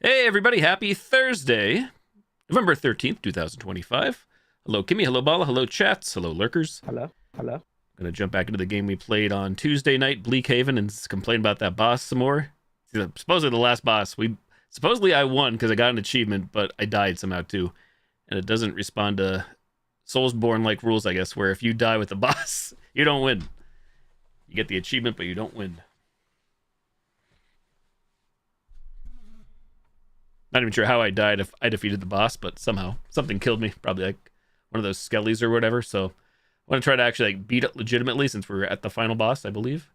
Hey everybody, happy Thursday, November 13th, 2025. Hello Kimmy, hello Bala, hello chats, hello lurkers. Hello. I'm gonna jump back into the game we played on Tuesday night, Bleak Haven, and complain about that boss some more. Supposedly the last boss, supposedly I won because I got an achievement, but I died somehow too. And it doesn't respond to Soulsborne-like rules, I guess, where if you die with the boss, you don't win. You get the achievement, but you don't win. Not even sure how I died if I defeated the boss, but somehow something killed me. Probably like one of those skellies or whatever. So I want to try to actually like beat it legitimately since we're at the final boss, I believe.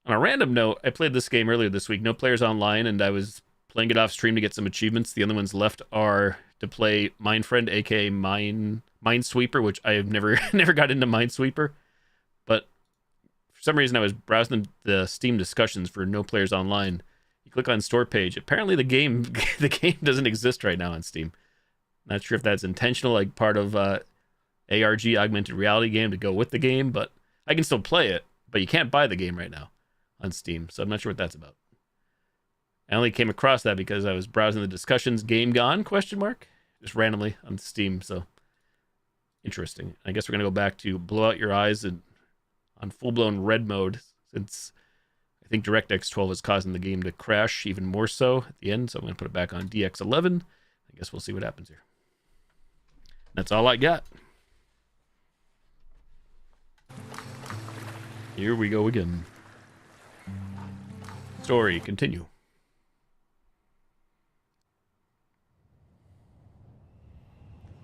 On a random note, I played this game earlier this week. No players online, and I was playing it off stream to get some achievements. The only ones left are to play Mindfriend, aka Minesweeper, which I have never got into Minesweeper. But for some reason, I was browsing the Steam discussions for no players online. You click on store page. Apparently the game doesn't exist right now on Steam. Not sure if that's intentional, like part of ARG augmented reality game to go with the game, but I can still play it, but you can't buy the game right now on Steam, so I'm not sure what that's about. I only came across that because I was browsing the discussions. Game gone? ? Just randomly on Steam, so interesting. I guess we're gonna go back to blow out your eyes and on full-blown red mode, since I think DirectX 12 is causing the game to crash even more so at the end, so I'm going to put it back on DX11. I guess we'll see what happens here. That's all I got. Here we go again. Story, continue.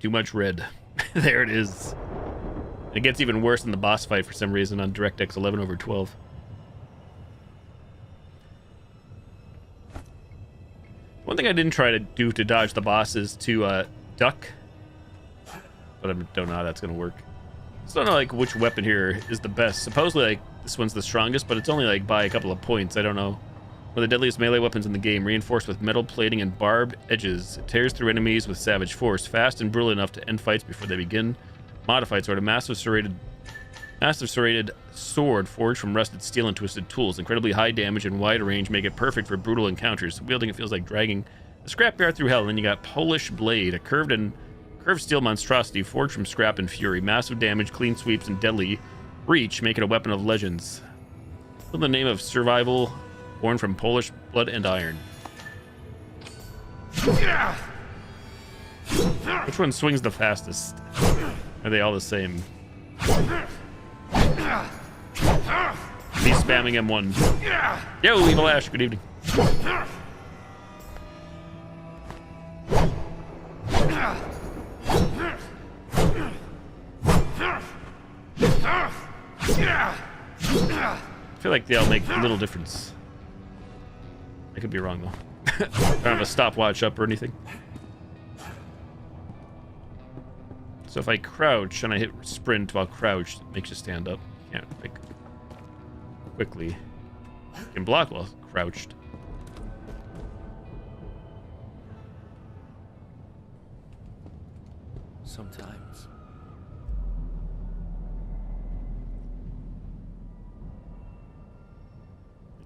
Too much red. There it is. It gets even worse in the boss fight for some reason on DirectX 11 over 12. One thing I didn't try to do to dodge the boss is to duck, but I don't know how that's gonna work. I just don't know like which weapon here is the best. Supposedly like this one's the strongest, but it's only like by a couple of points. I don't know. One of the deadliest melee weapons in the game, reinforced with metal plating and barbed edges. It tears through enemies with savage force, fast and brutal enough to end fights before they begin. Modified sword, a massive serrated sword forged from rusted steel and twisted tools. Incredibly high damage and wide range make it perfect for brutal encounters. Wielding it feels like dragging a scrapyard through hell. And then you got Polish Blade, a curved steel monstrosity forged from scrap and fury. Massive damage, clean sweeps, and deadly reach make it a weapon of legends. In the name of survival, born from Polish blood and iron. Which one swings the fastest? Are they all the same? He's spamming M1. Yo, Evil Ash, good evening. I feel like they all make a little difference. I could be wrong though. I don't have a stopwatch up or anything. So if I crouch and I hit sprint while crouched, it makes you stand up. You can't like quickly. You can block while crouched. Sometimes.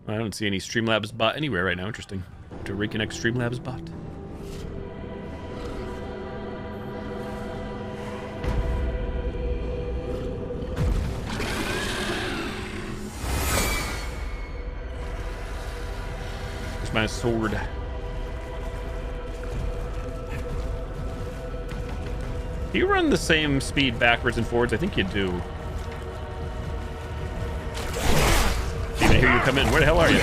I don't see any Streamlabs bot anywhere right now. Interesting. To reconnect Streamlabs bot. There's my sword. Do you run the same speed backwards and forwards? I think you do. Didn't even hear you come in. Where the hell are you?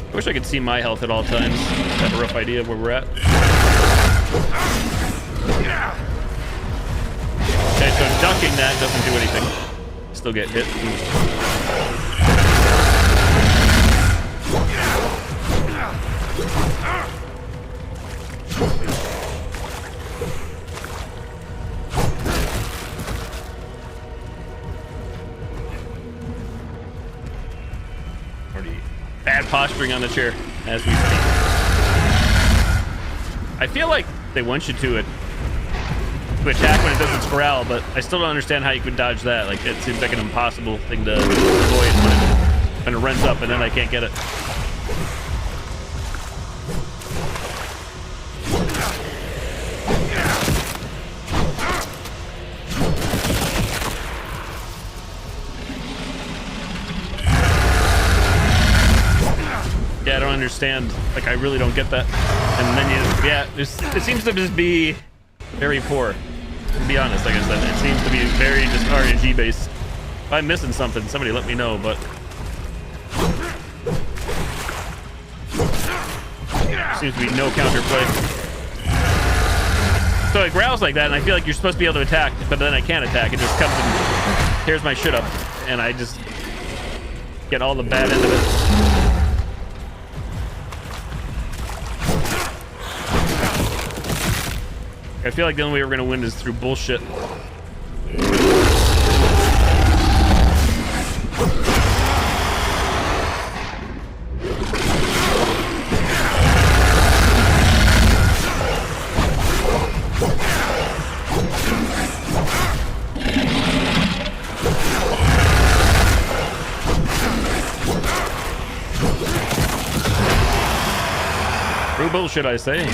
I wish I could see my health at all times. Have a rough idea of where we're at. Okay, so ducking that doesn't do anything. Still get hit. Already bad posturing on the chair as we speak. I feel like they want you to to attack when it does its growl, but I still don't understand how you could dodge that. Like, it seems like an impossible thing to avoid when it runs up and then I can't get it. Yeah, I don't understand. Like, I really don't get that. And then you, yeah, it seems to just be very poor. To be honest, like I said, it seems to be very just RNG based. If I'm missing something, somebody let me know, but seems to be no counterplay. So it growls like that, and I feel like you're supposed to be able to attack, but then I can't attack. It just comes and tears my shit up, and I just get all the bad end of it. I feel like the only way we're gonna win is through bullshit. Through bullshit, I say.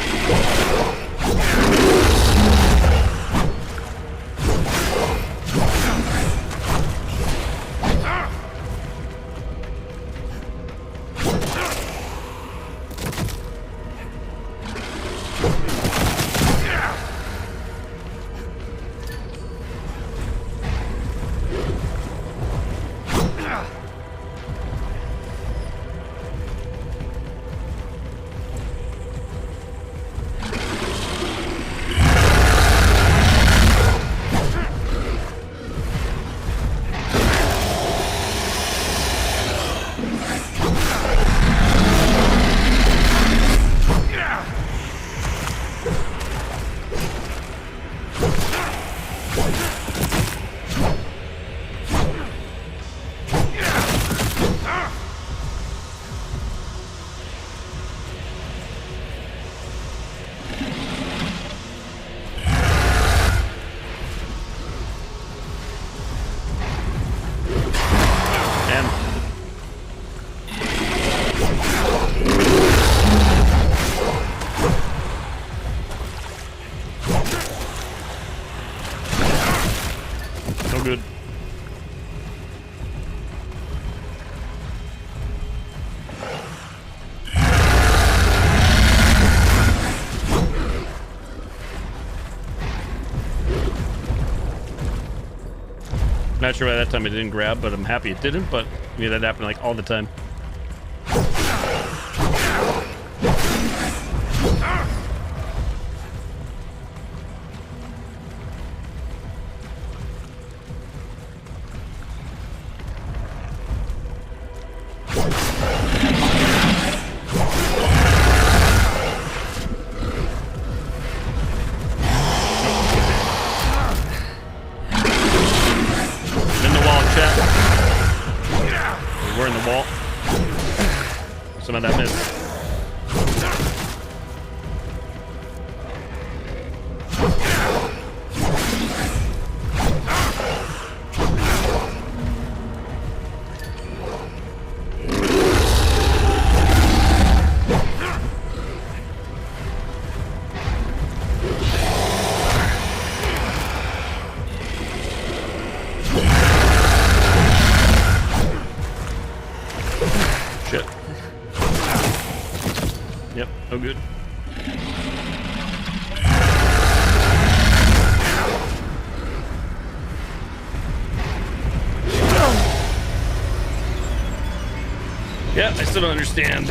Good. Not sure why that time it didn't grab, but I'm happy it didn't, but yeah, that happened like all the time. We're in the wall. Some of that miss. Shit. Yep, no good. Yeah, I still don't understand.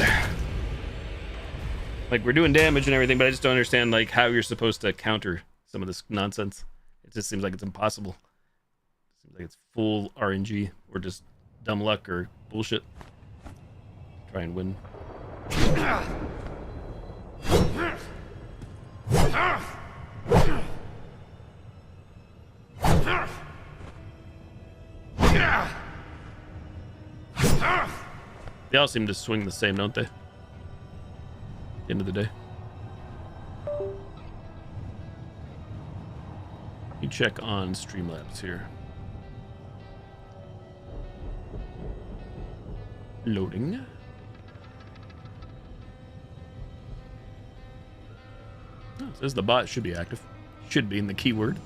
Like, we're doing damage and everything, but I just don't understand, like, how you're supposed to counter some of this nonsense. It just seems like it's impossible. It seems like it's full RNG or just dumb luck or bullshit. Try and win. They all seem to swing the same, don't they? At the end of the day. me check on Streamlabs here. Loading. Oh, it says the bot should be active. Should be in the keyword.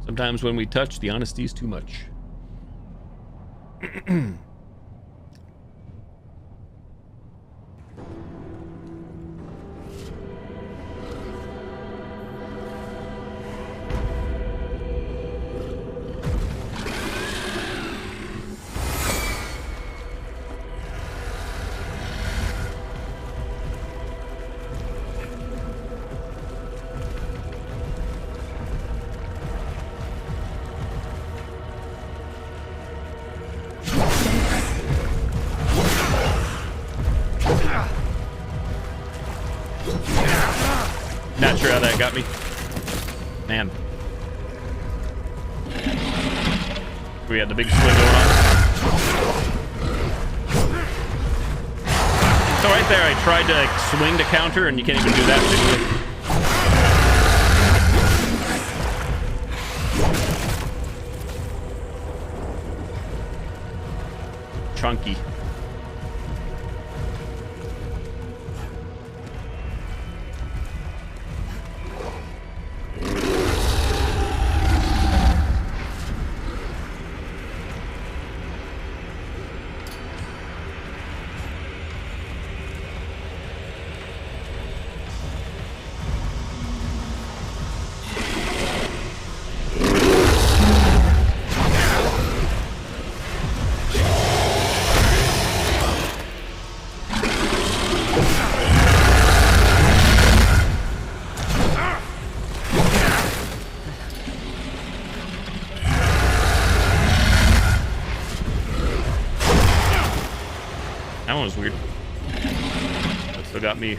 Sometimes when we touch, the honesty is too much. Not sure how that got me. Man. We had the big swing going on. So right there, I tried to like, swing to counter, and you can't even do that particularly. Chunky. That one was weird. That still got me.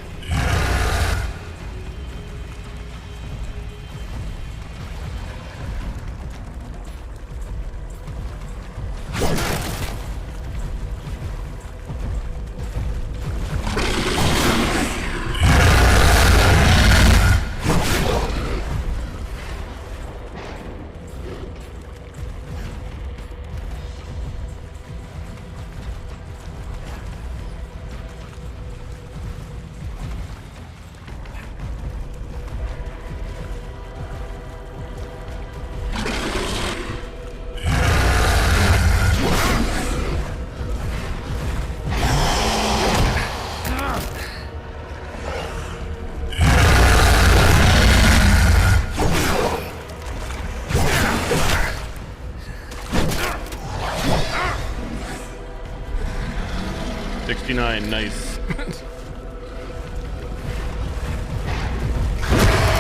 Nice.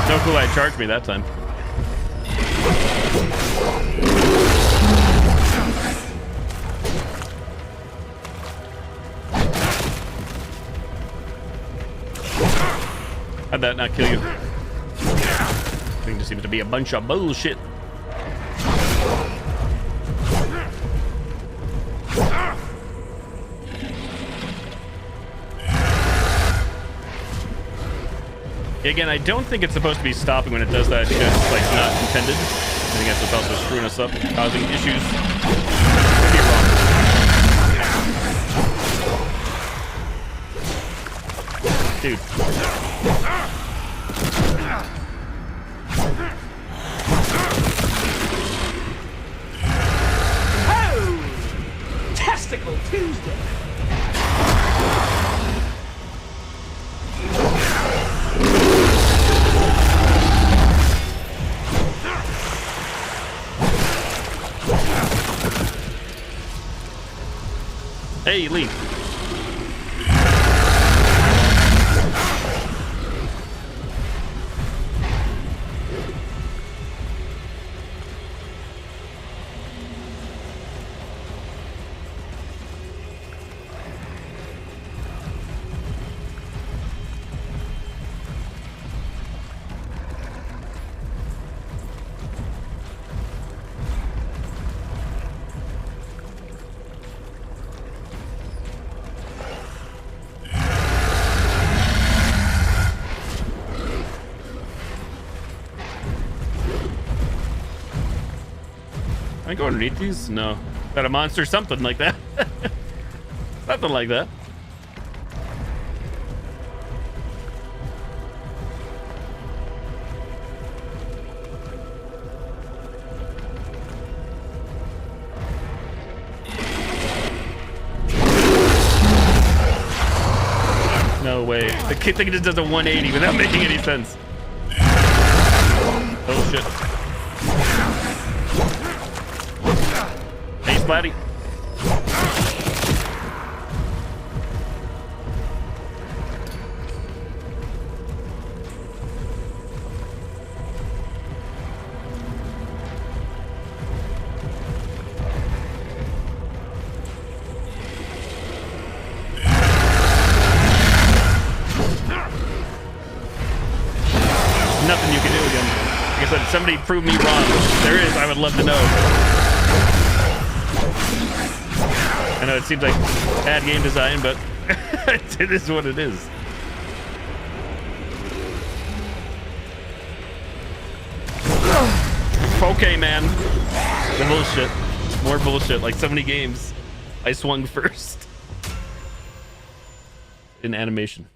No clue why it charged me that time. How'd that not kill you? Thing just seems to be a bunch of bullshit. Again, I don't think it's supposed to be stopping when it does that because it's like not intended. I think that's what's also screwing us up, causing issues. Could be wrong. Dude. Oh! Testicle Tuesday. Hey, Lee. Can I go underneath these? No. Is that a monster? Something like that. Something like that. No way. The kid thing just does a 180 without making any sense. Oh shit. Hey, Splatty. Nothing you can do again. Like I said, somebody prove me wrong. If there is, I would love to know. I know it seems like bad game design, but it is what it is. Okay, man. The bullshit. More bullshit. Like so many games, I swung first. In animation.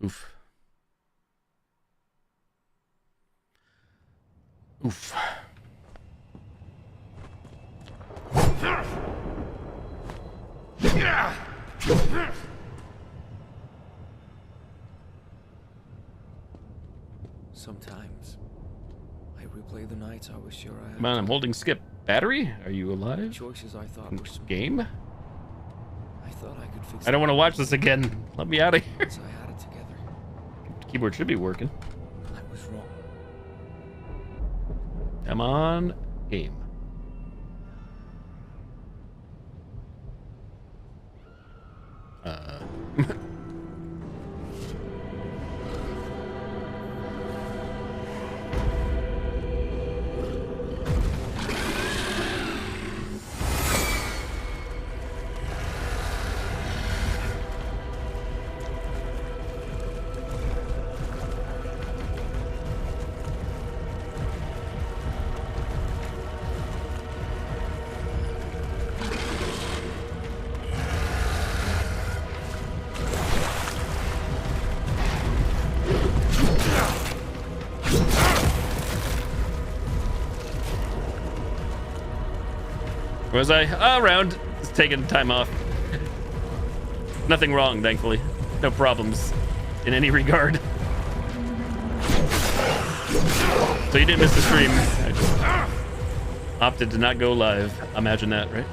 Oof. Oof. Sometimes I replay the nights I was sure I had. Come on, I'm holding skip. Battery? Are you alive? Choices I thought were smart. Game? I thought I could fix I don't want to watch this again. Let me out of here. once I had it together. Keyboard should be working. I was wrong. Come on, game. Was I? Around. Just taking time off. Nothing wrong, thankfully. No problems in any regard. So you didn't miss the stream. I just opted to not go live. Imagine that, right?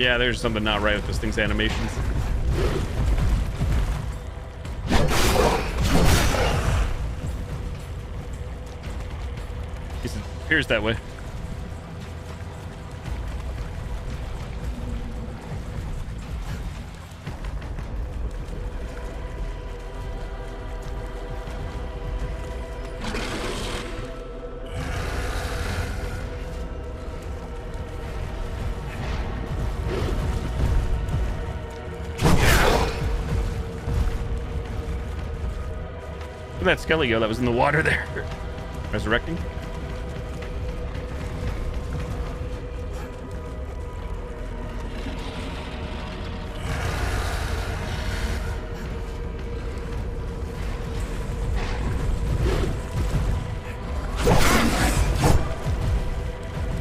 Yeah, there's something not right with this thing's animations. It appears that way. that skelly go that was in the water there? Resurrecting?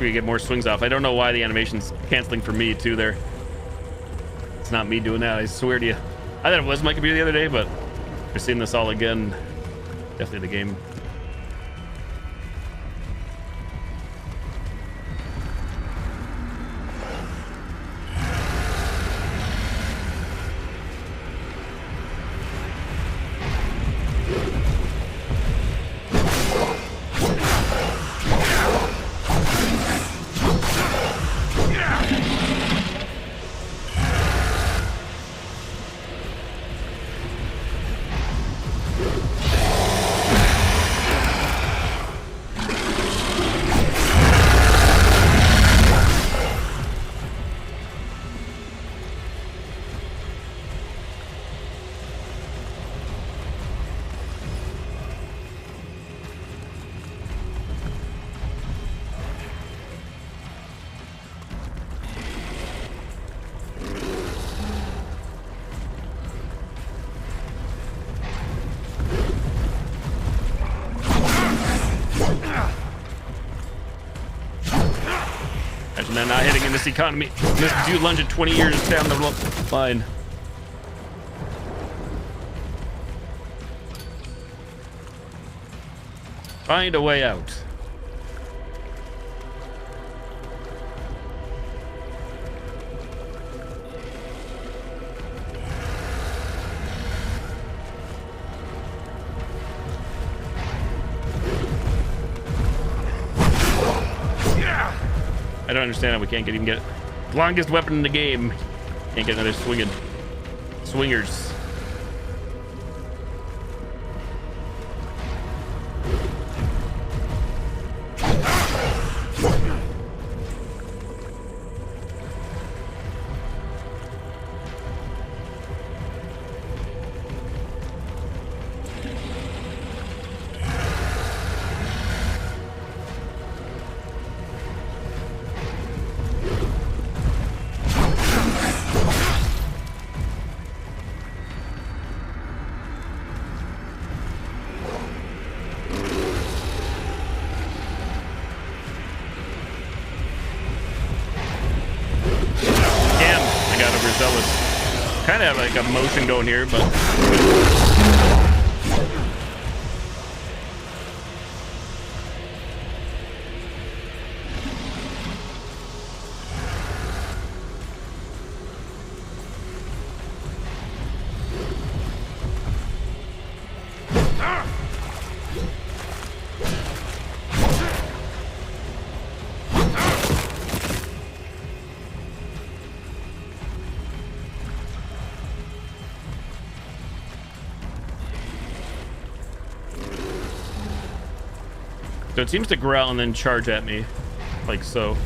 We get more swings off. I don't know why the animation's canceling for me too there. It's not me doing that, I swear to you. I thought it was my computer the other day, but we're seeing this all again. Definitely the game. Imagine that not hitting in this economy. This dude lunging 20 years down the line. Find a way out. I don't understand how we can't even get it. Longest weapon in the game. Can't get another swingers. Kind of have like a motion going here, but so it seems to growl and then charge at me, like so.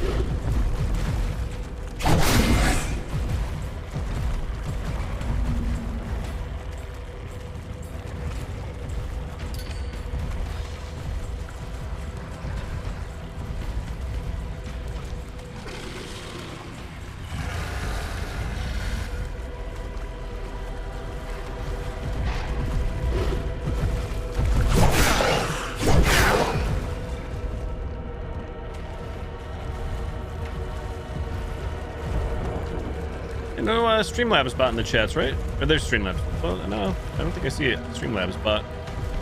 No Streamlabs bot in the chats, right? Or there's Streamlabs. Well, no, I don't think I see it. Streamlabs bot.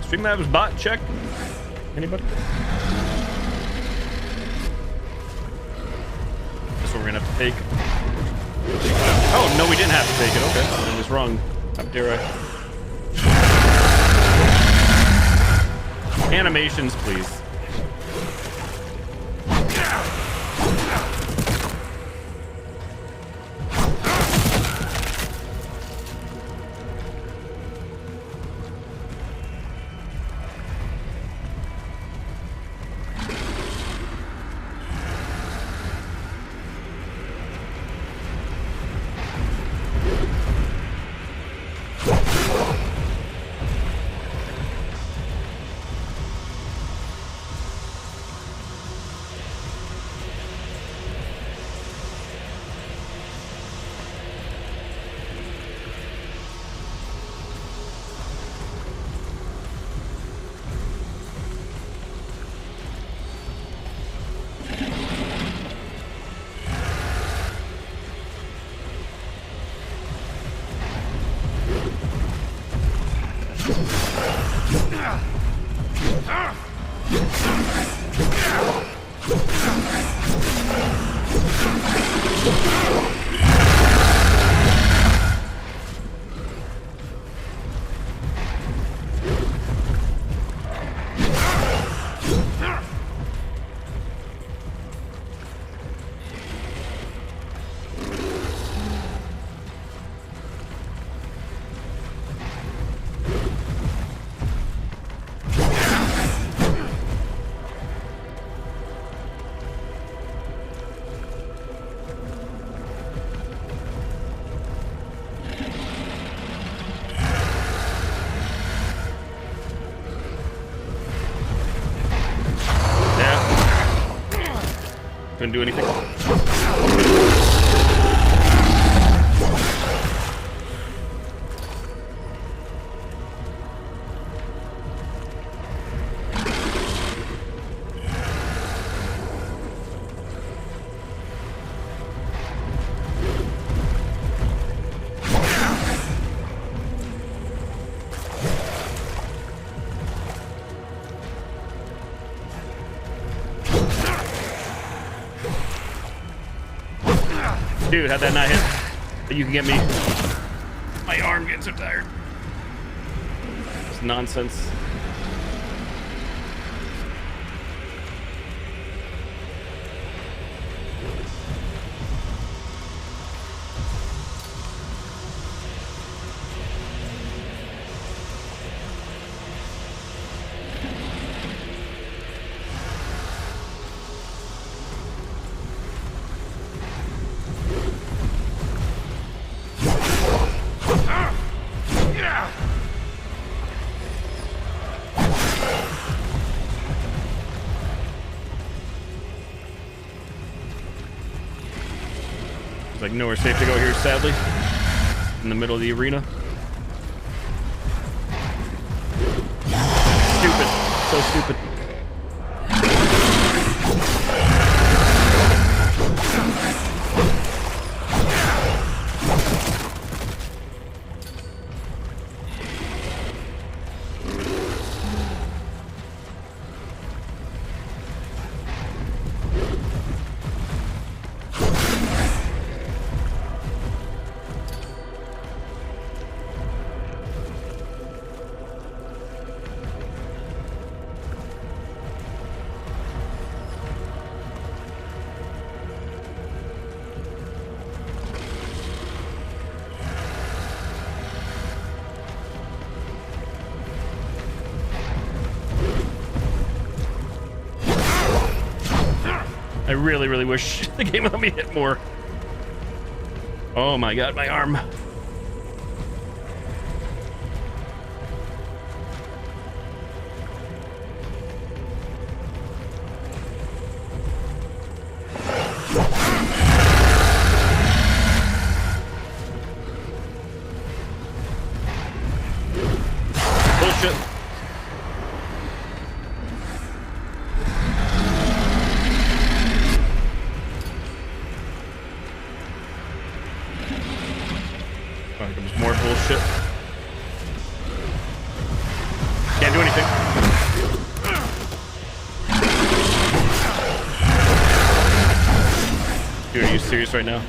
Streamlabs bot check? Anybody? That's what we're gonna have to take. Oh, no, we didn't have to take it. Okay, I was wrong. How dare I? Animations, please. Couldn't do anything. Dude, how'd that not hit? You can get me. My arm gets so tired. It's nonsense. Like nowhere safe to go here, sadly. In the middle of the arena. Stupid. So stupid. I really, really wish the game let me hit more. Oh my god, my arm. Bullshit. Here comes more bullshit. Can't do anything. Dude, are you serious right now?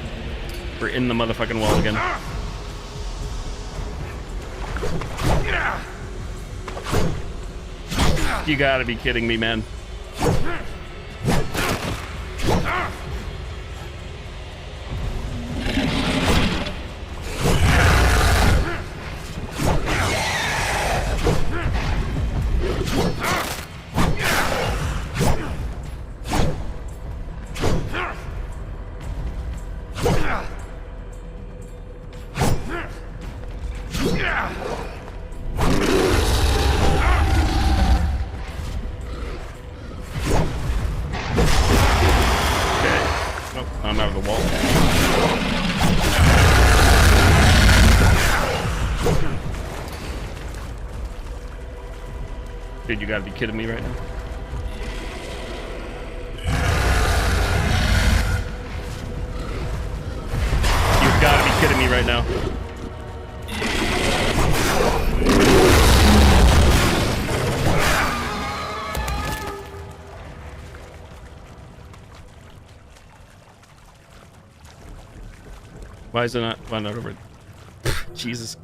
We're in the motherfucking wall again. You gotta be kidding me, man. I'm out of the wall. Dude, you gotta be kidding me right now. You've gotta be kidding me right now. Why is it not? Why not over? Jesus.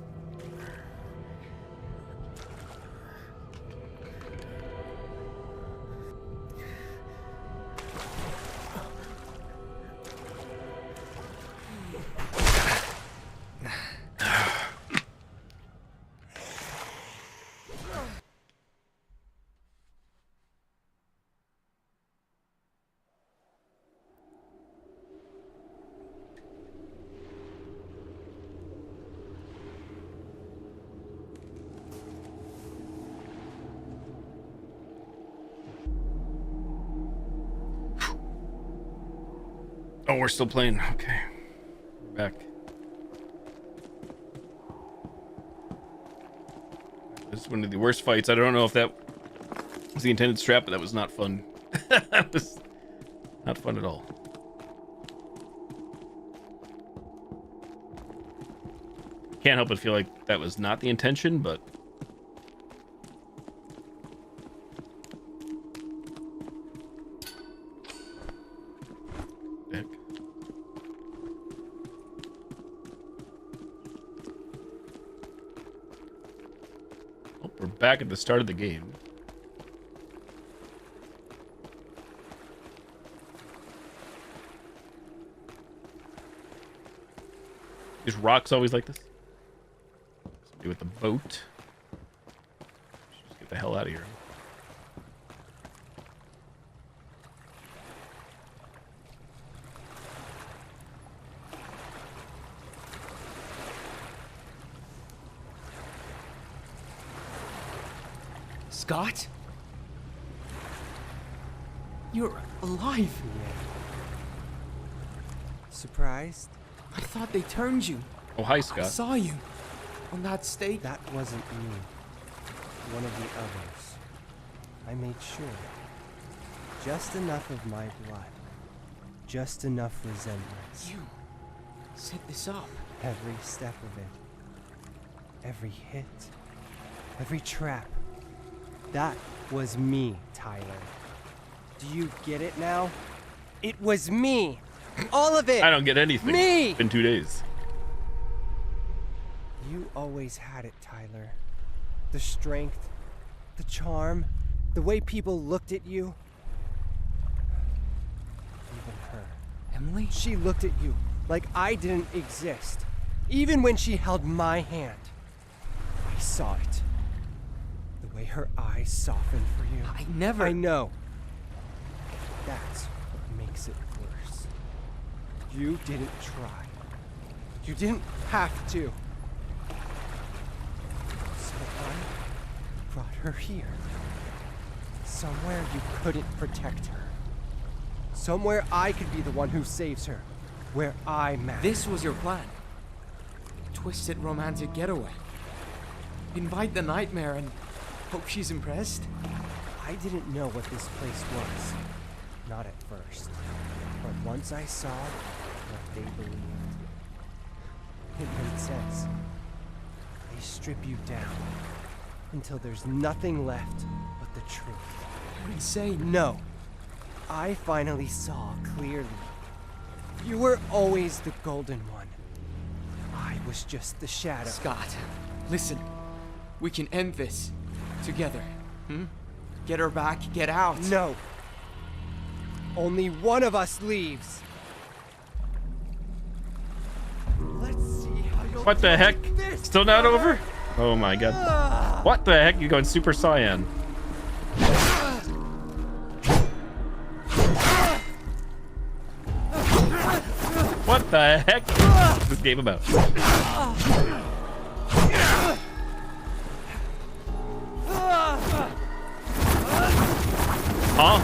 Oh, we're still playing. Okay. We're back. This is one of the worst fights. I don't know if that was the intended strat, but that was not fun. That was not fun at all. Can't help but feel like that was not the intention, but... Heck. Oh, we're back at the start of the game. Is rocks always like this? Somebody with the boat. Just get the hell out of here. Scott? You're alive. Yeah. Surprised? I thought they turned you. Oh, hi, I Scott. saw you on that stake. That wasn't me. One of the others. I made sure. Just enough of my blood. Just enough resemblance. You set this up. Every step of it. Every hit. Every trap. That was me, Tyler. Do you get it now? It was me! All of it! I don't get anything. Me! It's been 2 days. You always had it, Tyler. The strength, the charm, the way people looked at you. Even her. Emily? She looked at you like I didn't exist. Even when she held my hand. I saw it. The way her eyes softened for you. I never... I know. That's what makes it worse. You didn't try. You didn't have to. So I brought her here. Somewhere you couldn't protect her. Somewhere I could be the one who saves her. Where I matter. This was your plan. Twisted romantic getaway. Invite the nightmare and hope she's impressed. I didn't know what this place was. Not at first. But once I saw what they believed, it made sense. They strip you down until there's nothing left but the truth. You're insane. No. I finally saw clearly. You were always the golden one. I was just the shadow. Scott, listen. We can end this together. Get her back, get out. No. Only one of us leaves. Let's see how you'll What the heck? take this, Still not Tyler. over? Oh my god. What the heck? You're going Super Saiyan. What the heck is this game about? Huh?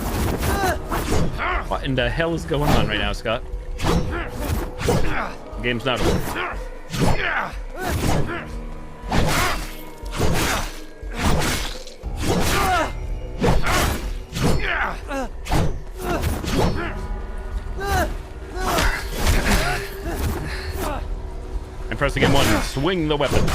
What in the hell is going on right now, Scott? The game's not over. And press again one. Swing the weapon.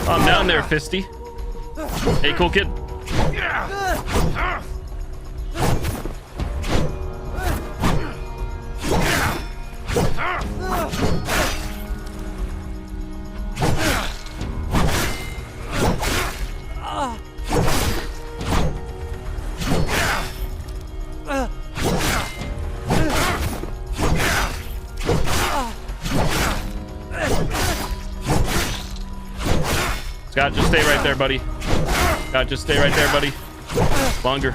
Calm down there, Fisty. Hey, cool kid. Scott, just stay right there, buddy. Scott, just stay right there, buddy. Longer.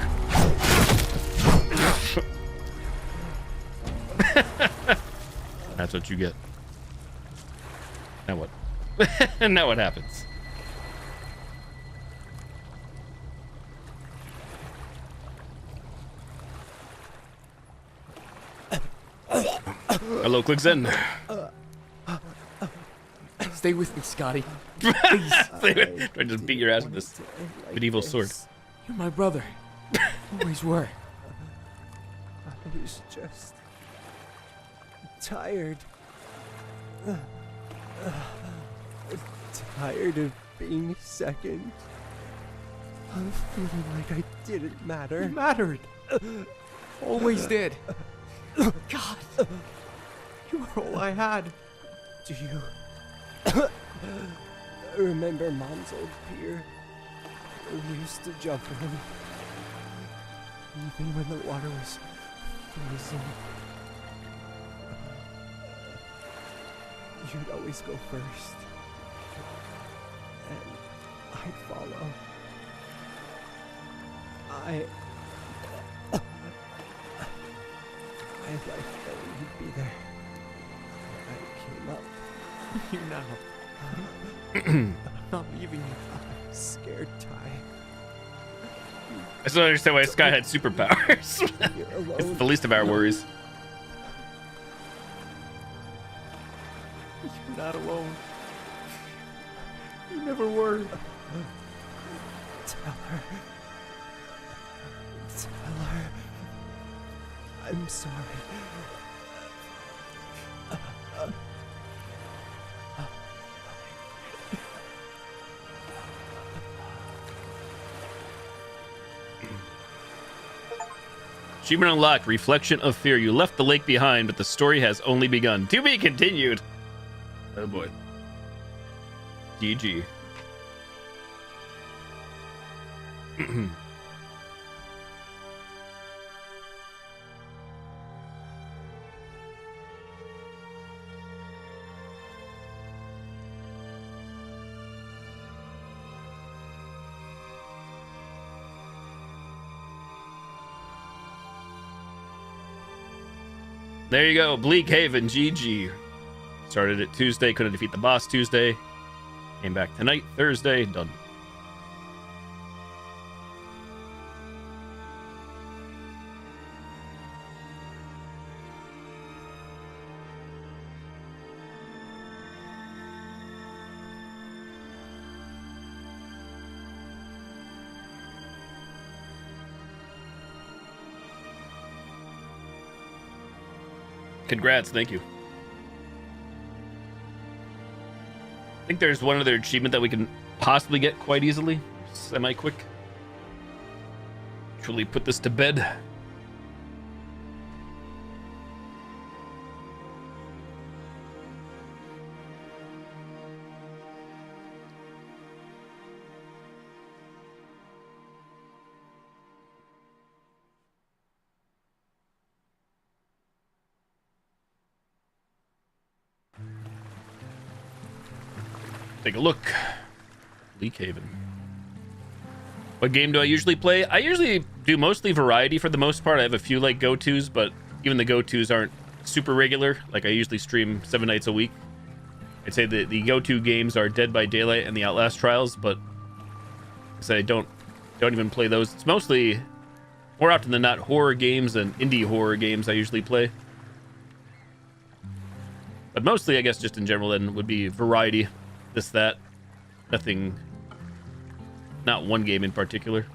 That's what you get. Now what? Now what happens? Hello, clicks in. Stay with me, Scotty. Try to just beat your ass with this medieval sword. You're my brother. Always were. I was just tired. Tired of being second. Of feeling like I didn't matter. You mattered. Always did. God. You were all I had. Do you remember Mom's old pier? We used to jump in, even when the water was freezing. You'd always go first, and I'd follow. I liked that you'd be there. I came up. You now. I'm not leaving you. I'm scared, Ty. I still don't understand why Sky had superpowers. You're alone. It's the least of our worries. You're not alone. You never were. Tell her. Tell her. I'm sorry. Achievement unlocked. Reflection of Fear. You left the lake behind, but the story has only begun. To be continued. Oh boy. GG. There you go, Bleak Haven, GG. Started it Tuesday, couldn't defeat the boss Tuesday. Came back tonight, Thursday, done. Congrats, thank you. I think there's one other achievement that we can possibly get quite easily. Semi-quick. Truly put this to bed. Take a look. Bleak Haven. What game do I usually play? I usually do mostly variety for the most part. I have a few like go-tos, but even the go-tos aren't super regular. Like I usually stream 7 nights a week. I'd say the go-to games are Dead by Daylight and the Outlast Trials, but I don't even play those. It's mostly, more often than not, horror games and indie horror games I usually play. But mostly, I guess, just in general, then would be variety. This, that. Nothing. Not one game in particular.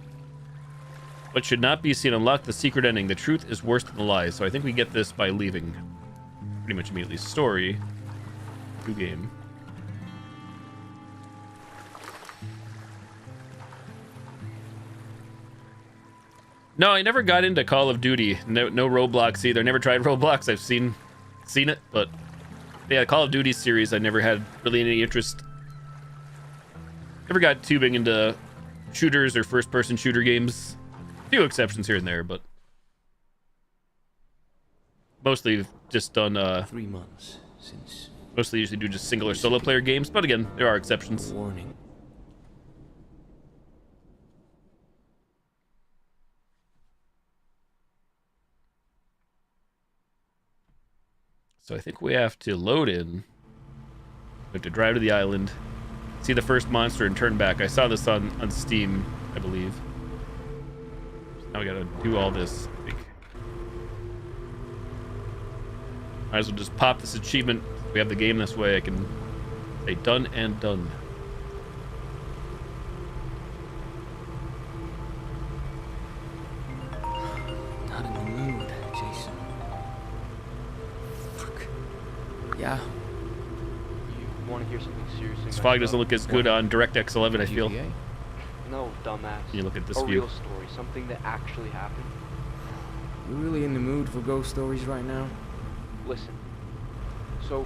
But should not be seen. Unlock the secret ending. The truth is worse than the lie. So I think we get this by leaving. Pretty much immediately. Story. New game. No, I never got into Call of Duty. No Roblox either. Never tried Roblox. I've seen it, but yeah, Call of Duty series I never had really any interest. Never got too big into shooters or first-person shooter games. A few exceptions here and there, but mostly just done 3 months since mostly usually do just single or solo player games, but again, there are exceptions. warning. So I think we have to load in. We have to drive to the island, see the first monster, and turn back. I saw this on Steam, I believe. Now we gotta do all this, I think. Might as well just pop this achievement. If we have the game this way, I can say done and done. Not in the mood, Jason. Fuck. Yeah. You want to hear something serious? This fog doesn't look as good on DirectX 11, I feel. GTA? No, dumbass. You look at this a view. real story, something that actually happened. You really in the mood for ghost stories right now? Listen. So,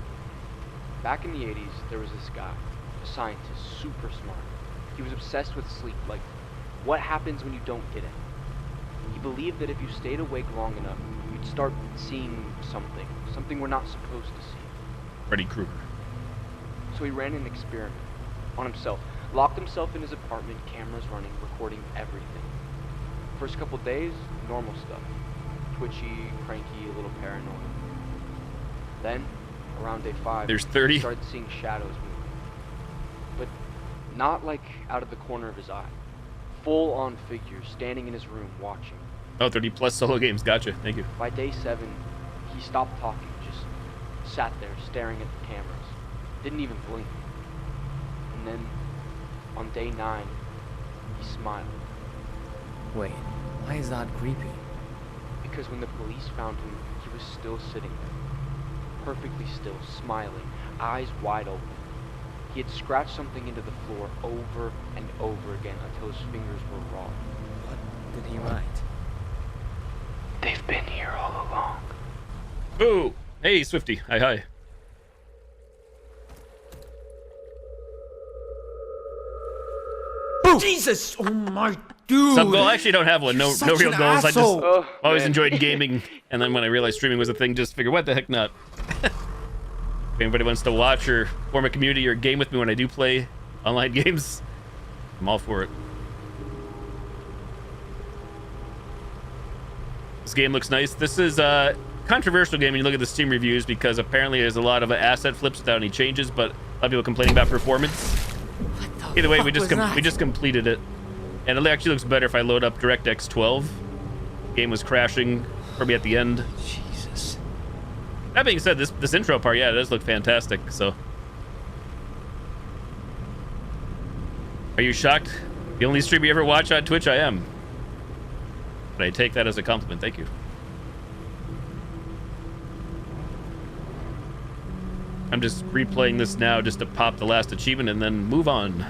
back in the 80s, there was this guy, a scientist, super smart. He was obsessed with sleep, like, what happens when you don't get it? He believed that if you stayed awake long enough, you'd start seeing something we're not supposed to see. Freddy Krueger. So he ran an experiment on himself, locked himself in his apartment, cameras running, recording everything. First couple days, normal stuff. Twitchy, cranky, a little paranoid. Then, around day 5, There's 30. he started seeing shadows moving. But not like out of the corner of his eye. Full-on figures standing in his room watching. Oh, 30 plus solo games. Gotcha. Thank you. By day 7, he stopped talking, just sat there staring at the cameras. Didn't even blink. And then, on day 9, he smiled. Wait, why is that creepy? Because when the police found him, he was still sitting there. Perfectly still, smiling, eyes wide open. He had scratched something into the floor over and over again until his fingers were raw. What did he write? They've been here all along. Ooh. Hey, Swifty. Hi, hi. Jesus! Oh my dude! Some goal. I actually don't have one. No Such real an goals. I just asshole. always enjoyed gaming, and then when I realized streaming was a thing, just figured, what the heck not? If anybody wants to watch or form a community or game with me when I do play online games, I'm all for it. This game looks nice. This is a controversial game when you look at the Steam reviews because apparently there's a lot of asset flips without any changes, but a lot of people complaining about performance. Either way, we just completed it, and it actually looks better if I load up DirectX 12. Game was crashing for me at the end. Jesus. That being said, this intro part, yeah, it does look fantastic. So, are you shocked? The only stream you ever watch on Twitch, I am. But I take that as a compliment. Thank you. I'm just replaying this now just to pop the last achievement and then move on.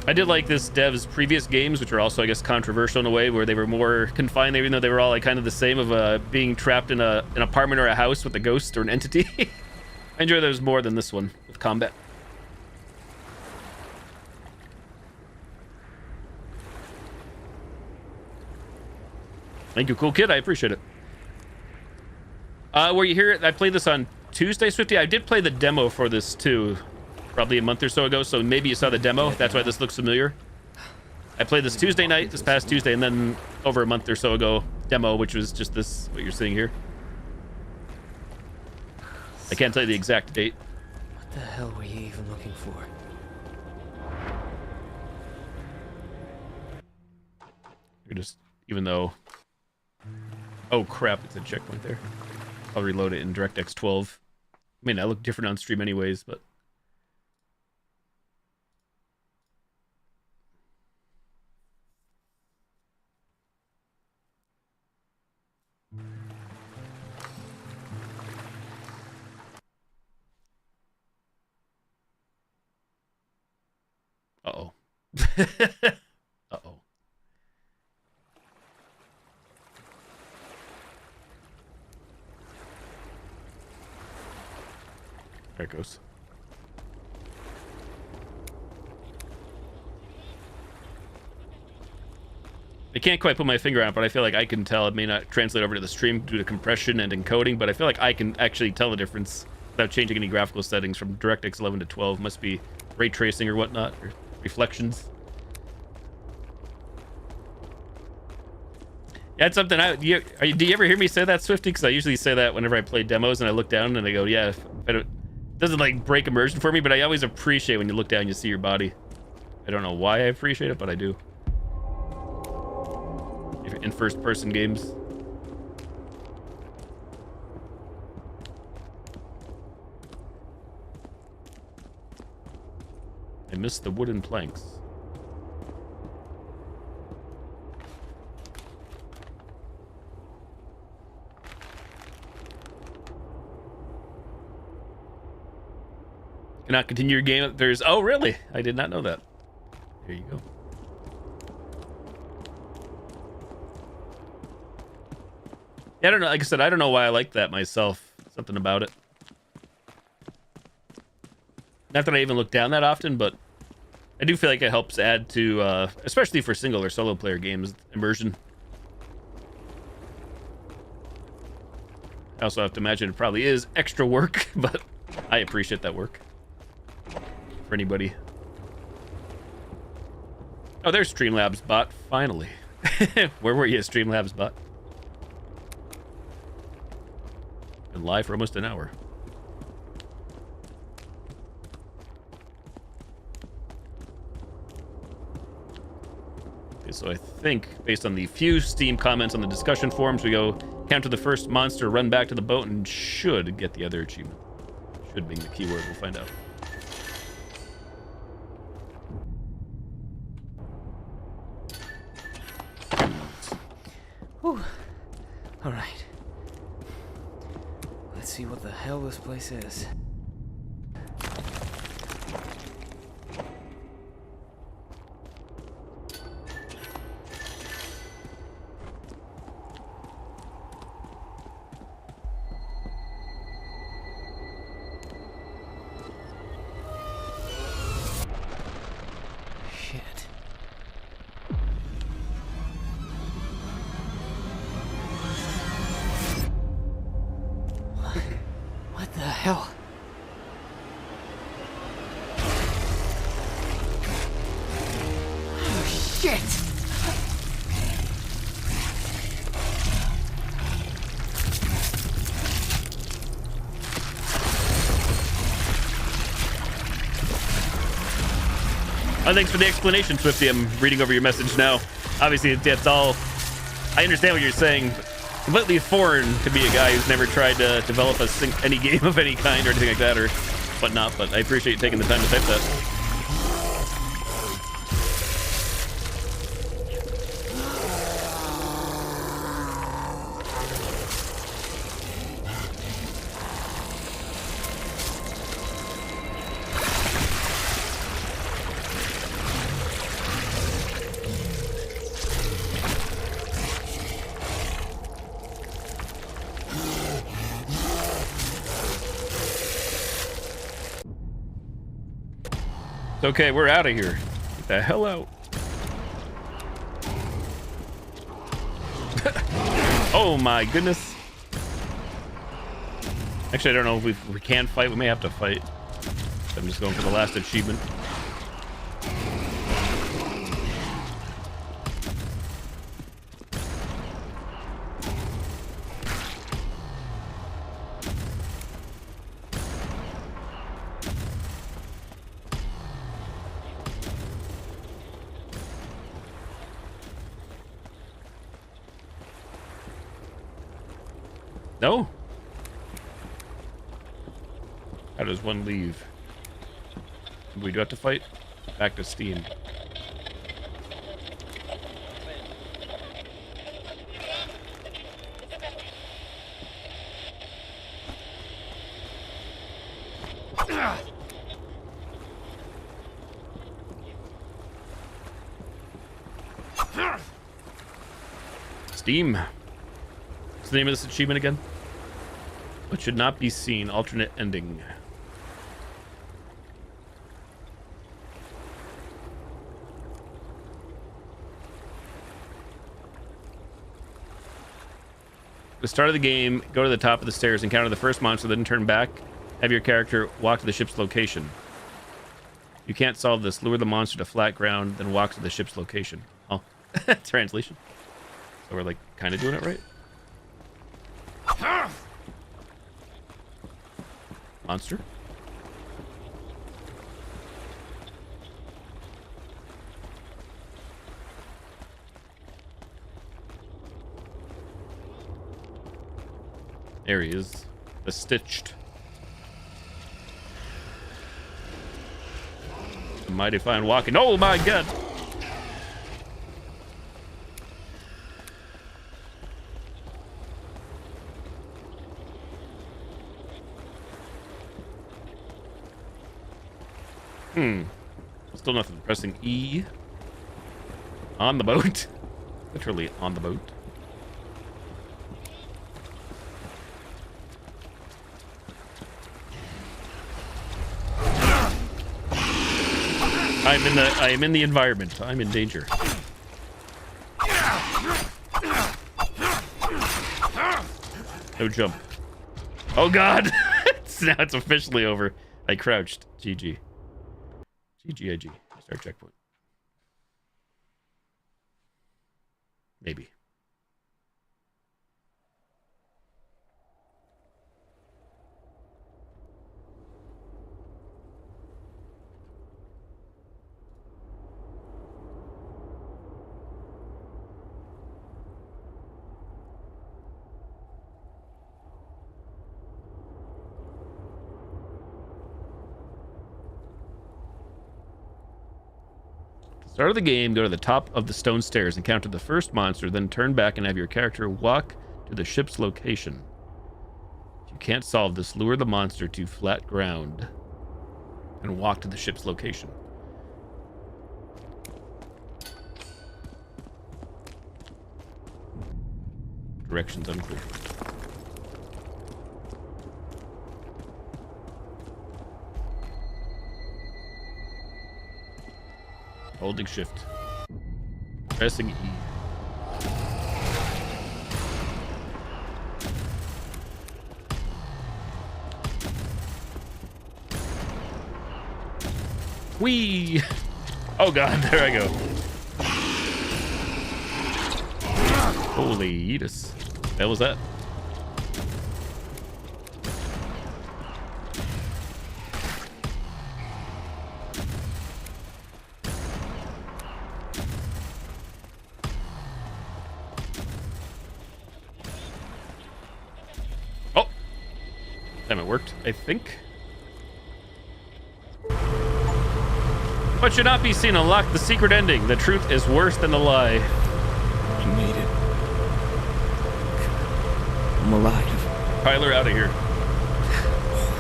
I did like this dev's previous games, which are also, I guess, controversial in a way, where they were more confined, even though they were all like kind of the same of being trapped in an apartment or a house with a ghost or an entity. I enjoy those more than this one with combat. Thank you, cool kid. I appreciate it. Where you hear it, I played this on Tuesday, Swifty. I did play the demo for this too, probably a month or so ago, so maybe you saw the demo. That's why this looks familiar. I played this Tuesday night, this past Tuesday, and then over a month or so ago, demo, which was just this, what you're seeing here. I can't tell you the exact date. What the hell were you even looking for? You're just, even though... Oh crap, it's a checkpoint there. I'll reload it in DirectX 12. I mean, I look different on stream anyways, but... Uh-oh. Uh-oh. There it goes. I can't quite put my finger on it, but I feel like I can tell. It may not translate over to the stream due to compression and encoding, but I feel like I can actually tell the difference without changing any graphical settings from DirectX 11 to 12. Must be ray tracing or whatnot, or reflections. That's something do you ever hear me say that, Swifty? Because I usually say that whenever I play demos and I look down and I go, yeah, if I don't, it doesn't like break immersion for me, but I always appreciate when you look down and you see your body. I don't know why I appreciate it, but I do. If you're in first-person games. I missed the wooden planks. Cannot continue your game. There's. Oh, really? I did not know that. There you go. Yeah, I don't know. Like I said, I don't know why I like that myself. Something about it. Not that I even look down that often, but I do feel like it helps add to, especially for single or solo player games, immersion. I also have to imagine it probably is extra work, but I appreciate that work. For anybody. Oh, there's Streamlabs bot, finally. Where were you, Streamlabs bot? Been live for almost an hour. Okay, so I think, based on the few Steam comments on the discussion forums, we go counter the first monster, run back to the boat, and should get the other achievement. Should being the keyword, we'll find out. Whew. All right. Let's see what the hell this place is. Hell. Oh, shit! Oh, thanks for the explanation, Swifty. I'm reading over your message now. Obviously, it's all... I understand what you're saying. Completely foreign to be a guy who's never tried to develop any game of any kind or anything like that or whatnot, but I appreciate you taking the time to type that. Okay, we're out of here. Get the hell out. Oh my goodness. Actually, I don't know if we can fight. We may have to fight. I'm just going for the last achievement. No? How does one leave? We do have to fight? Back to Steam. Steam. What's the name of this achievement again? What should not be seen. Alternate ending. At the start of the game, go to the top of the stairs, encounter the first monster, then turn back. Have your character walk to the ship's location. You can't solve this. Lure the monster to flat ground, then walk to the ship's location. Oh, translation. So we're like kind of doing it right. Monster. There he is. The stitched. A mighty fine walking. Oh my god! Still nothing. Pressing E. On the boat. Literally on the boat. I am in the environment. I'm in danger. No jump. Oh god! Now it's officially over. I crouched. GG. GGIG. Start checkpoint. Maybe. Start of the game, go to the top of the stone stairs, encounter the first monster, then turn back and have your character walk to the ship's location. If you can't solve this, lure the monster to flat ground and walk to the ship's location. Directions unclear. Holding shift. Pressing E. Whee! Oh god, there I go. Holy Edis. What was that? Damn, it worked, I think. What should not be seen unlock the secret ending. The truth is worse than the lie. You made it. I'm alive. Tyler out of here.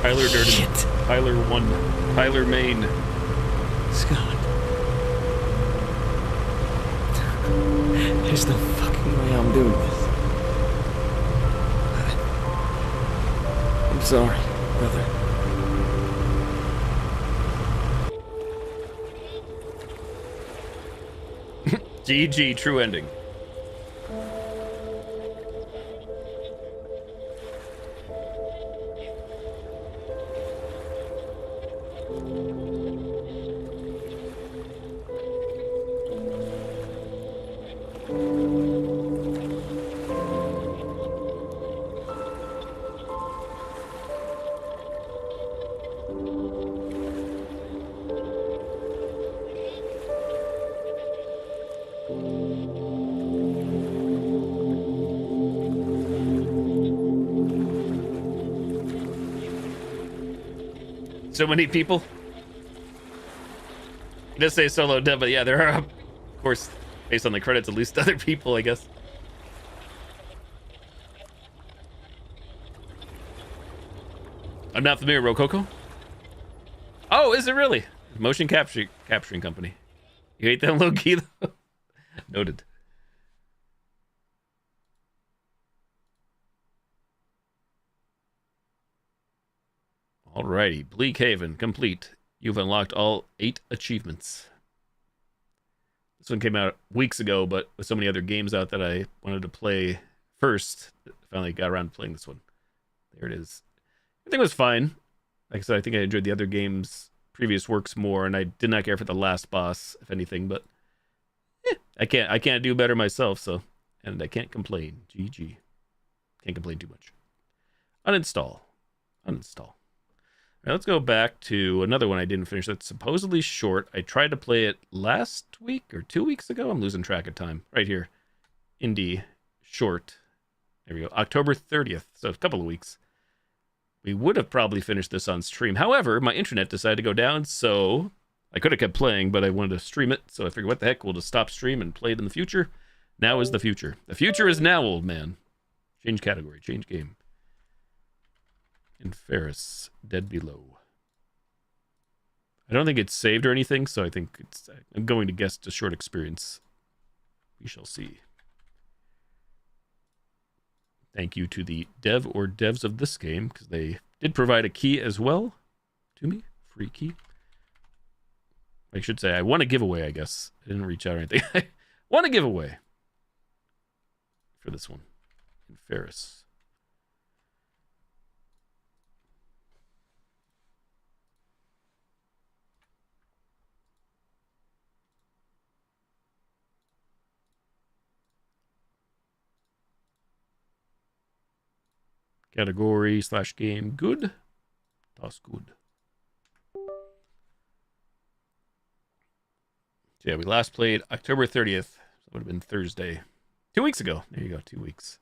Tyler Durden. Shit. Tyler 1. Tyler Maine. Scott. There's no fucking way I'm doing this. I'm sorry, brother. GG, true ending. So many people. It does say solo dev, but yeah, there are, of course, based on the credits, at least other people, I guess. I'm not familiar with Rococo. Oh, is it really? Motion capturing company. You hate them low key though? Noted. Alrighty, Bleak Haven complete. You've unlocked all 8 achievements. This one came out weeks ago, but with so many other games out that I wanted to play first, I finally got around to playing this one. There it is. Everything was fine. Like I said, I think I enjoyed the other game's previous works more, and I did not care for the last boss, if anything, but I can't do better myself, so and I can't complain. GG. Can't complain too much. Uninstall. Uninstall. All right, let's go back to another one I didn't finish that's supposedly short. I tried to play it last week or 2 weeks ago. I'm losing track of time. Right here. Indie. Short. There we go. October 30th. So a couple of weeks. We would have probably finished this on stream. However, my internet decided to go down, so I could have kept playing, but I wanted to stream it. So I figured, what the heck, we'll just stop stream and play it in the future. Now is the future. The future is now, old man. Change category. Change game. And Ferris. Dead Below. I don't think it's saved or anything, so I think it's... I'm going to guess a short experience. We shall see. Thank you to the dev or devs of this game, because they did provide a key as well to me. Free key. I should say, I won a giveaway, I guess. I didn't reach out or anything. I won a giveaway for this one. In Ferris. Category / game. Good. That's good. So yeah, we last played October 30th. So it would have been Thursday. 2 weeks ago. There you go, 2 weeks.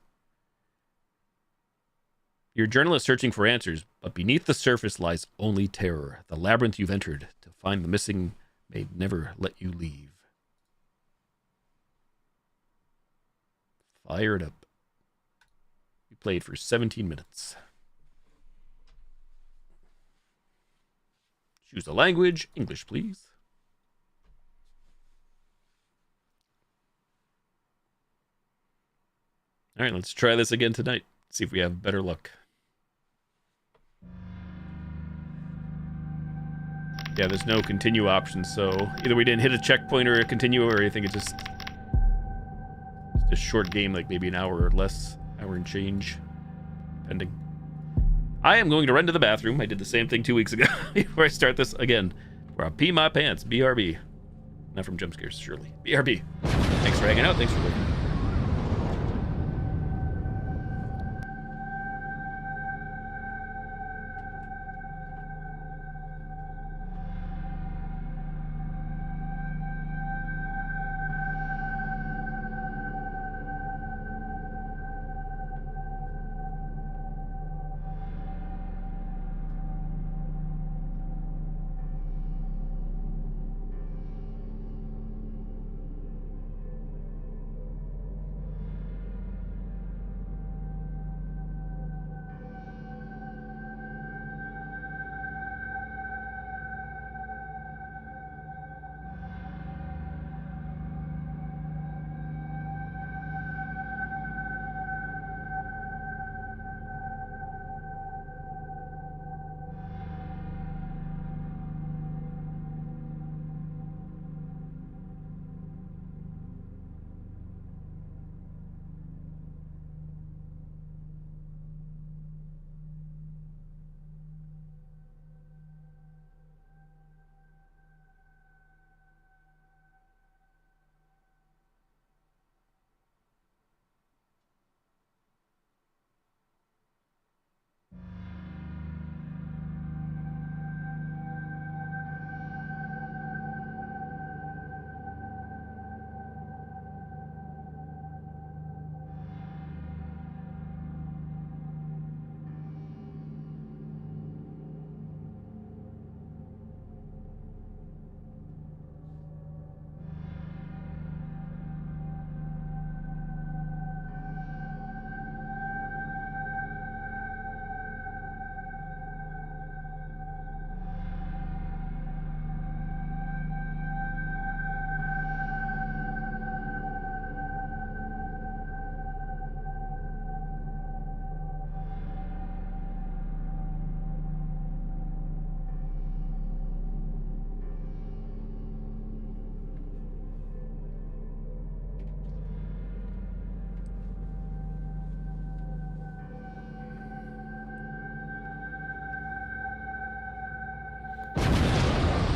You're a journalist searching for answers, but beneath the surface lies only terror. The labyrinth you've entered to find the missing may never let you leave. Fire it up. We played for 17 minutes. Choose the language. English, please. All right, let's try this again tonight. See if we have better luck. Yeah, there's no continue option, so either we didn't hit a checkpoint or a continue, or I think it's just a short game, like maybe an hour or less, hour and change, depending. I am going to run to the bathroom. I did the same thing 2 weeks ago before I start this again. Where I'll pee my pants. BRB. Not from jump scares, surely. BRB. Thanks for hanging out. Thanks for looking.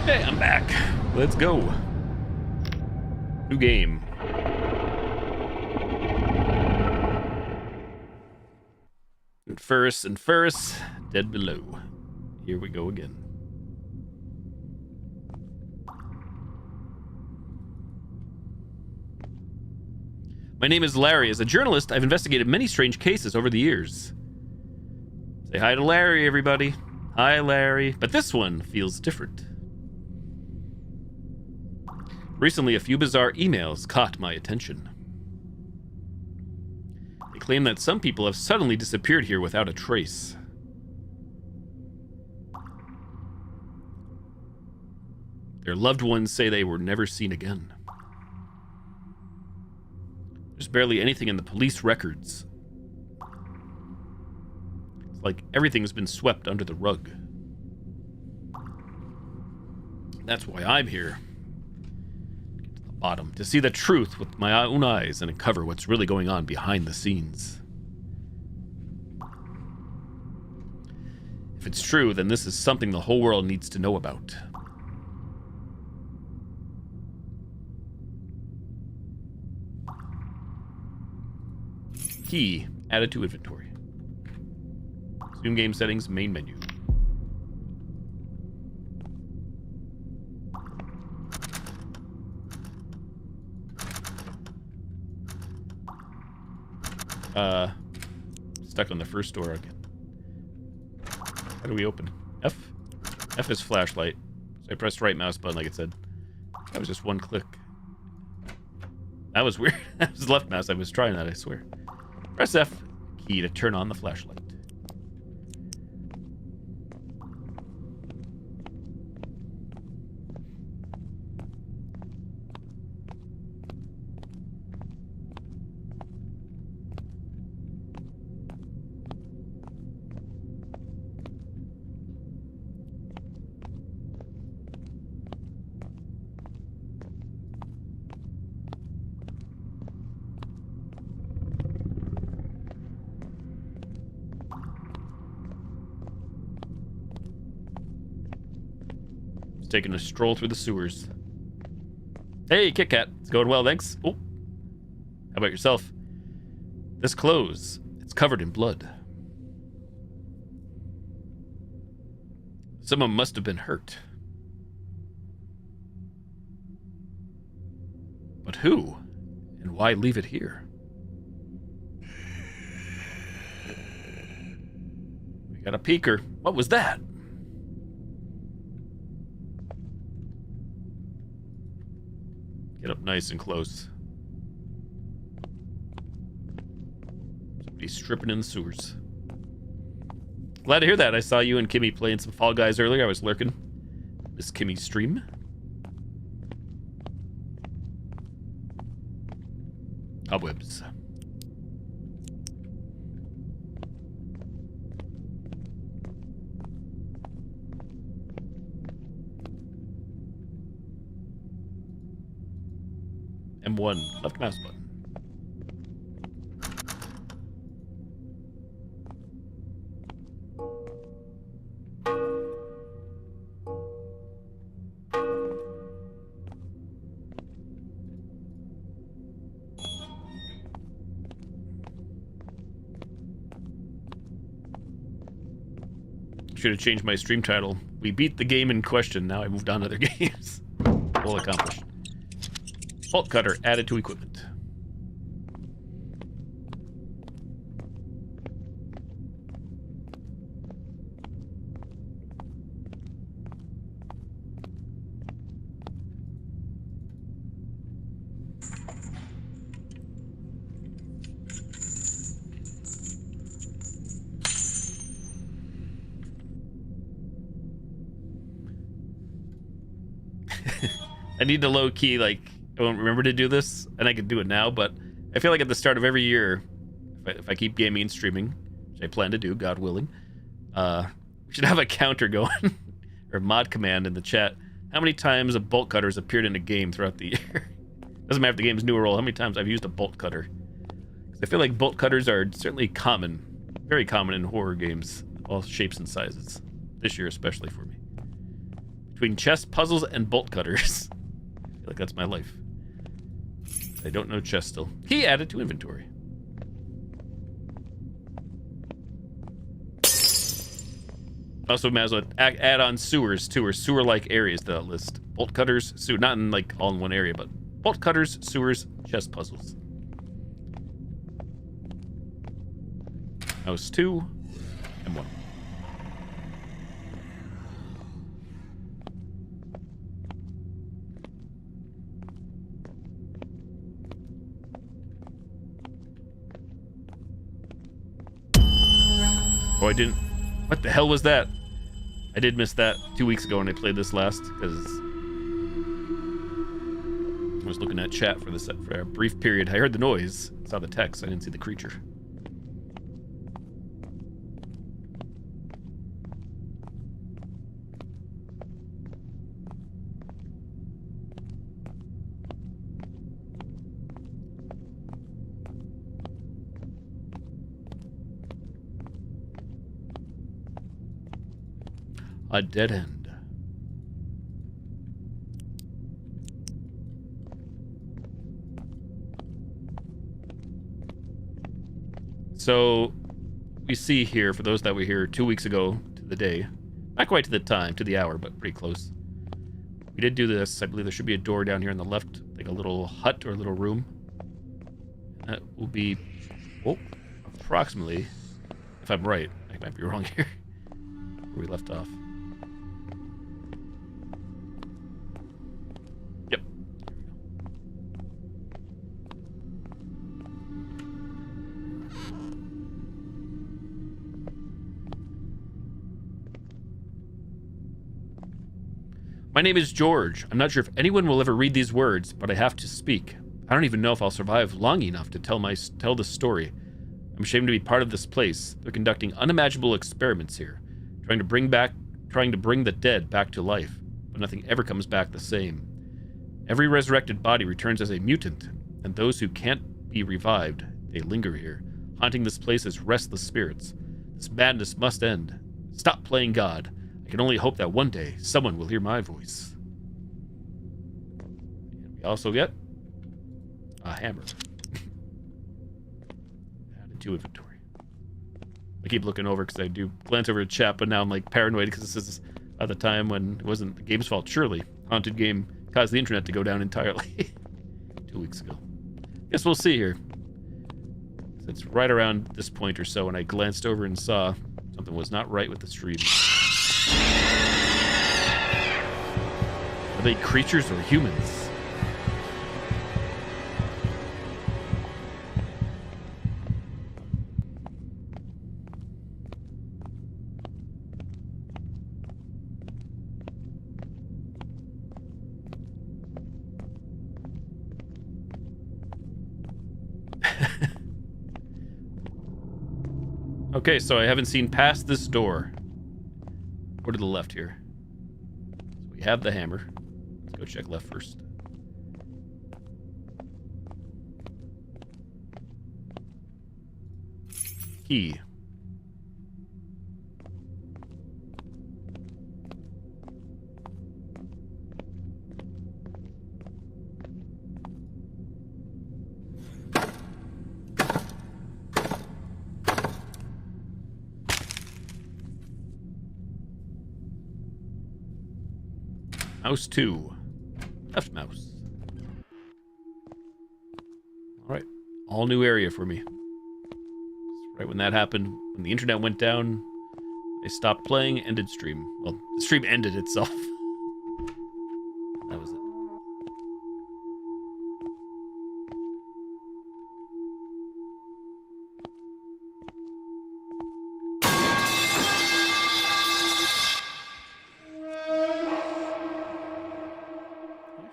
Okay, I'm back. Let's go. New game. But first, dead below. Here we go again. My name is Larry. As a journalist, I've investigated many strange cases over the years. Say hi to Larry, everybody. Hi, Larry. But this one feels different. Recently, a few bizarre emails caught my attention. They claim that some people have suddenly disappeared here without a trace. Their loved ones say they were never seen again. There's barely anything in the police records. It's like everything's been swept under the rug. That's why I'm here. Get to the bottom, to see the truth with my own eyes and uncover what's really going on behind the scenes. If it's true, then this is something the whole world needs to know about. Key, added to inventory. Zoom game settings, main menu. Stuck on the first door again. How do we open? F? F is flashlight. So I pressed right mouse button like it said. That was just one click. That was weird. That was left mouse. I was trying that, I swear. Press F key to turn on the flashlight. Taking a stroll through the sewers. Hey, Kit Kat. It's going well, thanks. Oh. How about yourself? This clothes, it's covered in blood. Someone must have been hurt. But who? And why leave it here? We got a peeker. What was that? Get up nice and close. Somebody's stripping in the sewers. Glad to hear that. I saw you and Kimmy playing some Fall Guys earlier. I was lurking. Miss Kimmy's stream. Cobwebs. M1, left mouse button. Should have changed my stream title. We beat the game in question. Now I moved on to other games. Goal accomplished. Bolt cutter added to equipment. I need to low key, like, I won't remember to do this, and I could do it now, but I feel like at the start of every year, if I keep gaming and streaming, which I plan to do, God willing, we should have a counter going, or mod command in the chat. How many times a bolt cutter has appeared in a game throughout the year? Doesn't matter if the game's new or old, how many times I've used a bolt cutter. I feel like bolt cutters are certainly common, very common in horror games, all shapes and sizes. This year especially for me. Between chess puzzles and bolt cutters. I feel like that's my life. I don't know chess still. Key added to inventory. Also, might as well add on sewers too, or sewer-like areas to that list. Bolt cutters, sewer, not in like all in one area, but bolt cutters, sewers, chest puzzles. House 2 and 1. Oh, I didn't. What the hell was that? I did miss that 2 weeks ago when I played this last, because I was looking at chat for for a brief period. I heard the noise, saw the text, I didn't see the creature. A dead end. So we see here, for those that were here 2 weeks ago to the day, not quite to the time, to the hour, but pretty close. We did do this. I believe there should be a door down here on the left, like a little hut or a little room. That will be, oh, approximately, if I'm right, I might be wrong here, where we left off. Yep. My name is George. I'm not sure if anyone will ever read these words, but I have to speak. I don't even know if I'll survive long enough to tell this story. I'm ashamed to be part of this place. They're conducting unimaginable experiments here, trying to bring the dead back to life, but nothing ever comes back the same. Every resurrected body returns as a mutant, and those who can't be revived, they linger here, haunting this place as restless spirits. This madness must end. Stop playing God. I can only hope that one day someone will hear my voice. And we also get a hammer. Added to inventory. I keep looking over because I do glance over at chat, but now I'm like paranoid because this is at the time when it wasn't the game's fault. Surely, haunted game caused the internet to go down entirely 2 weeks ago. Guess we'll see here. It's right around this point or so when I glanced over and saw something was not right with the stream. Are they creatures or humans? Okay, so I haven't seen past this door. Or to the left here. So we have the hammer. Let's go check left first. Key. Mouse 2. Left mouse. Alright. All new area for me. Right when that happened, when the internet went down, I stopped playing, ended stream. Well, the stream ended itself. That was it.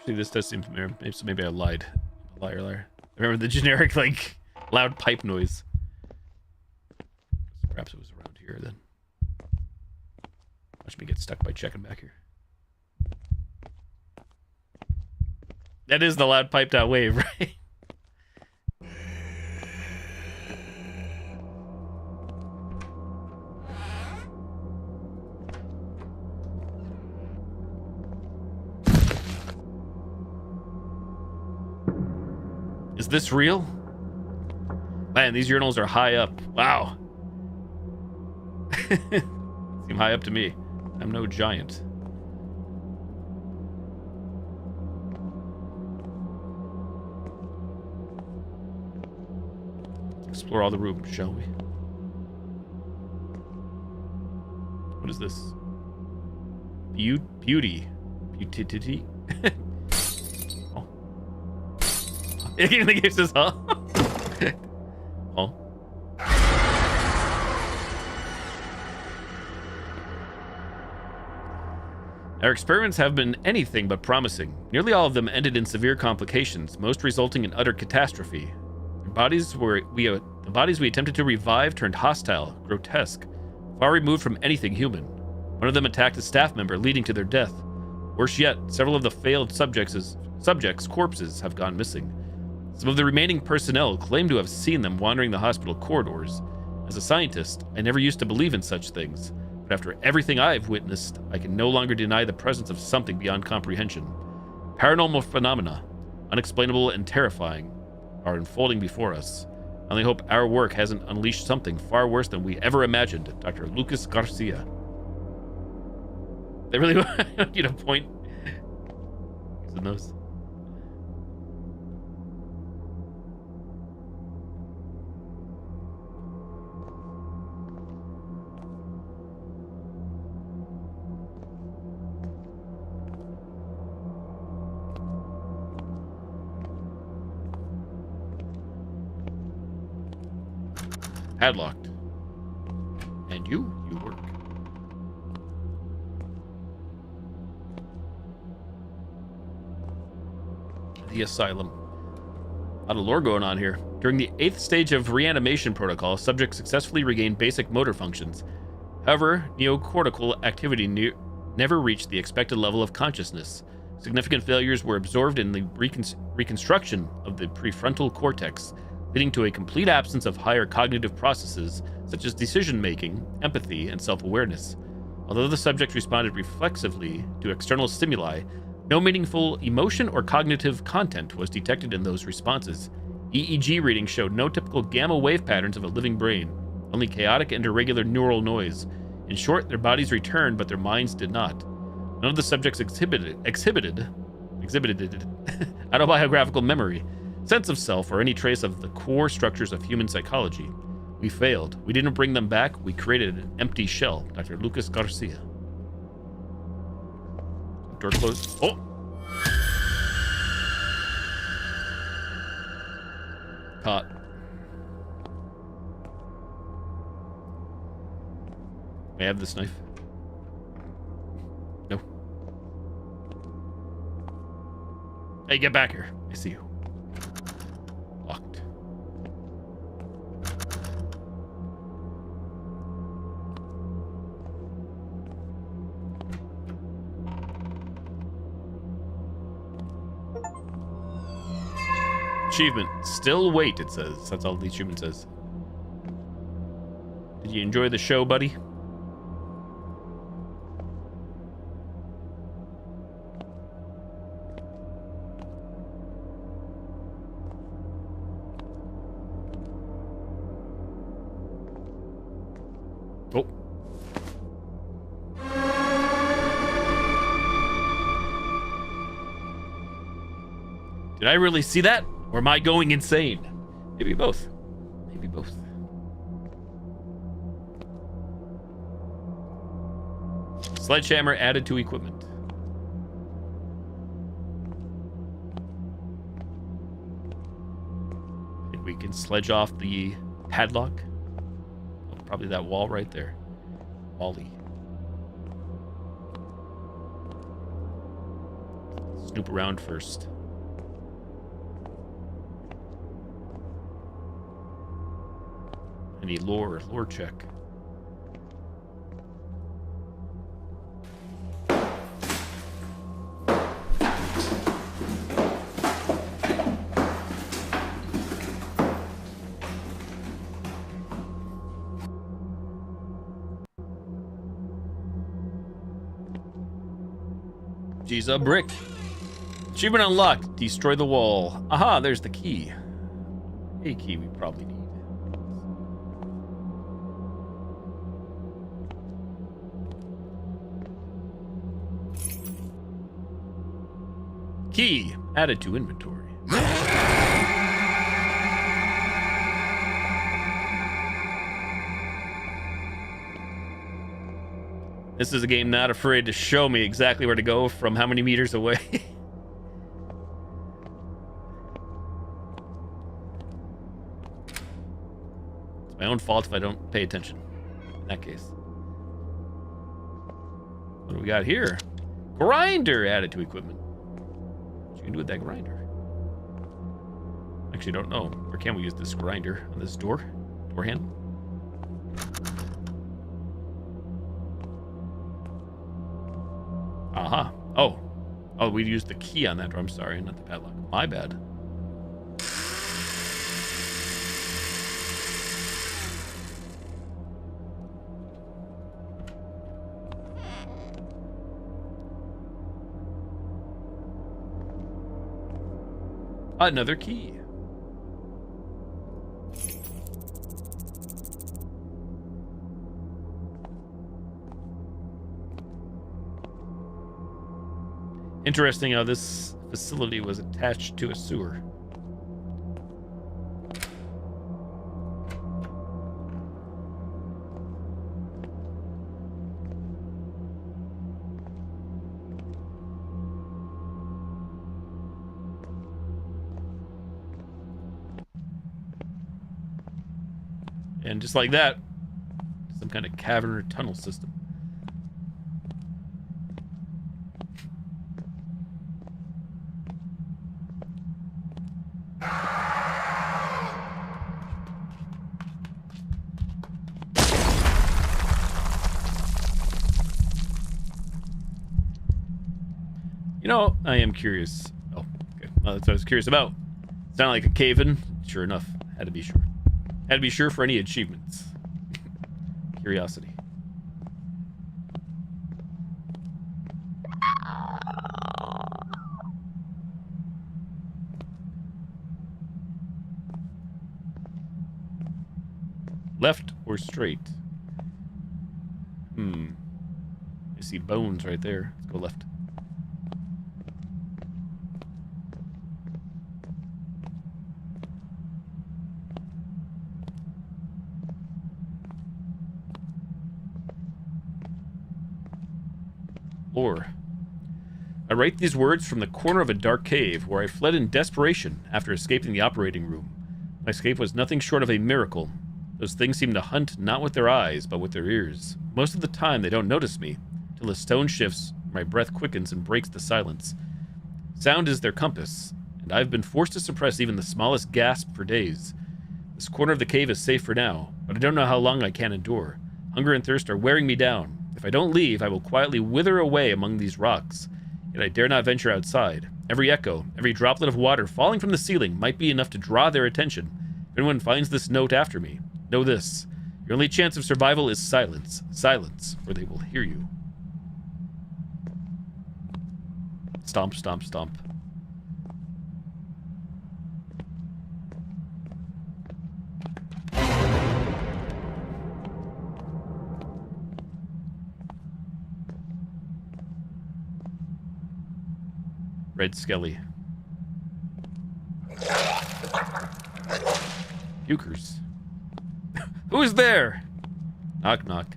This does seem familiar. Maybe I lied. Liar. I remember the generic, like, loud pipe noise. So perhaps it was around here then. Watch me get stuck by checking back here. That is the loud piped out wave, right? Is this real? Man, these urinals are high up. Wow. Seem high up to me. I'm no giant. Explore all the rooms, shall we? What is this? Beauty. Beauty. Oh. It even gives us, huh? Oh. Our experiments have been anything but promising. Nearly all of them ended in severe complications, most resulting in utter catastrophe. The bodies we attempted to revive turned hostile, grotesque, far removed from anything human. One of them attacked a staff member, leading to their death. Worse yet, several of the failed subjects' corpses have gone missing. Some of the remaining personnel claim to have seen them wandering the hospital corridors. As a scientist, I never used to believe in such things, but after everything I've witnessed, I can no longer deny the presence of something beyond comprehension. Paranormal phenomena, unexplainable and terrifying, are unfolding before us. I only hope our work hasn't unleashed something far worse than we ever imagined. Dr. Lucas Garcia. They really want you to point using those. Padlocked. And you work. The asylum. A lot of lore going on here. During the 8th stage of reanimation protocol, subjects successfully regained basic motor functions. However, neocortical activity never reached the expected level of consciousness. Significant failures were observed in the reconstruction of the prefrontal cortex, leading to a complete absence of higher cognitive processes such as decision-making, empathy, and self-awareness. Although the subjects responded reflexively to external stimuli, no meaningful emotion or cognitive content was detected in those responses. EEG readings showed no typical gamma wave patterns of a living brain, only chaotic and irregular neural noise. In short, their bodies returned, but their minds did not. None of the subjects exhibited autobiographical memory, sense of self, or any trace of the core structures of human psychology. We failed. We didn't bring them back. We created an empty shell. Dr. Lucas Garcia. Door closed. Oh! Caught. May I have this knife? No. Hey, get back here. I see you. Locked. Achievement. Still wait, it says. That's all the achievement says. Did you enjoy the show, buddy? Oh. Did I really see that? Or am I going insane? Maybe both. Maybe both. Sledgehammer added to equipment. And we can sledge off the padlock. Oh, probably that wall right there. Wally. Snoop around first. Any lore check. Geez, a brick. Achievement unlocked. Destroy the wall. Aha, there's the key. A key we probably need. Key added to inventory. This is a game not afraid to show me exactly where to go from how many meters away. It's my own fault if I don't pay attention in that case. What do we got here? Grinder added to equipment. What you can do with that grinder? Actually, don't know. Where can we use this grinder? On this door handle? Aha. Oh, we used the key on that door. I'm sorry, not the padlock. My bad. Another key. Interesting how this facility was attached to a sewer. And just like that, some kind of cavern or tunnel system. You know, I am curious. Oh, okay. Well, that's what I was curious about. Sounded like a cave-in. Sure enough, had to be sure. Had to be sure for any achievements. Curiosity. Left or straight? I see bones right there. Let's go left. Lore. I write these words from the corner of a dark cave where I fled in desperation after escaping the operating room. My escape was nothing short of a miracle. Those things seem to hunt not with their eyes, but with their ears. Most of the time, they don't notice me, till the stone shifts, my breath quickens and breaks the silence. Sound is their compass, and I've been forced to suppress even the smallest gasp for days. This corner of the cave is safe for now, but I don't know how long I can endure. Hunger and thirst are wearing me down. If I don't leave, I will quietly wither away among these rocks. Yet I dare not venture outside. Every echo, every droplet of water falling from the ceiling might be enough to draw their attention. If anyone finds this note after me, know this. Your only chance of survival is silence. Silence, or they will hear you. Stomp, stomp, stomp. Red Skelly. Pukers. Who's there? Knock, knock.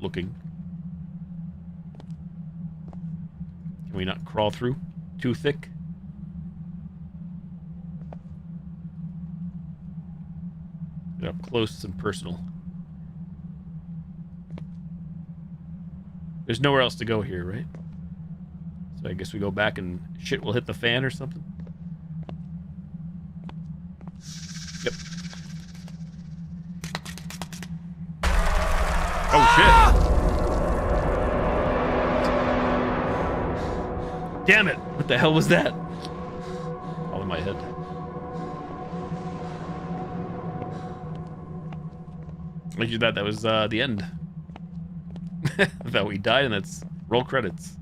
Looking. Can we not crawl through? Too thick? Get up close and personal. There's nowhere else to go here, right? So I guess we go back and shit will hit the fan or something? Yep. Oh shit! Damn it! What the hell was that? All in my head. Like you thought that was the end. That we died, and that's roll credits.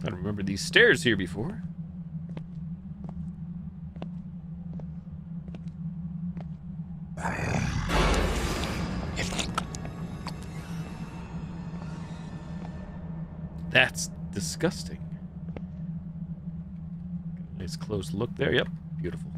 I don't remember these stairs here before. That's disgusting. Nice close look there. Yep, beautiful.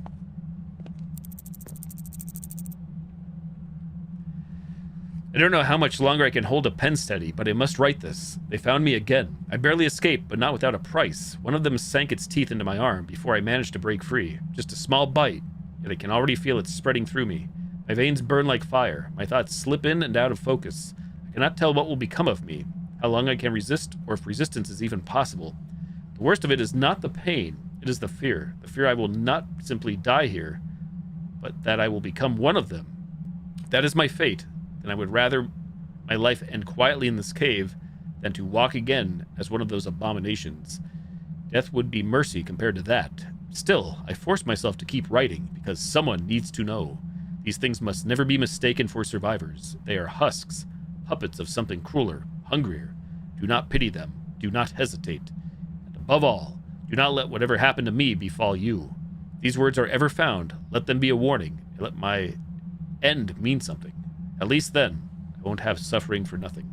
I don't know how much longer I can hold a pen steady, but I must write this. They found me again. I barely escaped, but not without a price. One of them sank its teeth into my arm before I managed to break free. Just a small bite, yet I can already feel it spreading through me. My veins burn like fire. My thoughts slip in and out of focus. I cannot tell what will become of me, how long I can resist, or if resistance is even possible. The worst of it is not the pain, it is the fear. The fear I will not simply die here, but that I will become one of them. If that is my fate, then I would rather my life end quietly in this cave than to walk again as one of those abominations. Death would be mercy compared to that. Still, I force myself to keep writing, because someone needs to know. These things must never be mistaken for survivors. They are husks, puppets of something crueler, hungrier. Do not pity them. Do not hesitate. And above all, do not let whatever happened to me befall you. These words are ever found. Let them be a warning. And let my end mean something. At least then, I won't have suffering for nothing.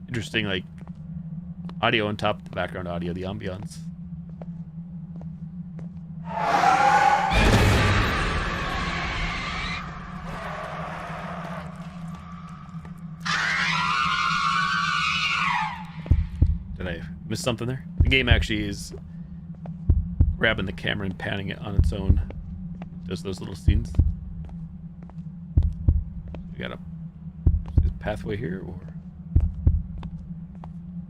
Interesting, like, audio on top of the background audio, the ambiance. Did I miss something there? The game actually is grabbing the camera and panning it on its own. Does those little scenes. We got a pathway here, or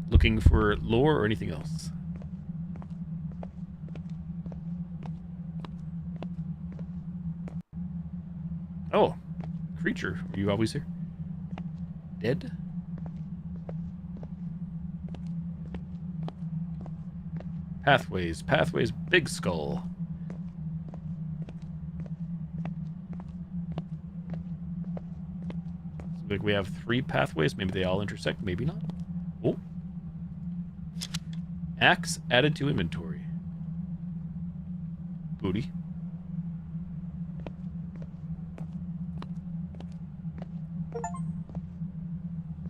looking for lore or anything else? Oh, creature. Were you always here? Dead? Pathways. Pathways. Big skull. Looks like we have 3 pathways. Maybe they all intersect. Maybe not. Oh. Axe added to inventory. Booty.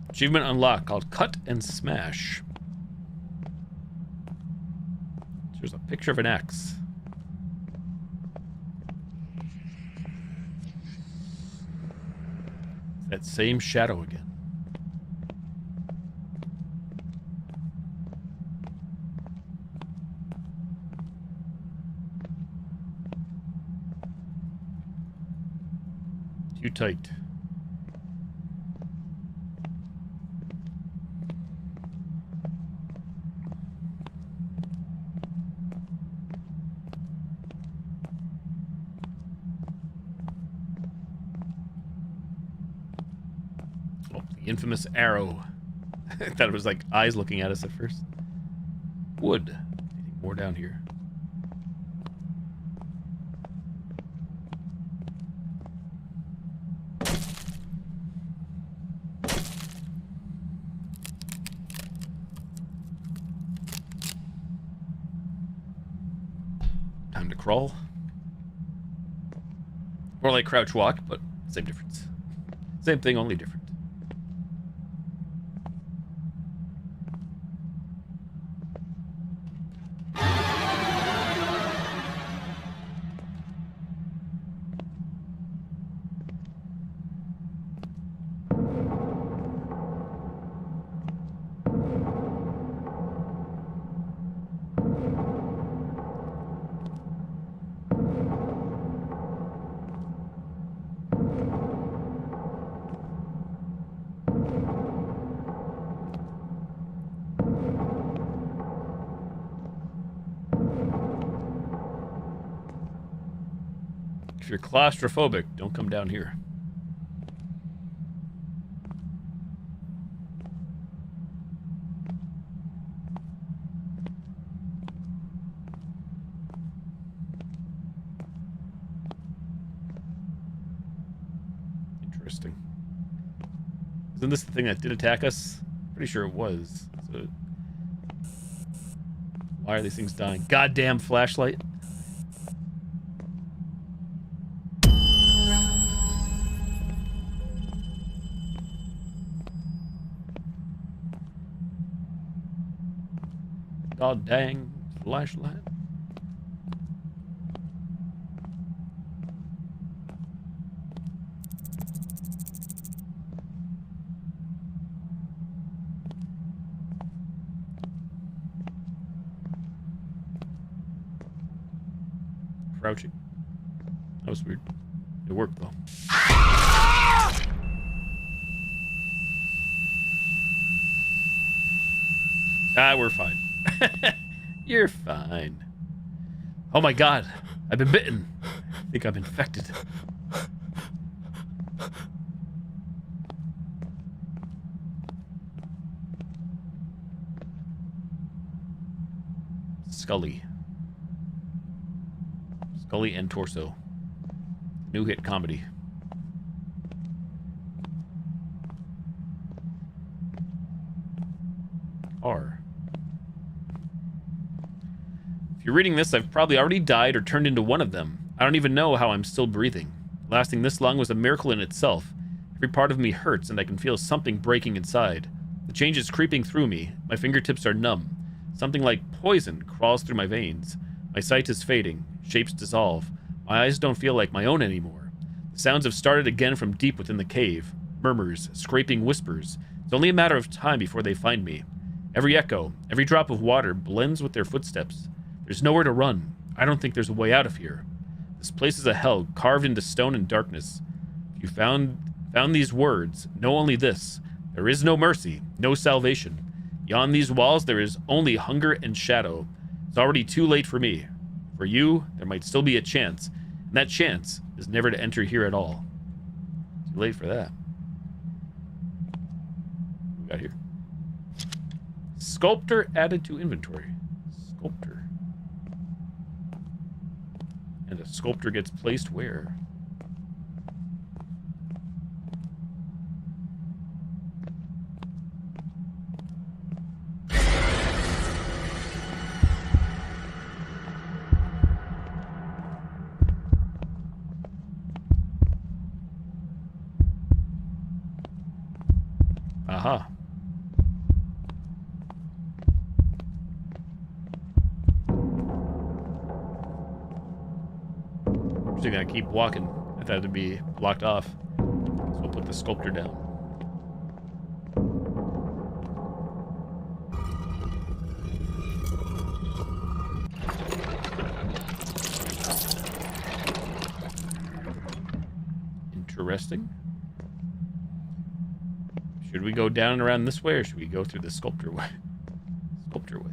Achievement unlocked called Cut and Smash. There's a picture of an axe. It's that same shadow again. Too tight. Oh, the infamous arrow. I thought it was like eyes looking at us at first. Wood. Anything more down here? Crawl. More like crouch walk, but same difference. Same thing, only different. If you're claustrophobic, don't come down here. Interesting. Isn't this the thing that did attack us? Pretty sure it was. So, why are these things dying? Goddamn flashlight. God dang flashlight. Crouching. That was weird. It worked though. Ah, we're fine. You're fine. Oh my god. I've been bitten. I think I'm infected. Scully. Scully and Torso. New hit comedy. R. If you're reading this, I've probably already died or turned into one of them. I don't even know how I'm still breathing. Lasting this long was a miracle in itself. Every part of me hurts and I can feel something breaking inside. The change is creeping through me. My fingertips are numb. Something like poison crawls through my veins. My sight is fading. Shapes dissolve. My eyes don't feel like my own anymore. The sounds have started again from deep within the cave. Murmurs, scraping whispers. It's only a matter of time before they find me. Every echo, every drop of water blends with their footsteps. There's nowhere to run. I don't think there's a way out of here. This place is a hell carved into stone and darkness. If you found these words, know only this. There is no mercy, no salvation. Beyond these walls, there is only hunger and shadow. It's already too late for me. For you, there might still be a chance. And that chance is never to enter here at all. Too late for that. What we got here? Sculptor added to inventory. Sculptor. And a sculptor gets placed where? Aha. I'm just gonna keep walking. I thought it'd be blocked off. So we'll put the sculptor down. Interesting. Should we go down and around this way, or should we go through the sculptor way? Sculptor way.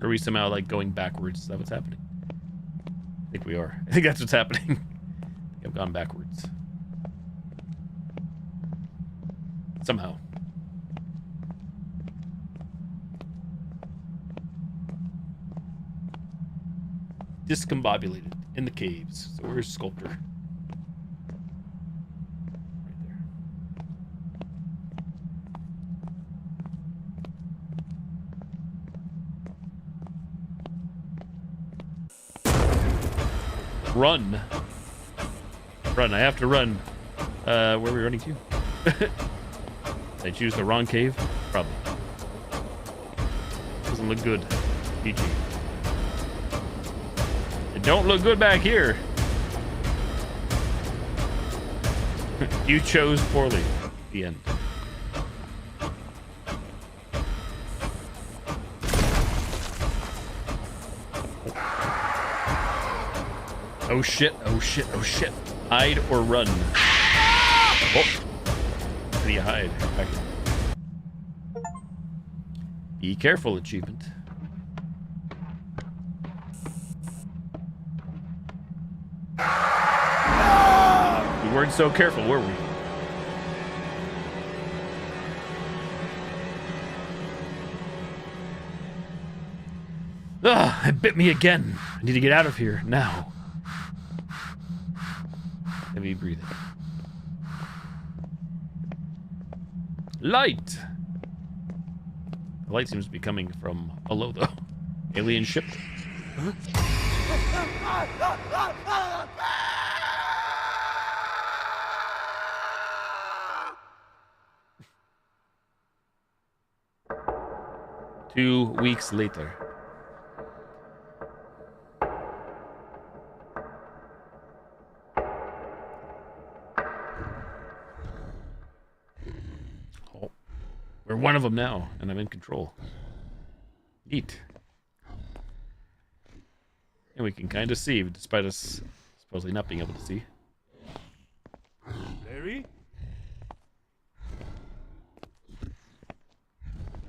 Are we somehow, like, going backwards? Is that what's happening? I think we are. I think that's what's happening. I think I've gone backwards. Somehow. Discombobulated in the caves. So where's Sculptor? Right there. Run. Run. I have to run. Where are we running to? Did I choose the wrong cave? Probably. Doesn't look good. PG. It don't look good back here. You chose poorly. The end. Oh shit, oh shit, oh shit. Hide or run. Oh. How do you hide? Back here. Be careful achievement. We weren't so careful, were we? Ah, it bit me again. I need to get out of here now. Heavy breathing. Light! The light seems to be coming from below, though. Alien ship. Two weeks later. Oh, we're one of them now, and I'm in control. Neat. And we can kind of see, despite us supposedly not being able to see. Larry?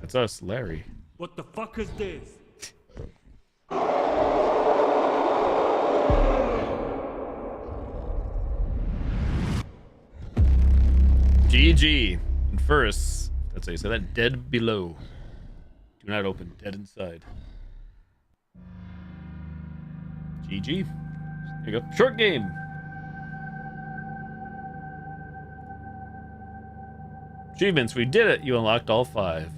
That's us, Larry. What the fuck is this? GG. And first, that's how you say that. Dead below. Do not open. Dead inside. GG. There you go. Short game. Achievements. We did it. You unlocked all 5.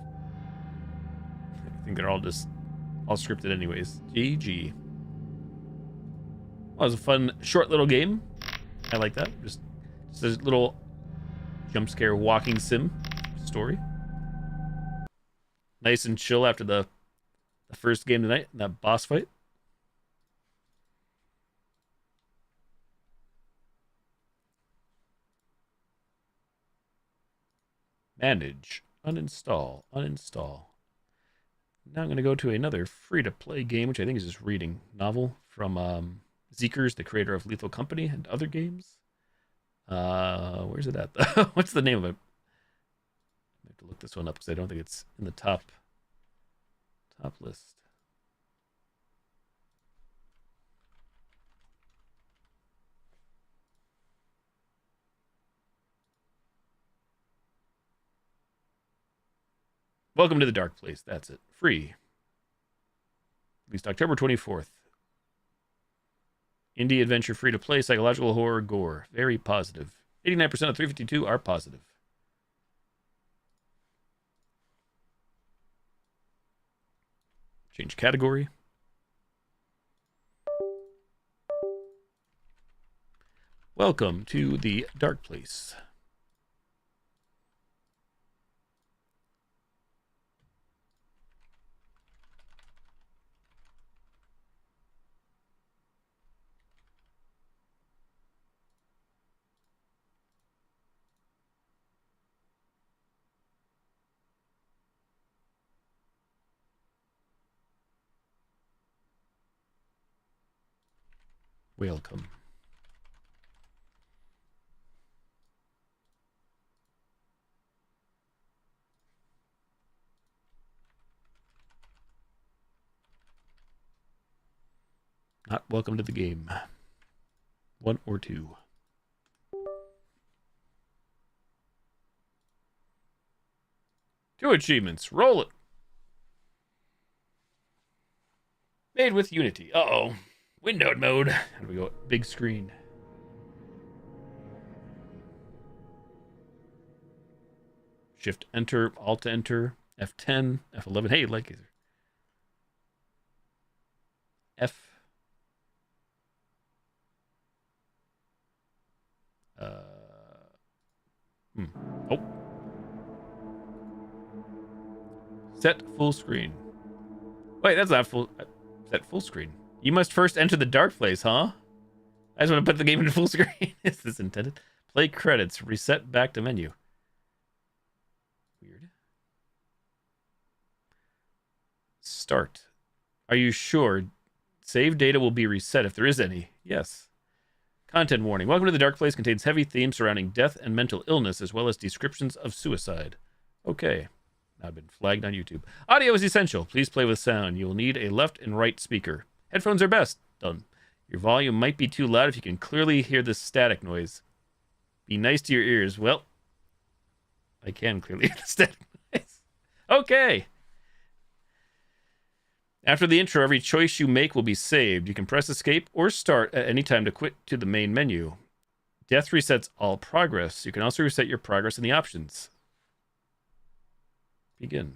I think they're all scripted anyways. GG. Well, it was a fun, short little game. I like that. Just a little jump scare walking sim story. Nice and chill after the first game tonight, that boss fight. Manage, uninstall, uninstall. Now I'm going to go to another free-to-play game, which I think is just reading. Novel from Zeekers, the creator of Lethal Company and other games. Where's it at? What's the name of it? I have to look this one up because I don't think it's in the top list. Welcome to the Dark Place. That's it. Free. Released October 24th. Indie adventure, free to play, psychological horror, gore. Very positive. 89% of 352 are positive. Change category. Welcome to the Dark Place. Welcome. Not welcome to the game. 1 or 2. Two achievements. Roll it. Made with Unity. Uh-oh. Windowed mode. How do we go? Big screen. Shift enter, Alt enter, F10, F11. Hey, like it. F. Oh. Set full screen. Wait, that's not full. Set full screen. You must first enter the Dark Place, huh? I just want to put the game into full screen. Is this intended? Play credits. Reset back to menu. Weird. Start. Are you sure? Save data will be reset if there is any. Yes. Content warning. Welcome to the Dark Place contains heavy themes surrounding death and mental illness, as well as descriptions of suicide. Okay. I've been flagged on YouTube. Audio is essential. Please play with sound. You will need a left and right speaker. Headphones are best. Done. Your volume might be too loud if you can clearly hear the static noise. Be nice to your ears. Well, I can clearly hear the static noise. Okay. After the intro, every choice you make will be saved. You can press escape or start at any time to quit to the main menu. Death resets all progress. You can also reset your progress in the options. Begin.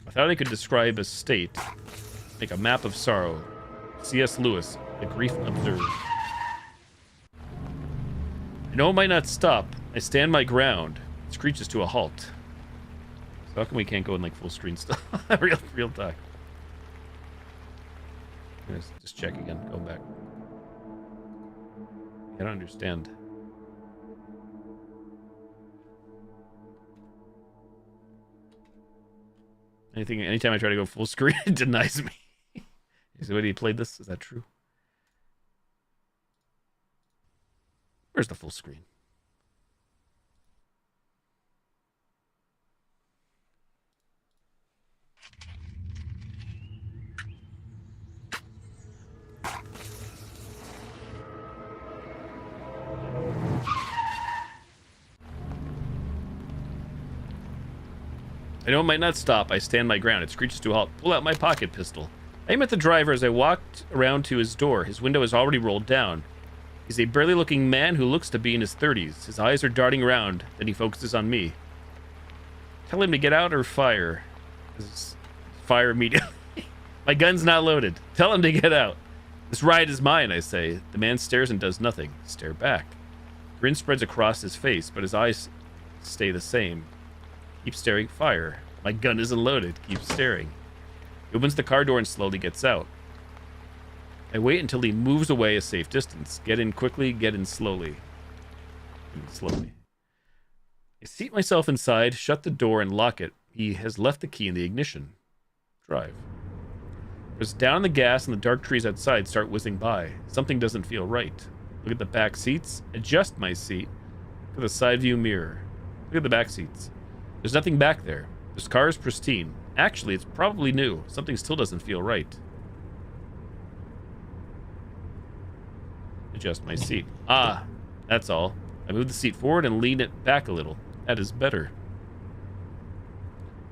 I thought I could describe a state, like a map of sorrow. C.S. Lewis, The Grief Observed. I know it might not stop. I stand my ground. It screeches to a halt. So how come we can't go in like full screen stuff? real talk. Let's just check again. Go back. I don't understand. Anytime I try to go full screen, it denies me. Is the way he played this? Is that true? Where's the full screen? I know it might not stop. I stand my ground. It screeches to a halt. Pull out my pocket pistol. I aim at the driver as I walked around to his door. His window is already rolled down. He's a burly looking man who looks to be in his 30s. His eyes are darting around. Then he focuses on me. Tell him to get out or fire. Fire immediately. My gun's not loaded. Tell him to get out. This ride is mine, I say. The man stares and does nothing. Stare back. Grin spreads across his face, but his eyes stay the same. Keep staring. Fire. My gun isn't loaded. Keep staring. He opens the car door and slowly gets out. I wait until he moves away a safe distance. Get in quickly. Get in slowly. Slowly. I seat myself inside, shut the door, and lock it. He has left the key in the ignition. Drive. Press down on the gas, and the dark trees outside start whizzing by. Something doesn't feel right. Look at the back seats. Adjust my seat. Look at the side view mirror. Look at the back seats. There's nothing back there. This car is pristine. Actually, it's probably new. Something still doesn't feel right. Adjust my seat. Ah, that's all. I move the seat forward and lean it back a little. That is better.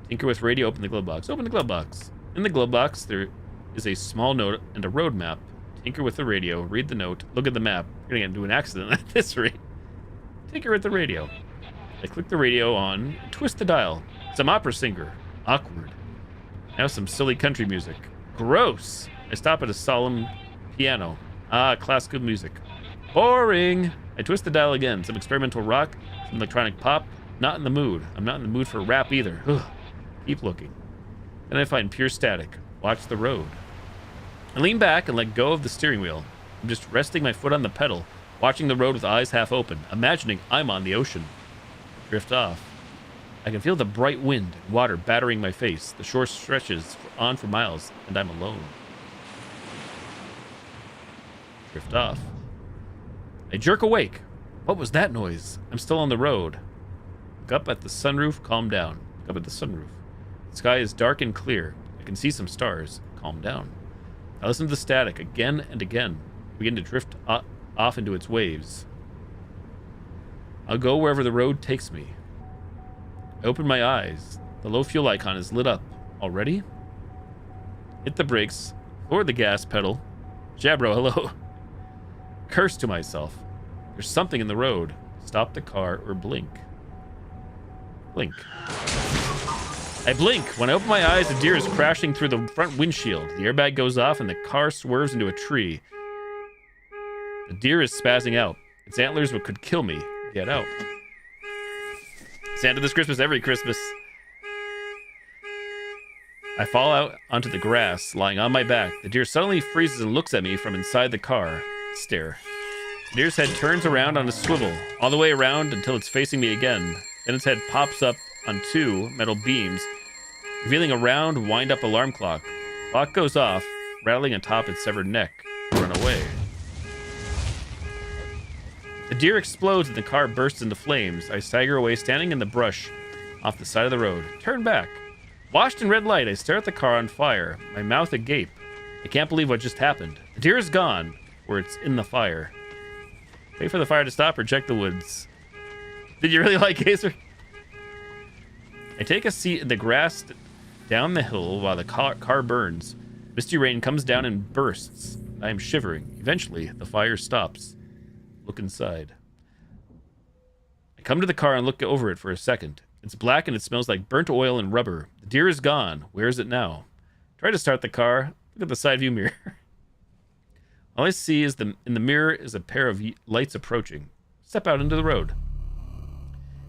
Tinker with radio. Open the glove box. Open the glove box. In the glove box, there is a small note and a road map. Tinker with the radio. Read the note. Look at the map. You're going to get into an accident at this rate. Tinker with the radio. I click the radio on and twist the dial. Some opera singer. Awkward. Now some silly country music. Gross. I stop at a solemn piano. Ah, classical music. Boring. I twist the dial again. Some experimental rock. Some electronic pop. Not in the mood. I'm not in the mood for rap either. Ugh. Keep looking. Then I find pure static. Watch the road. I lean back and let go of the steering wheel. I'm just resting my foot on the pedal, watching the road with eyes half open, imagining I'm on the ocean. Drift off. I can feel the bright wind and water battering my face. The shore stretches on for miles, and I'm alone. Drift off. I jerk awake. What was that noise? I'm still on the road. Look up at the sunroof, calm down. Look up at the sunroof. The sky is dark and clear. I can see some stars. Calm down. I listen to the static again and again. I begin to drift off into its waves. I'll go wherever the road takes me. I open my eyes. The low fuel icon is lit up. Already? Hit the brakes. Lower the gas pedal. Jabro, hello. Curse to myself. There's something in the road. Stop the car or blink. Blink. I blink. When I open my eyes, the deer is crashing through the front windshield. The airbag goes off and the car swerves into a tree. The deer is spazzing out. Its antlers could kill me. Get out. Santa this Christmas, every Christmas. I fall out onto the grass, lying on my back. The deer suddenly freezes and looks at me from inside the car. Stare. The deer's head turns around on a swivel, all the way around until it's facing me again. Then its head pops up on two metal beams, revealing a round, wind-up alarm clock. Clock goes off, rattling atop its severed neck. Run away. The deer explodes and the car bursts into flames. I stagger away, standing in the brush off the side of the road. Turn back. Washed in red light, I stare at the car on fire, my mouth agape. I can't believe what just happened. The deer is gone, or it's in the fire. Wait for the fire to stop or check the woods. Did you really like Gazer? I take a seat in the grass down the hill while the car burns. Misty rain comes down and bursts. I am shivering. Eventually, the fire stops. Look inside. I come to the car and look over it for a second. It's black and it smells like burnt oil and rubber. The deer is gone. Where is it now? Try to start the car. Look at the side view mirror. All I see is in the mirror is a pair of lights approaching. Step out into the road.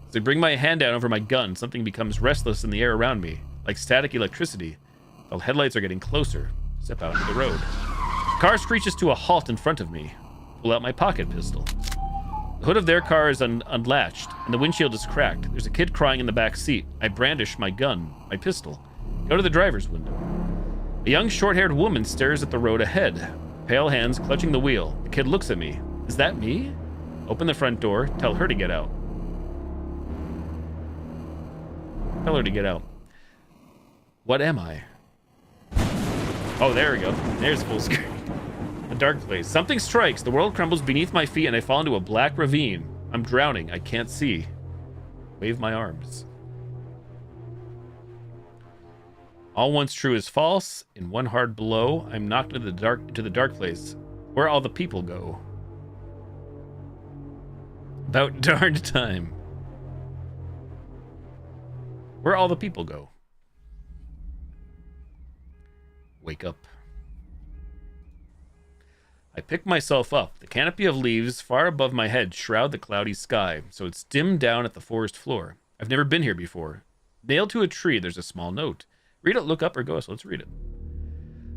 As I bring my hand down over my gun, something becomes restless in the air around me, like static electricity. The headlights are getting closer. Step out into the road. The car screeches to a halt in front of me. Pull out my pocket pistol. The hood of their car is unlatched, and the windshield is cracked. There's a kid crying in the back seat. I brandish my gun, my pistol. Go to the driver's window. A young short-haired woman stares at the road ahead, pale hands clutching the wheel. The kid looks at me. Is that me? Open the front door. Tell her to get out. Tell her to get out. What am I? Oh, there we go. There's full screen. A dark place. Something strikes. The world crumbles beneath my feet and I fall into a black ravine. I'm drowning. I can't see. Wave my arms. All once true is false. In one hard blow, I'm knocked into the dark place. Where all the people go. About darned time. Where all the people go. Wake up. I pick myself up. The canopy of leaves far above my head shroud the cloudy sky, so it's dimmed down at the forest floor. I've never been here before. Nailed to a tree, there's a small note. Read it, look up, or go. So let's read it.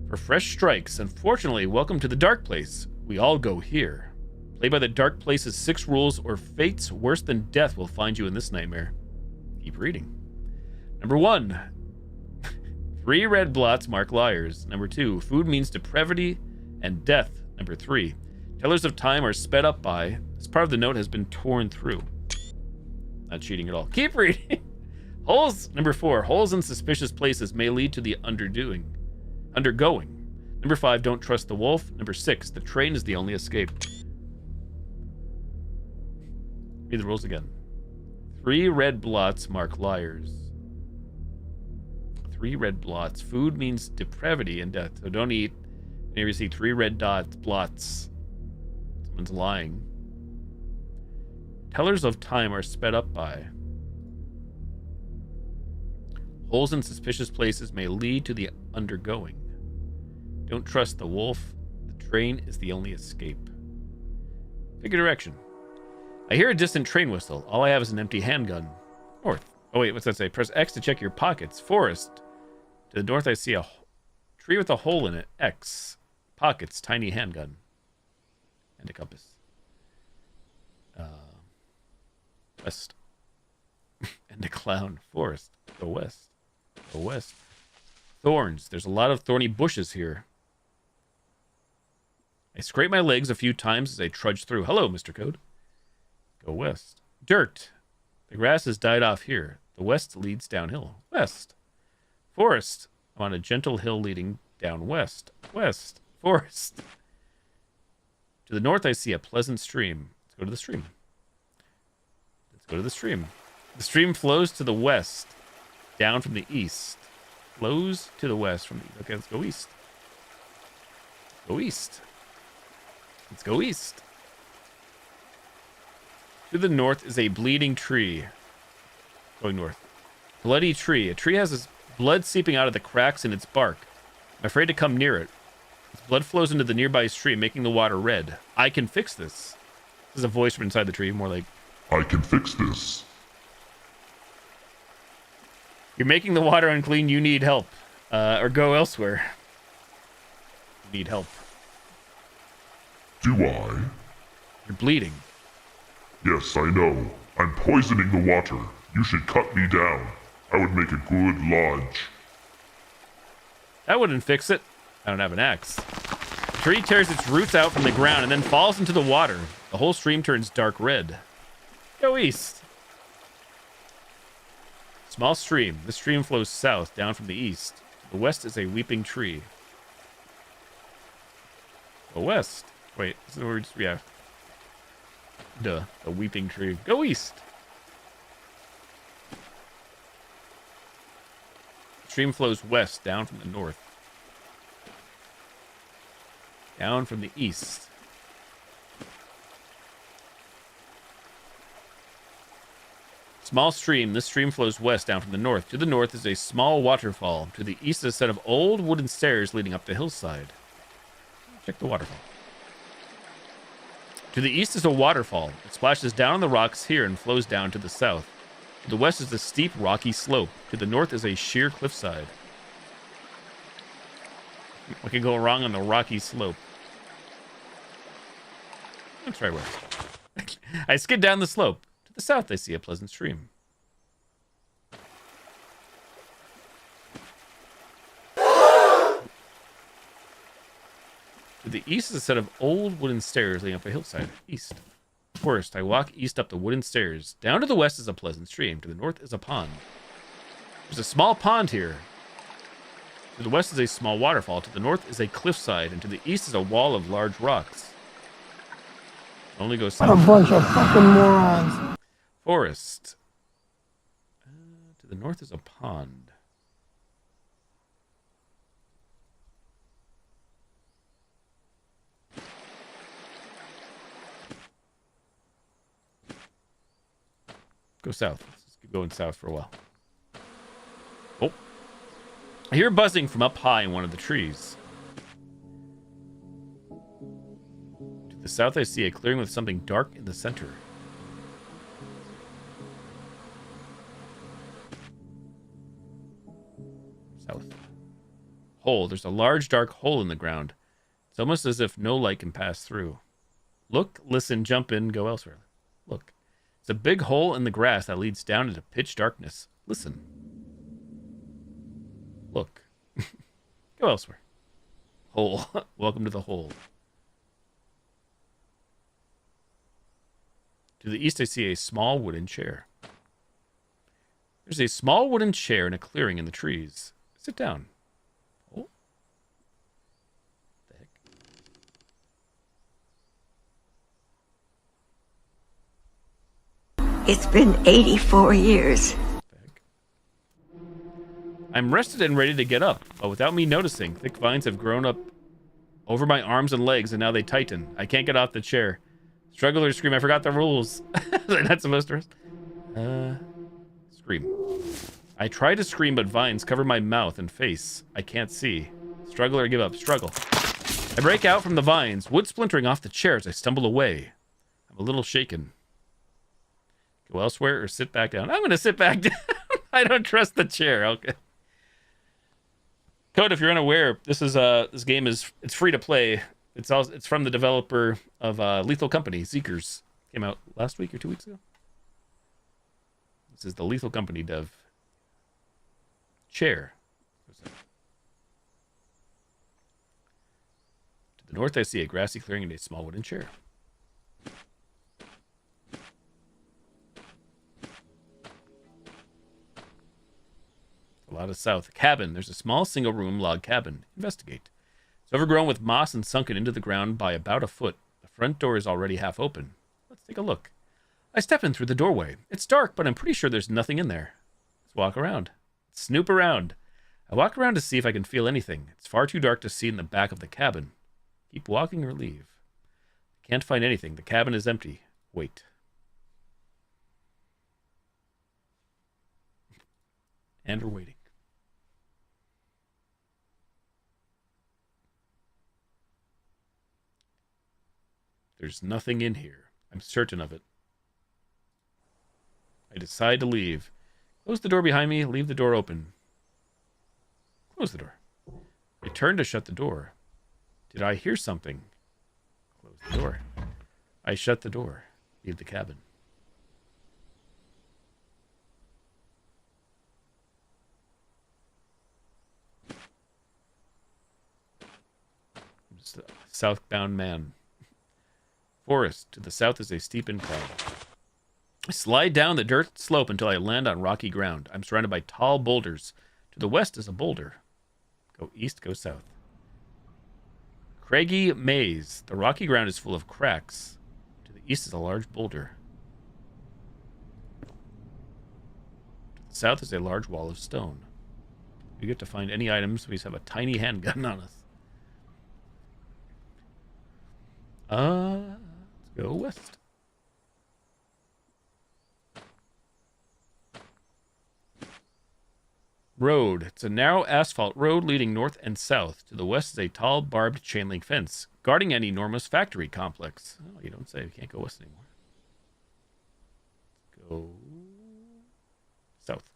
For fresh strikes, unfortunately, welcome to the dark place. We all go here. Play by the dark place's 6 rules, or fates worse than death will find you in this nightmare. Keep reading. Number 1. 3 red blots mark liars. Number 2. Food means depravity and death. Number 3. Tellers of time are sped up by. This part of the note has been torn through. Not cheating at all. Keep reading. Holes. Number 4. Holes in suspicious places may lead to the undergoing. Number 5. Don't trust the wolf. Number 6. The train is the only escape. Read the rules again. 3 red blots mark liars. 3 red blots. Food means depravity and death, so don't eat. Whenever you see 3 red blots, someone's lying. Tellers of time are sped up by. Holes in suspicious places may lead to the undergoing. Don't trust the wolf. The train is the only escape. Pick a direction. I hear a distant train whistle. All I have is an empty handgun. North. Oh wait, what's that say? Press X to check your pockets. Forest. To the north I see a tree with a hole in it. X. Pockets. Tiny handgun. And a compass. West. And a clown. Forest. Go west. Go west. Thorns. There's a lot of thorny bushes here. I scrape my legs a few times as I trudge through. Hello, Mr. Code. Go west. Dirt. The grass has died off here. The west leads downhill. West. Forest. I'm on a gentle hill leading down west. West. Forest. To the north I see a pleasant stream. Let's go to the stream. Let's go to the stream. The stream flows to the west. Down from the east. Flows to the west from the east. Okay, let's go east. Go east. Let's go east. To the north is a bleeding tree. Going north. Bloody tree. A tree has its blood seeping out of the cracks in its bark. I'm afraid to come near it. Its blood flows into the nearby stream, making the water red. I can fix this. This is a voice from inside the tree, more like, I can fix this. you're making the water unclean, you need help. Or go elsewhere. You need help. Do I? You're bleeding. Yes, I know. I'm poisoning the water. You should cut me down. I would make a good lodge. That wouldn't fix it. I don't have an axe. The tree tears its roots out from the ground and then falls into the water. The whole stream turns dark red. Go east. Small stream. This stream flows south, down from the east. To the west is a weeping tree. Go west. Wait, isn't the word? Yeah. Duh. A weeping tree. Go east. The stream flows west, down from the north. Down from the east. Small stream. This stream flows west, down from the north. To the north is a small waterfall. To the east is a set of old wooden stairs leading up the hillside. Check the waterfall. To the east is a waterfall. It splashes down on the rocks here and flows down to the south. To the west is a steep, rocky slope. To the north is a sheer cliffside. What can go wrong on the rocky slope? Let's try west. I skid down the slope. To the south, I see a pleasant stream. To the east is a set of old wooden stairs leading up a hillside. East. Forest. I walk east up the wooden stairs. Down to the west is a pleasant stream. To the north is a pond. There's a small pond here. To the west is a small waterfall. To the north is a cliffside. And to the east is a wall of large rocks. Only goes south. What a bunch of fucking morons. Forest. To the north is a pond. Go south. Let's just keep going south for a while. Oh. I hear buzzing from up high in one of the trees. To the south, I see a clearing with something dark in the center. South. Hole. There's a large dark hole in the ground. It's almost as if no light can pass through. Look, listen, jump in, go elsewhere. Look. It's a big hole in the grass that leads down into pitch darkness. Listen. Look. Go elsewhere. Hole. Welcome to the hole. To the east, I see a small wooden chair. There's a small wooden chair in a clearing in the trees. Sit down. Oh. The heck? It's been 84 years. I'm rested and ready to get up, but without me noticing, thick vines have grown up over my arms and legs, and now they tighten. I can't get off the chair. Strugglers scream, I forgot the rules. They're not supposed to rest. Scream. I try to scream, but vines cover my mouth and face. I can't see. Struggle or give up. Struggle. I break out from the vines, wood splintering off the chair as I stumble away. I'm a little shaken. Go elsewhere or sit back down? I'm going to sit back down. I don't trust the chair. Okay. Code, if you're unaware, this game is free to play. It's from the developer of Lethal Company, Zeekers. Came out last week or 2 weeks ago. This is the Lethal Company dev. Chair. To the north, I see a grassy clearing and a small wooden chair. A lot of south. Cabin. There's a small single-room log cabin. Investigate. It's overgrown with moss and sunken into the ground by about a foot. The front door is already half open. Let's take a look. I step in through the doorway. It's dark, but I'm pretty sure there's nothing in there. Let's walk around. Let's snoop around. I walk around to see if I can feel anything. It's far too dark to see in the back of the cabin. Keep walking or leave. Can't find anything. The cabin is empty. Wait. And we're waiting. There's nothing in here. I'm certain of it. I decide to leave. Close the door behind me. Leave the door open. Close the door. I turn to shut the door. Did I hear something? Close the door. I shut the door. Leave the cabin. I'm just a southbound man. Forest. To the south is a steep incline. I slide down the dirt slope until I land on rocky ground. I'm surrounded by tall boulders. To the west is a boulder. Go east, go south. Craggy maze. The rocky ground is full of cracks. To the east is a large boulder. To the south is a large wall of stone. We get to find any items. We just have a tiny handgun on us. Let's go west. Road. It's a narrow asphalt road leading north and south. To the west is a tall barbed chain link fence guarding an enormous factory complex. Oh, you don't say. We can't go west anymore. Go south.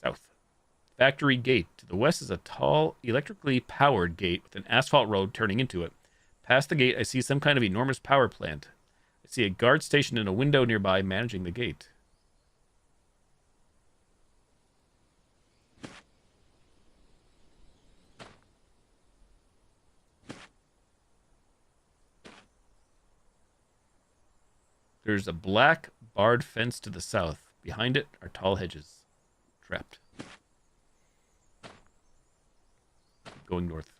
South. Factory gate. To the west is a tall, electrically powered gate with an asphalt road turning into it. Past the gate, I see some kind of enormous power plant. I see a guard stationed in a window nearby managing the gate. There's a black barred fence to the south. Behind it are tall hedges. Trapped. Going north.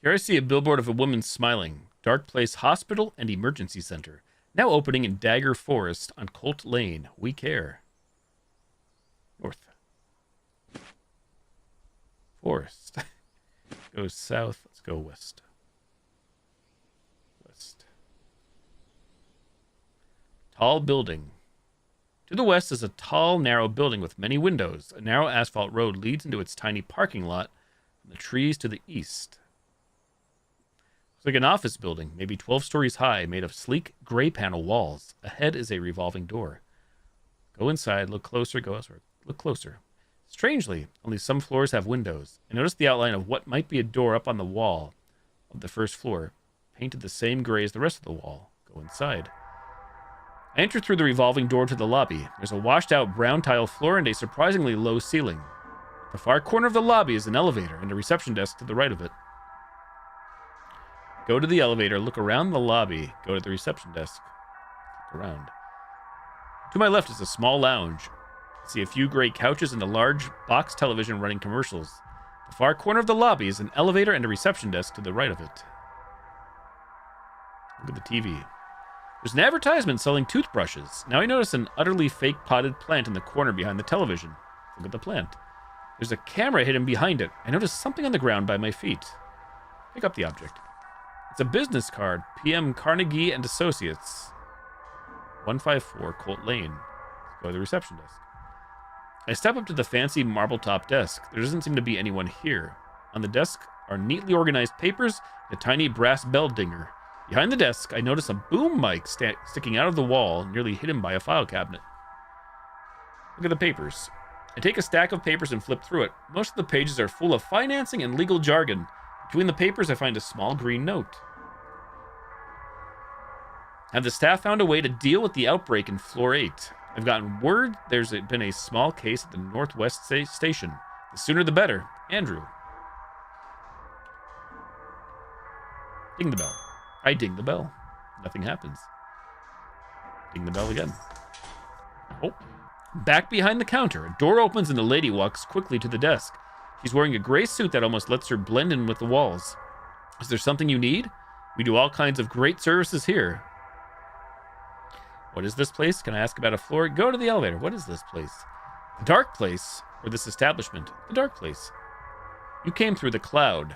Here I see a billboard of a woman smiling. Dark Place Hospital and Emergency Center. Now opening in Dagger Forest on Colt Lane. We care. North. Forest. Go south. Let's go west. West. Tall building. To the west is a tall, narrow building with many windows. A narrow asphalt road leads into its tiny parking lot from the trees to the east. It's like an office building, maybe 12 stories high, made of sleek gray panel walls. Ahead is a revolving door. Go inside, look closer, go elsewhere. Look closer. Strangely, only some floors have windows. I notice the outline of what might be a door up on the wall of the first floor, painted the same gray as the rest of the wall. Go inside. I enter through the revolving door to the lobby. There's a washed-out brown tile floor and a surprisingly low ceiling. The far corner of the lobby is an elevator and a reception desk to the right of it. Go to the elevator, look around the lobby, go to the reception desk, look around. To my left is a small lounge. I see a few gray couches and a large box television running commercials. The far corner of the lobby is an elevator and a reception desk to the right of it. Look at the TV. There's an advertisement selling toothbrushes. Now I notice an utterly fake potted plant in the corner behind the television. Look at the plant. There's a camera hidden behind it. I notice something on the ground by my feet. Pick up the object. It's a business card. PM Carnegie and Associates. 154 Colt Lane. Let's go to the reception desk. I step up to the fancy marble-top desk. There doesn't seem to be anyone here. On the desk are neatly organized papers and a tiny brass bell dinger. Behind the desk, I notice a boom mic sticking out of the wall, nearly hidden by a file cabinet. Look at the papers. I take a stack of papers and flip through it. Most of the pages are full of financing and legal jargon. Between the papers, I find a small green note. Have the staff found a way to deal with the outbreak in Floor 8? I've gotten word there's been a small case at the Northwest Station. The sooner the better. Andrew. Ding the bell. I ding the bell. Nothing happens. Ding the bell again. Oh. Back behind the counter, a door opens and a lady walks quickly to the desk. She's wearing a gray suit that almost lets her blend in with the walls. Is there something you need? We do all kinds of great services here. What is this place? Can I ask about a floor? Go to the elevator. What is this place? The dark place, or this establishment? The dark place. You came through the cloud.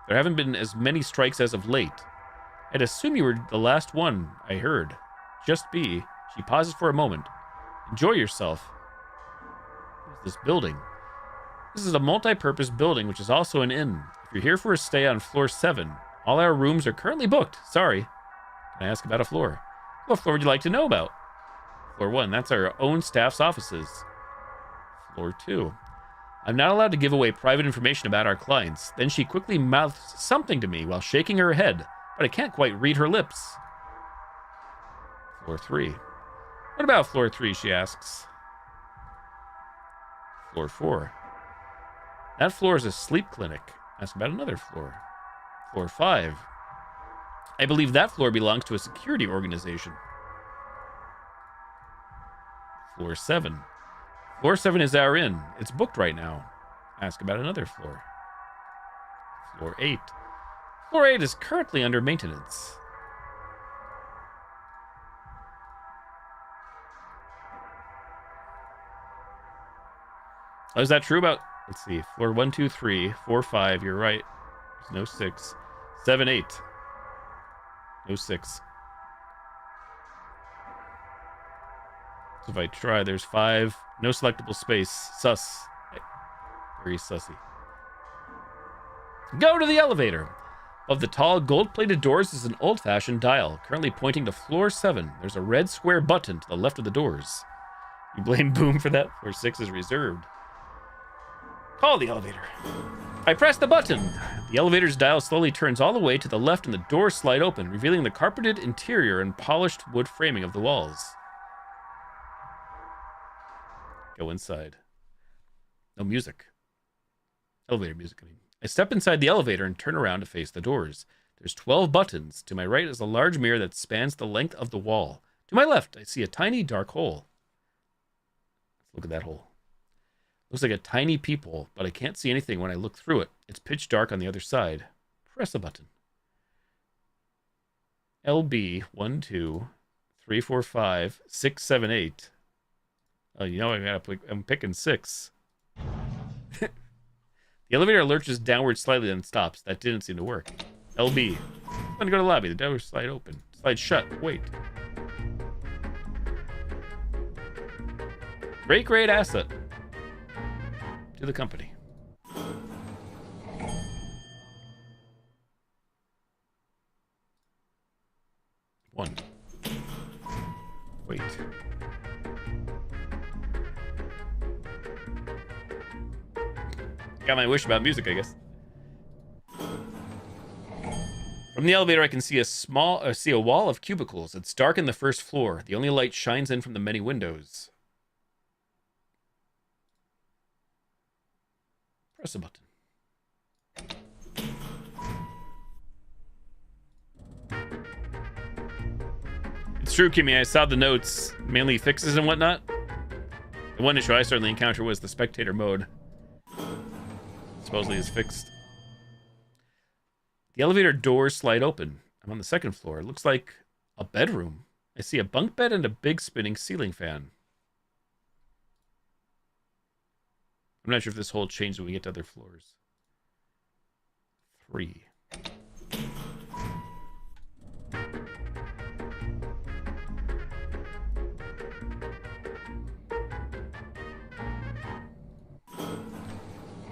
There haven't been as many strikes as of late. I'd assume you were the last one I heard. Just be. She pauses for a moment. Enjoy yourself. What is this building? This is a multi-purpose building, which is also an inn. If you're here for a stay on floor 7, all our rooms are currently booked. Sorry. Can I ask about a floor? What floor would you like to know about? Floor 1, that's our own staff's offices. Floor 2. I'm not allowed to give away private information about our clients. Then she quickly mouths something to me while shaking her head. but I can't quite read her lips. Floor 3. What about floor 3, she asks. Floor 4. That floor is a sleep clinic. Ask about another floor. Floor 5. I believe that floor belongs to a security organization. Floor 7. Floor 7 is our inn. It's booked right now. Ask about another floor. Floor 8. Floor 8 is currently under maintenance. Oh, is that true about... Let's see. Floor 1, 2, 3, 4, 5. You're right. There's no 6. 7, 8. No 6. So if I try, there's 5. No selectable space. Sus. Very sussy. Go to the elevator. Above the tall gold-plated doors is an old-fashioned dial, currently pointing to floor 7. There's a red square button to the left of the doors. You blame Boom for that? Floor 6 is reserved. Call the elevator. I press the button. The elevator's dial slowly turns all the way to the left and the doors slide open, revealing the carpeted interior and polished wood framing of the walls. Go inside. No music. Elevator music, I mean. I step inside the elevator and turn around to face the doors. There's 12 buttons. To my right is a large mirror that spans the length of the wall. To my left, I see a tiny dark hole. Let's look at that hole. Looks like a tiny peephole, but I can't see anything when I look through it. It's pitch dark on the other side. Press a button. LB 1, 2, 3, 4, 5, 6, 7, 8. Oh, you know I'm picking 6. The elevator lurches downward slightly and stops. That didn't seem to work. LB. I'm gonna go to the lobby. The door slide open. Slide shut. Wait. Great asset to the company. One. Wait. Got my wish about music, I guess. From the elevator, I can see a wall of cubicles. It's dark in the first floor. The only light shines in from the many windows. Press a button. It's true, Kimmy. I saw the notes, mainly fixes and whatnot. The one issue I certainly encountered was the spectator mode. Supposedly is fixed. The elevator doors slide open. I'm on the second floor. It looks like a bedroom. I see a bunk bed and a big spinning ceiling fan. I'm not sure if this whole changes when we get to other floors. 3.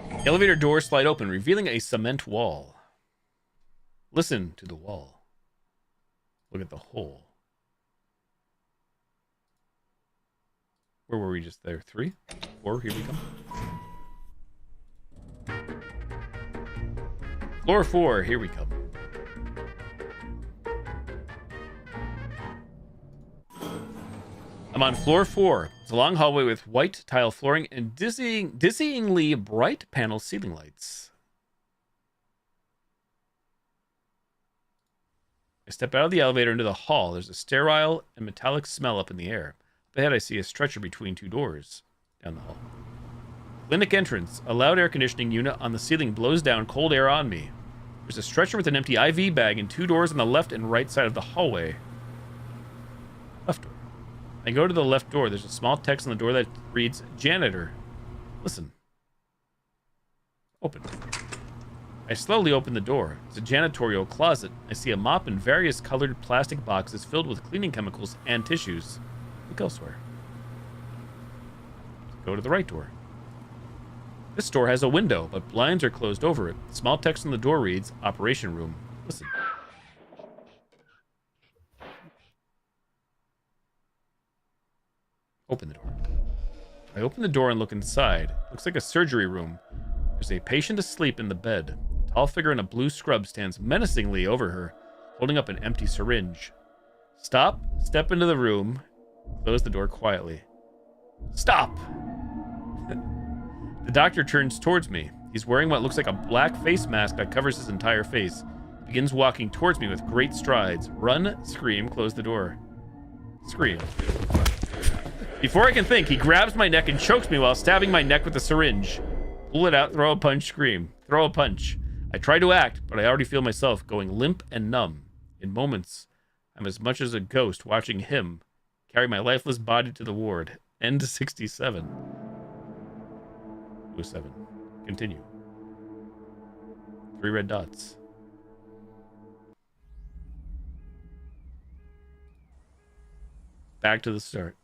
The elevator doors slide open, revealing a cement wall. Listen to the wall. Look at the hole. Where were we just there? 3? 4, here we come. Floor 4, here we come. I'm on floor 4. It's a long hallway with white tile flooring and dizzyingly bright panel ceiling lights. I step out of the elevator into the hall. There's a sterile and metallic smell up in the air. Up ahead, I see a stretcher between 2 doors down the hall. Clinic entrance. A loud air conditioning unit on the ceiling blows down cold air on me. There's a stretcher with an empty IV bag and 2 doors on the left and right side of the hallway. Left door. I go to the left door. There's a small text on the door that reads, Janitor. Listen. Open. I slowly open the door. It's a janitorial closet. I see a mop and various colored plastic boxes filled with cleaning chemicals and tissues. Look elsewhere. Go to the right door. This door has a window, but blinds are closed over it. Small text on the door reads, Operation Room. Listen. Open the door. I open the door and look inside. Looks like a surgery room. There's a patient asleep in the bed. A tall figure in a blue scrub stands menacingly over her. holding up an empty syringe. Stop, step into the room, close the door quietly. Stop! The doctor turns towards me. He's wearing what looks like a black face mask that covers his entire face. He begins walking towards me with great strides. Run, scream, close the door. Scream. Before I can think, he grabs my neck and chokes me while stabbing my neck with a syringe. Pull it out, throw a punch, scream. Throw a punch. I try to act, but I already feel myself going limp and numb. In moments, I'm as much as a ghost watching him carry my lifeless body to the ward. End 67. 07. Continue. 3 red dots. Back to the start.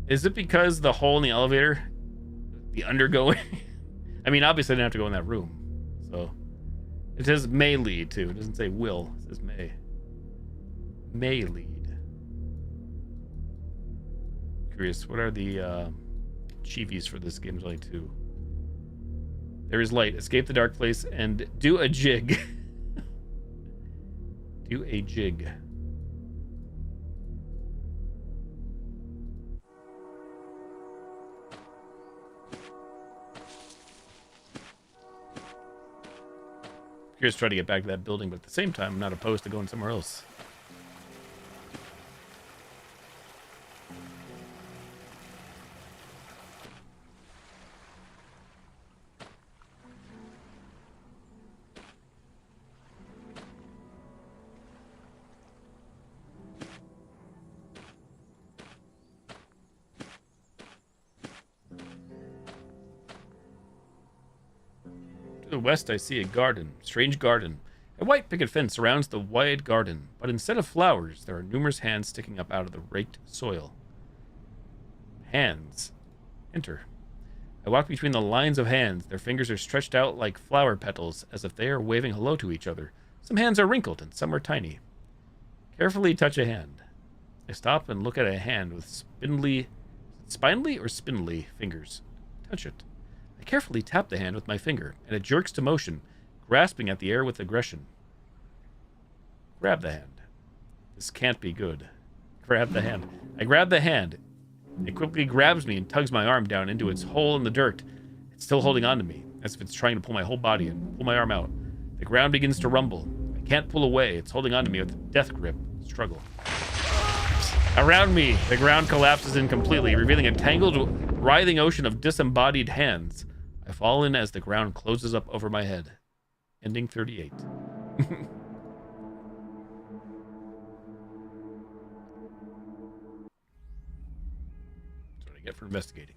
Is it because the hole in the elevator, the undergoing? I mean, obviously I didn't have to go in that room. So it says may lead too. It doesn't say will. It says may. May lead. Curious, what are the chivies for this game? There's only 2. There is light. Escape the dark place and do a jig. Do a jig. Curious to try to get back to that building, but at the same time, I'm not opposed to going somewhere else. To the west, I see a garden. Strange garden. A white picket fence surrounds the wide garden, but instead of flowers, there are numerous hands sticking up out of the raked soil. Hands. Enter. I walk between the lines of hands. Their fingers are stretched out like flower petals, as if they are waving hello to each other. Some hands are wrinkled, and some are tiny. Carefully touch a hand. I stop and look at a hand with spindly or spindly fingers. Touch it. I carefully tap the hand with my finger, and it jerks to motion, grasping at the air with aggression. Grab the hand. This can't be good. Grab the hand. I grab the hand. It quickly grabs me and tugs my arm down into its hole in the dirt. It's still holding on to me, as if it's trying to pull my whole body in, pull my arm out. The ground begins to rumble. I can't pull away. It's holding on to me with a death grip. Struggle. Around me, the ground collapses in completely, revealing a tangled, writhing ocean of disembodied hands. I fall in as the ground closes up over my head. Ending 38. That's what I get for investigating.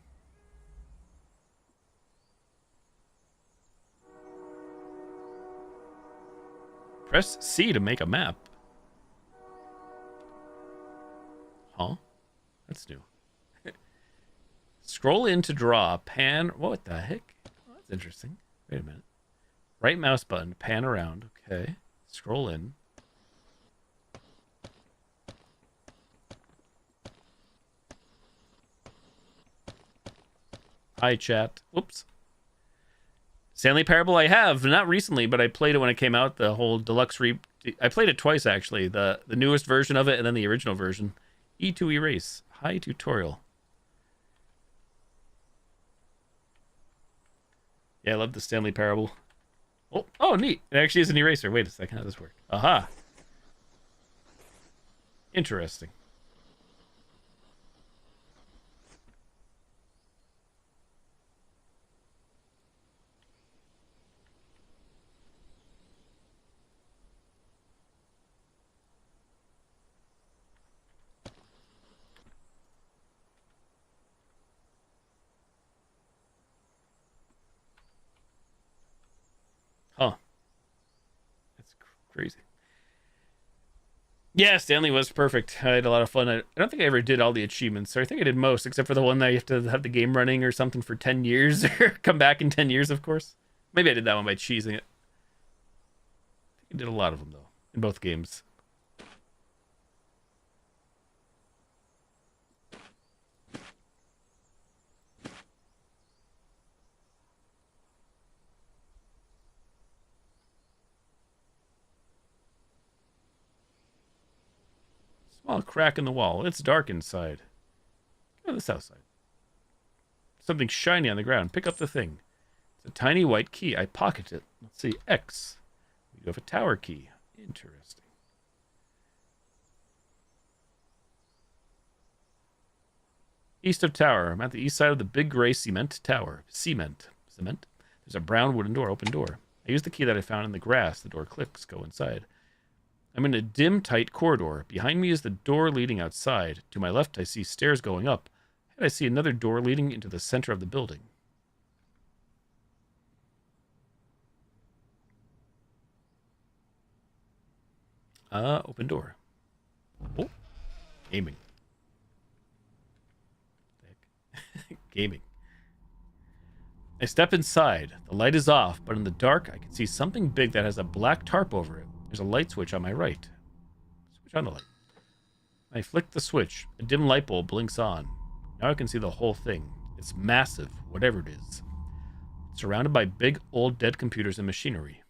Press C to make a map. Huh? That's new. Scroll in to draw. Pan. What the heck? Oh, that's interesting. Wait a minute. Right mouse button. Pan around. Okay. Scroll in. Hi, chat. Whoops. Stanley Parable I have. Not recently, but I played it when it came out. The whole deluxe I played it twice, actually. The newest version of it and then the original version. E2 Erase. Hi, tutorial. Yeah, I love the Stanley Parable. Oh, neat. It actually is an eraser. Wait a second. How does this work? Aha. Interesting. Huh. That's crazy. Yeah, Stanley was perfect. I had a lot of fun. I don't think I ever did all the achievements, or I think I did most, except for the one that you have to have the game running or something for 10 years, or come back in 10 years, of course. Maybe I did that one by cheesing it. I think I did a lot of them, though, in both games. Small crack in the wall. It's dark inside. Go to the south side. Something shiny on the ground. Pick up the thing. It's a tiny white key. I pocket it. Let's see. X. We do have a tower key. Interesting. East of tower. I'm at the east side of the big gray cement tower. Cement. There's a brown wooden door. Open door. I use the key that I found in the grass. The door clicks. Go inside. I'm in a dim, tight corridor. Behind me is the door leading outside. To my left, I see stairs going up. And I see another door leading into the center of the building. Open door. Oh, gaming. Gaming. I step inside. The light is off, but in the dark, I can see something big that has a black tarp over it. There's a light switch on my right. Switch on the light. I flick the switch. A dim light bulb blinks on. Now I can see the whole thing. It's massive, whatever it is. It's surrounded by big, old, dead computers and machinery.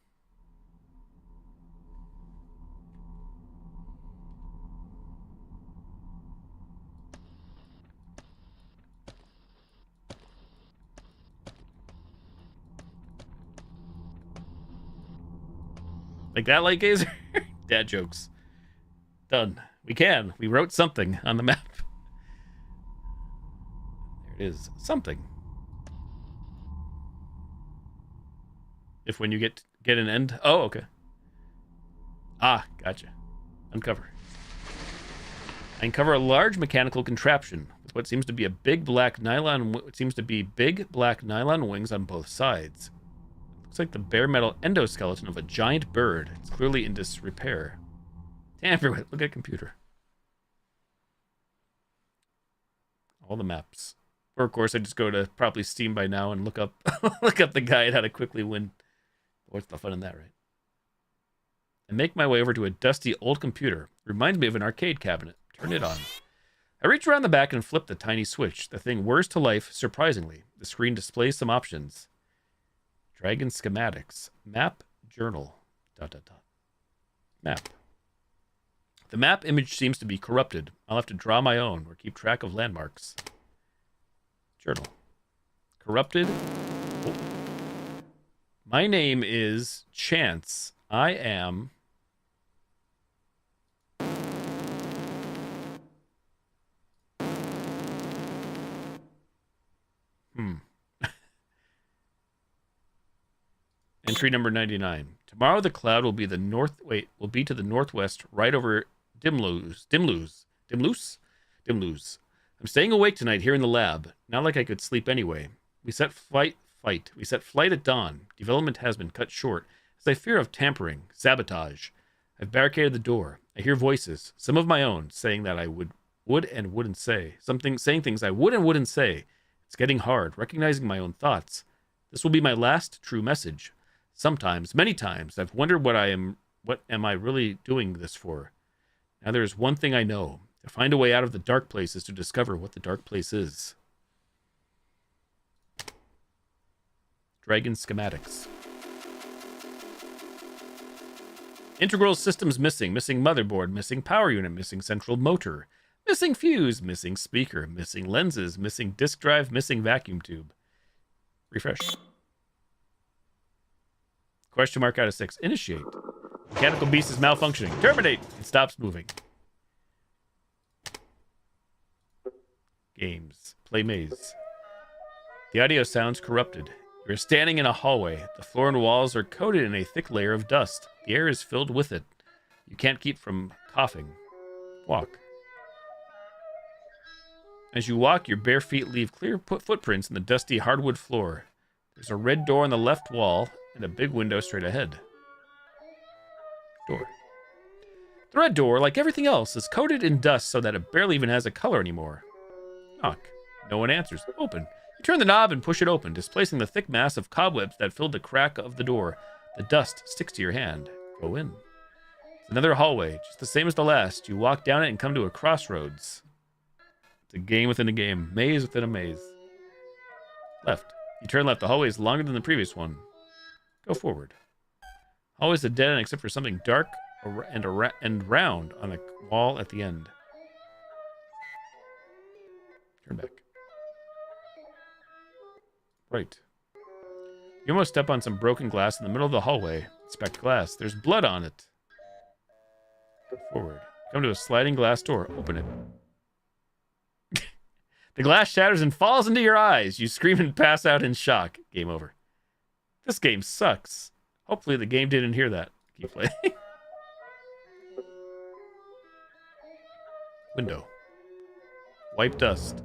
Like that, light gazer? Dad jokes. Done. We can. We wrote something on the map. There it is. Something. If when you get an end. Oh, okay. Ah, gotcha. Uncover. I uncover a large mechanical contraption with what seems to be big black nylon wings on both sides. Looks like the bare metal endoskeleton of a giant bird. It's clearly in disrepair. Tamper with. Look at computer. All the maps. Or of course I just go to probably Steam by now and look up the guide how to quickly win. What's the fun in that, right? I make my way over to a dusty old computer. Reminds me of an arcade cabinet. Turn it on. I reach around the back and flip the tiny switch. The thing whirs to life, surprisingly. The screen displays some options. Dragon schematics. Map. Journal. ... Map. The map image seems to be corrupted. I'll have to draw my own or keep track of landmarks. Journal. Corrupted. Oh. My name is Chance. I am... Entry number 99. Tomorrow the cloud will be to the northwest, right over Dimloos. I'm staying awake tonight here in the lab. Not like I could sleep anyway. We set flight at dawn. Development has been cut short, as I fear of tampering, sabotage. I've barricaded the door. I hear voices, some of my own, saying that I would and wouldn't say. Saying things I would and wouldn't say. It's getting hard, recognizing my own thoughts. This will be my last true message. Sometimes, many times, I've wondered what am I really doing this for? Now there is one thing I know. To find a way out of the dark place is to discover what the dark place is. Dragon schematics. Integral systems missing. Missing motherboard. Missing power unit. Missing central motor. Missing fuse. Missing speaker. Missing lenses. Missing disk drive. Missing vacuum tube. Refresh. Question mark out of 6. Initiate. Mechanical beast is malfunctioning. Terminate. It stops moving. Games. Play maze. The audio sounds corrupted. You are standing in a hallway. The floor and walls are coated in a thick layer of dust. The air is filled with it. You can't keep from coughing. Walk. As you walk, your bare feet leave clear footprints in the dusty hardwood floor. There's a red door on the left wall and a big window straight ahead. Door. The red door, like everything else, is coated in dust so that it barely even has a color anymore. Knock. No one answers. Open. You turn the knob and push it open, displacing the thick mass of cobwebs that filled the crack of the door. The dust sticks to your hand. Go in. It's another hallway, just the same as the last. You walk down it and come to a crossroads. It's a game within a game. Maze within a maze. Left. You turn left. The hallway is longer than the previous one. Go forward. Hallway's a dead end except for something dark and round on the wall at the end. Turn back. Right. You almost step on some broken glass in the middle of the hallway. Inspect glass. There's blood on it. Go forward. Come to a sliding glass door. Open it. The glass shatters and falls into your eyes. You scream and pass out in shock. Game over. This game sucks. Hopefully the game didn't hear that. Keep playing. Window. Wipe dust.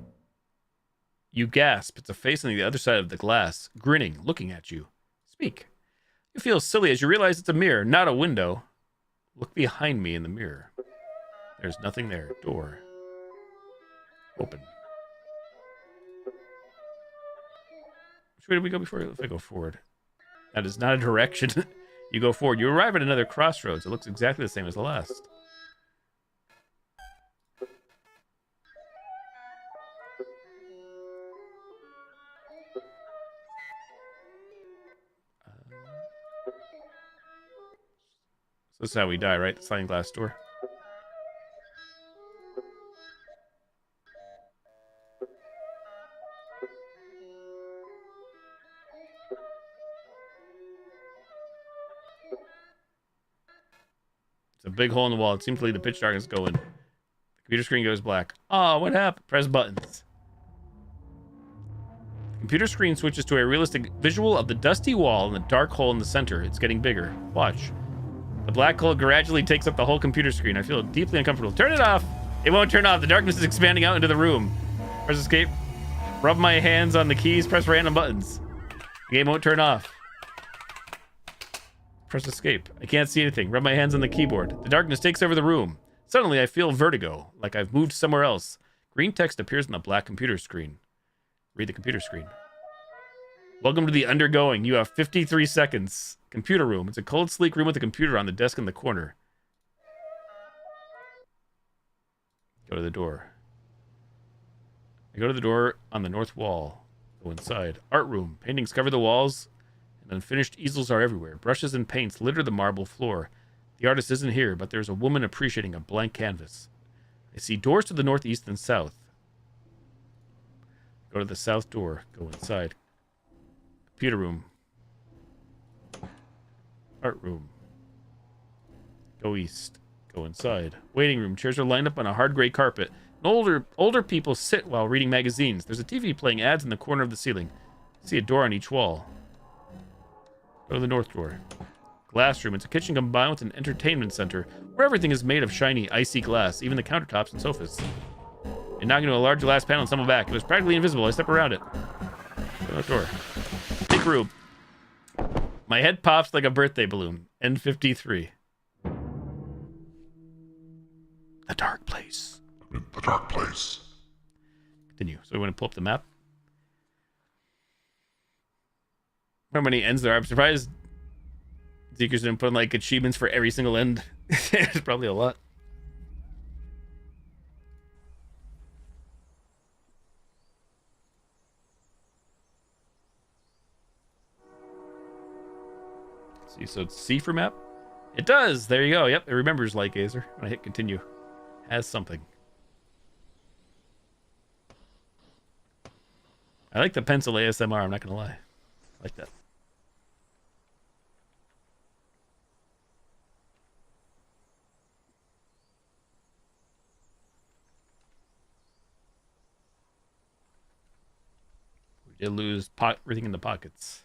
You gasp. It's a face on the other side of the glass, grinning, looking at you. Speak. You feel silly as you realize it's a mirror, not a window. Look behind me in the mirror. There's nothing there. Door. Open. Which way did we go before? If I go forward. That is not a direction. You go forward. You arrive at another crossroads. It looks exactly the same as the last. So this is how we die, right? The sliding glass door. It's a big hole in the wall. It seems to lead the pitch darkness go in. The computer screen goes black. Oh, what happened? Press buttons. The computer screen switches to a realistic visual of the dusty wall and the dark hole in the center. It's getting bigger. Watch. The black hole gradually takes up the whole computer screen. I feel deeply uncomfortable. Turn it off! It won't turn off. The darkness is expanding out into the room. Press escape. Rub my hands on the keys. Press random buttons. The game won't turn off. Press escape. I can't see anything. Rub my hands on the keyboard. The darkness takes over the room. Suddenly, I feel vertigo, like I've moved somewhere else. Green text appears on the black computer screen. Read the computer screen. Welcome to the undergoing. You have 53 seconds. Computer room. It's a cold, sleek room with a computer on the desk in the corner. Go to the door. I go to the door on the north wall. Go inside. Art room. Paintings cover the walls, and unfinished easels are everywhere. Brushes and paints litter the marble floor. The artist isn't here, but there's a woman appreciating a blank canvas. I see doors to the northeast and south. Go to the south door. Go inside. Computer room. Art room. Go east. Go inside. Waiting room. Chairs are lined up on a hard gray carpet. And older people sit while reading magazines. There's a TV playing ads in the corner of the ceiling. I see a door on each wall. Go to the north door. Glass room. It's a kitchen combined with an entertainment center where everything is made of shiny, icy glass, even the countertops and sofas. And knocking into a large glass panel and stumble back. It was practically invisible. I step around it. Go to the north door. Big room. My head pops like a birthday balloon. N53. The dark place. I'm in the dark place. Continue. So we want to pull up the map. How many ends there are? I'm surprised Zeekers didn't put in like achievements for every single end. There's probably a lot. See, so it's C for map? It does! There you go. Yep, it remembers Light Gazer. When I hit continue. Has something. I like the pencil ASMR, I'm not gonna lie. I like that. We did lose everything in the pockets.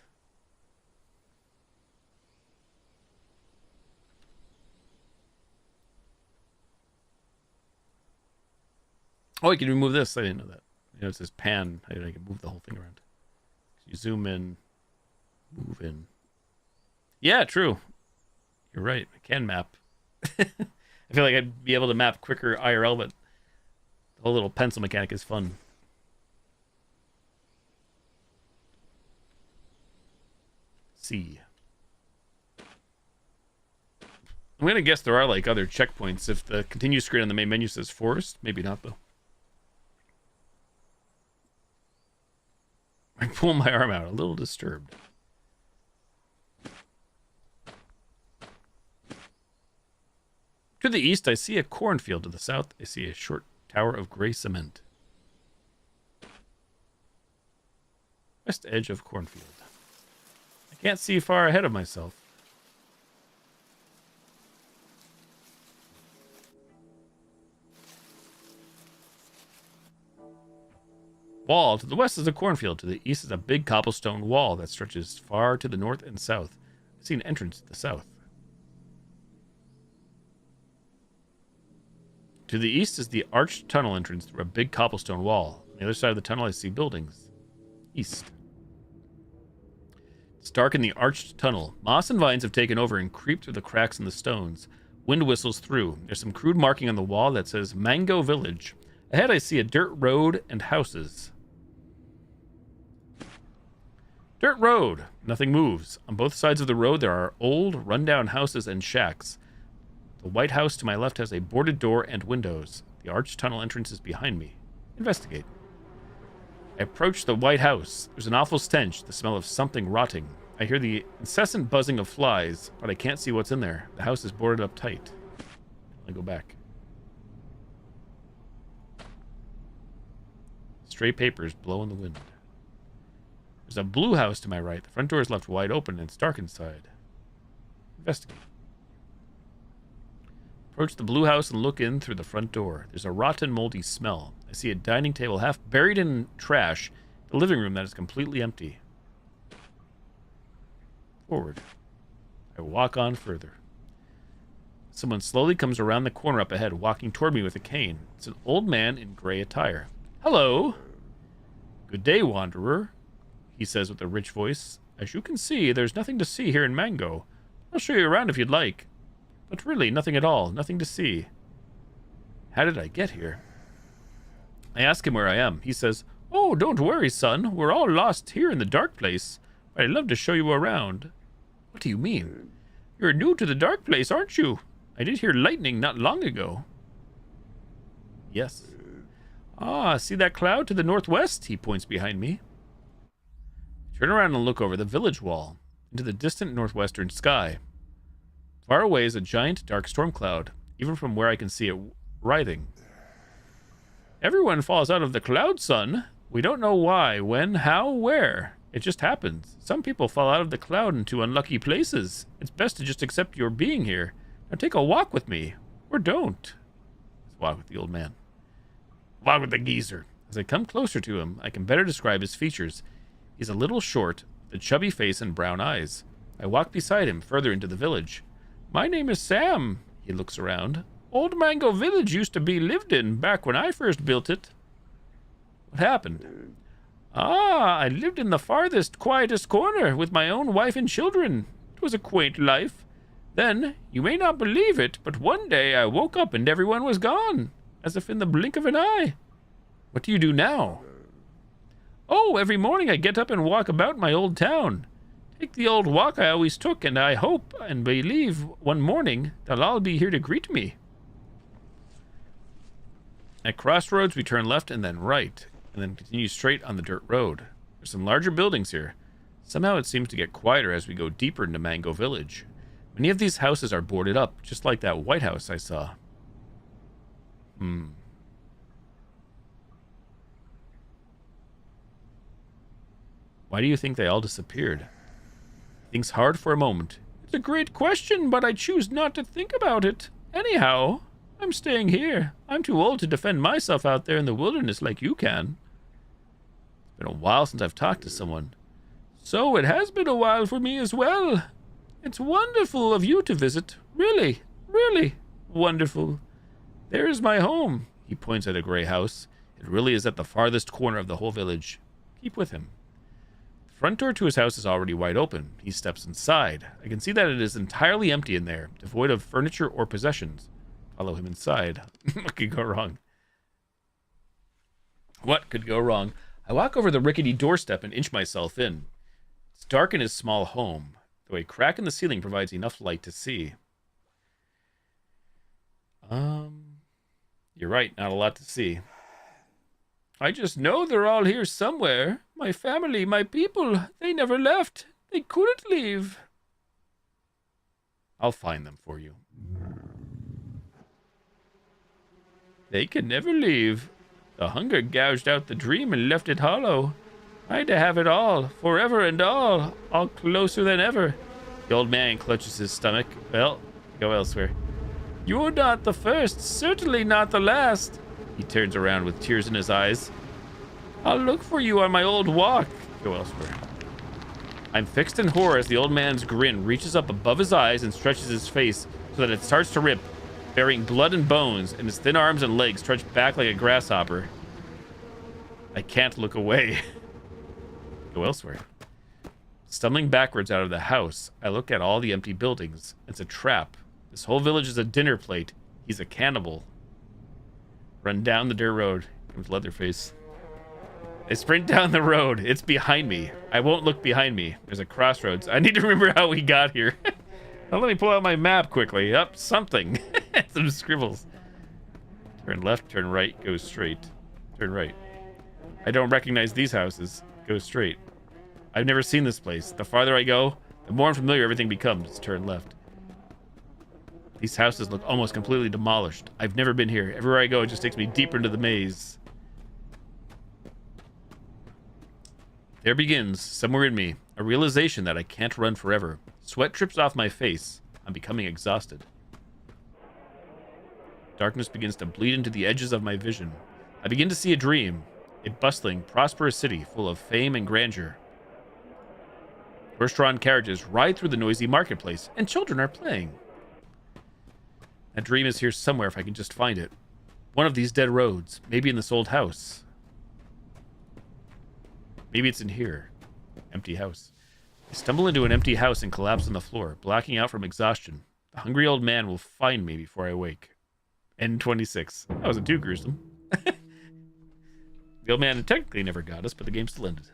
Oh, you can remove this. I didn't know that. You know, it says pan. I can move the whole thing around. So you zoom in, move in. Yeah, true. You're right. I can map. I feel like I'd be able to map quicker IRL, but the whole little pencil mechanic is fun. See. I'm going to guess there are like other checkpoints. If the continue screen on the main menu says forest, maybe not though. I pull my arm out, a little disturbed. To the east, I see a cornfield. To the south, I see a short tower of gray cement. West edge of cornfield. I can't see far ahead of myself. Wall. To the west is a cornfield. To the east is a big cobblestone wall that stretches far to the north and south. I see an entrance to the south. To the east is the arched tunnel entrance through a big cobblestone wall. On the other side of the tunnel, I see buildings. East. It's dark in the arched tunnel. Moss and vines have taken over and creep through the cracks in the stones. Wind whistles through. There's some crude marking on the wall that says Mango Village. Ahead, I see a dirt road and houses. Dirt road. Nothing moves. On both sides of the road, there are old, rundown houses and shacks. The white house to my left has a boarded door and windows. The arched tunnel entrance is behind me. Investigate. I approach the white house. There's an awful stench, the smell of something rotting. I hear the incessant buzzing of flies, but I can't see what's in there. The house is boarded up tight. I go back. Stray papers blow in the wind. There's a blue house to my right. The front door is left wide open and it's dark inside. Investigate. Approach the blue house and look in through the front door. There's a rotten, moldy smell. I see a dining table half buried in trash. The living room that is completely empty. Forward. I walk on further. Someone slowly comes around the corner up ahead, walking toward me with a cane. It's an old man in gray attire. Hello. Good day, wanderer, he says with a rich voice. As you can see, there's nothing to see here in Mango. I'll show you around if you'd like. But really, nothing at all. Nothing to see. How did I get here? I ask him where I am. He says, Oh, don't worry, son. We're all lost here in the dark place. But I'd love to show you around. What do you mean? You're new to the dark place, aren't you? I did hear lightning not long ago. Yes. Ah, see that cloud to the northwest? He points behind me. I turn around and look over the village wall, into the distant northwestern sky. Far away is a giant dark storm cloud, even from where I can see it writhing. Everyone falls out of the cloud, son. We don't know why, when, how, where. It just happens. Some people fall out of the cloud into unlucky places. It's best to just accept your being here. Now take a walk with me. Or don't. Let's walk with the old man. Walk with the geezer. As I come closer to him, I can better describe his features. He's a little short, with a chubby face and brown eyes. I walk beside him further into the village. My name is Sam. He looks around. Old Mango Village used to be lived in back when I first built it. What happened? Ah, I lived in the farthest, quietest corner with my own wife and children. It was a quaint life. Then, you may not believe it, but one day I woke up and everyone was gone, as if in the blink of an eye. What do you do now? Oh, every morning I get up and walk about my old town. Take the old walk I always took, and I hope and believe one morning they'll all be here to greet me. At crossroads, we turn left and then right, and then continue straight on the dirt road. There's some larger buildings here. Somehow it seems to get quieter as we go deeper into Mango Village. Many of these houses are boarded up, just like that white house I saw. Why do you think they all disappeared? He thinks hard for a moment. It's a great question, but I choose not to think about it. Anyhow, I'm staying here. I'm too old to defend myself out there in the wilderness like you can. It's been a while since I've talked to someone. So it has been a while for me as well. It's wonderful of you to visit. Really, really wonderful. There's my home. He points at a gray house. It really is at the farthest corner of the whole village. Keep with him. The front door to his house is already wide open. He steps inside. I can see that it is entirely empty in there, devoid of furniture or possessions. Follow him inside. What could go wrong? What could go wrong? I walk over the rickety doorstep and inch myself in. It's dark in his small home, though a crack in the ceiling provides enough light to see. You're right, not a lot to see. I just know they're all here somewhere. My family, my people, they never left. They couldn't leave. I'll find them for you. They can never leave. The hunger gouged out the dream and left it hollow. I had to have it all, forever and all closer than ever. The old man clutches his stomach. Well, go elsewhere. You're not the first, certainly not the last. He turns around with tears in his eyes. I'll look for you on my old walk. Go elsewhere. I'm fixed in horror as the old man's grin reaches up above his eyes and stretches his face so that it starts to rip, burying blood and bones, and his thin arms and legs stretch back like a grasshopper. I can't look away. Go elsewhere. Stumbling backwards out of the house, I look at all the empty buildings. It's a trap. This whole village is a dinner plate. He's a cannibal. Run down the dirt road. Comes Leatherface. I sprint down the road. It's behind me. I won't look behind me. There's a crossroads. I need to remember how we got here. Now let me pull out my map quickly. Up something. Some scribbles. Turn left, turn right, go straight. Turn right. I don't recognize these houses. Go straight. I've never seen this place. The farther I go, the more unfamiliar everything becomes. Turn left. These houses look almost completely demolished. I've never been here. Everywhere I go, it just takes me deeper into the maze. There begins, somewhere in me, a realization that I can't run forever. Sweat drips off my face. I'm becoming exhausted. Darkness begins to bleed into the edges of my vision. I begin to see a dream. A bustling, prosperous city full of fame and grandeur. Horse-drawn carriages ride through the noisy marketplace, and children are playing. That dream is here somewhere if I can just find it. One of these dead roads, maybe in this old house. Maybe it's in here. Empty house. I stumble into an empty house and collapse on the floor, blacking out from exhaustion. The hungry old man will find me before I wake. N26. That wasn't too gruesome. The old man technically never got us, but the game still ended.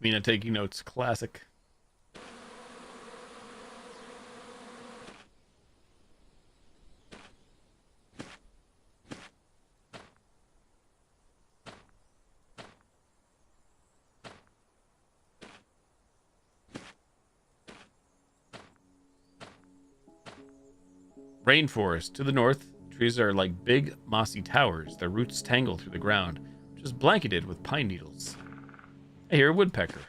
Mina taking notes. Classic. Rainforest. To the north, trees are like big, mossy towers. Their roots tangle through the ground, which is blanketed with pine needles. I hear a woodpecker.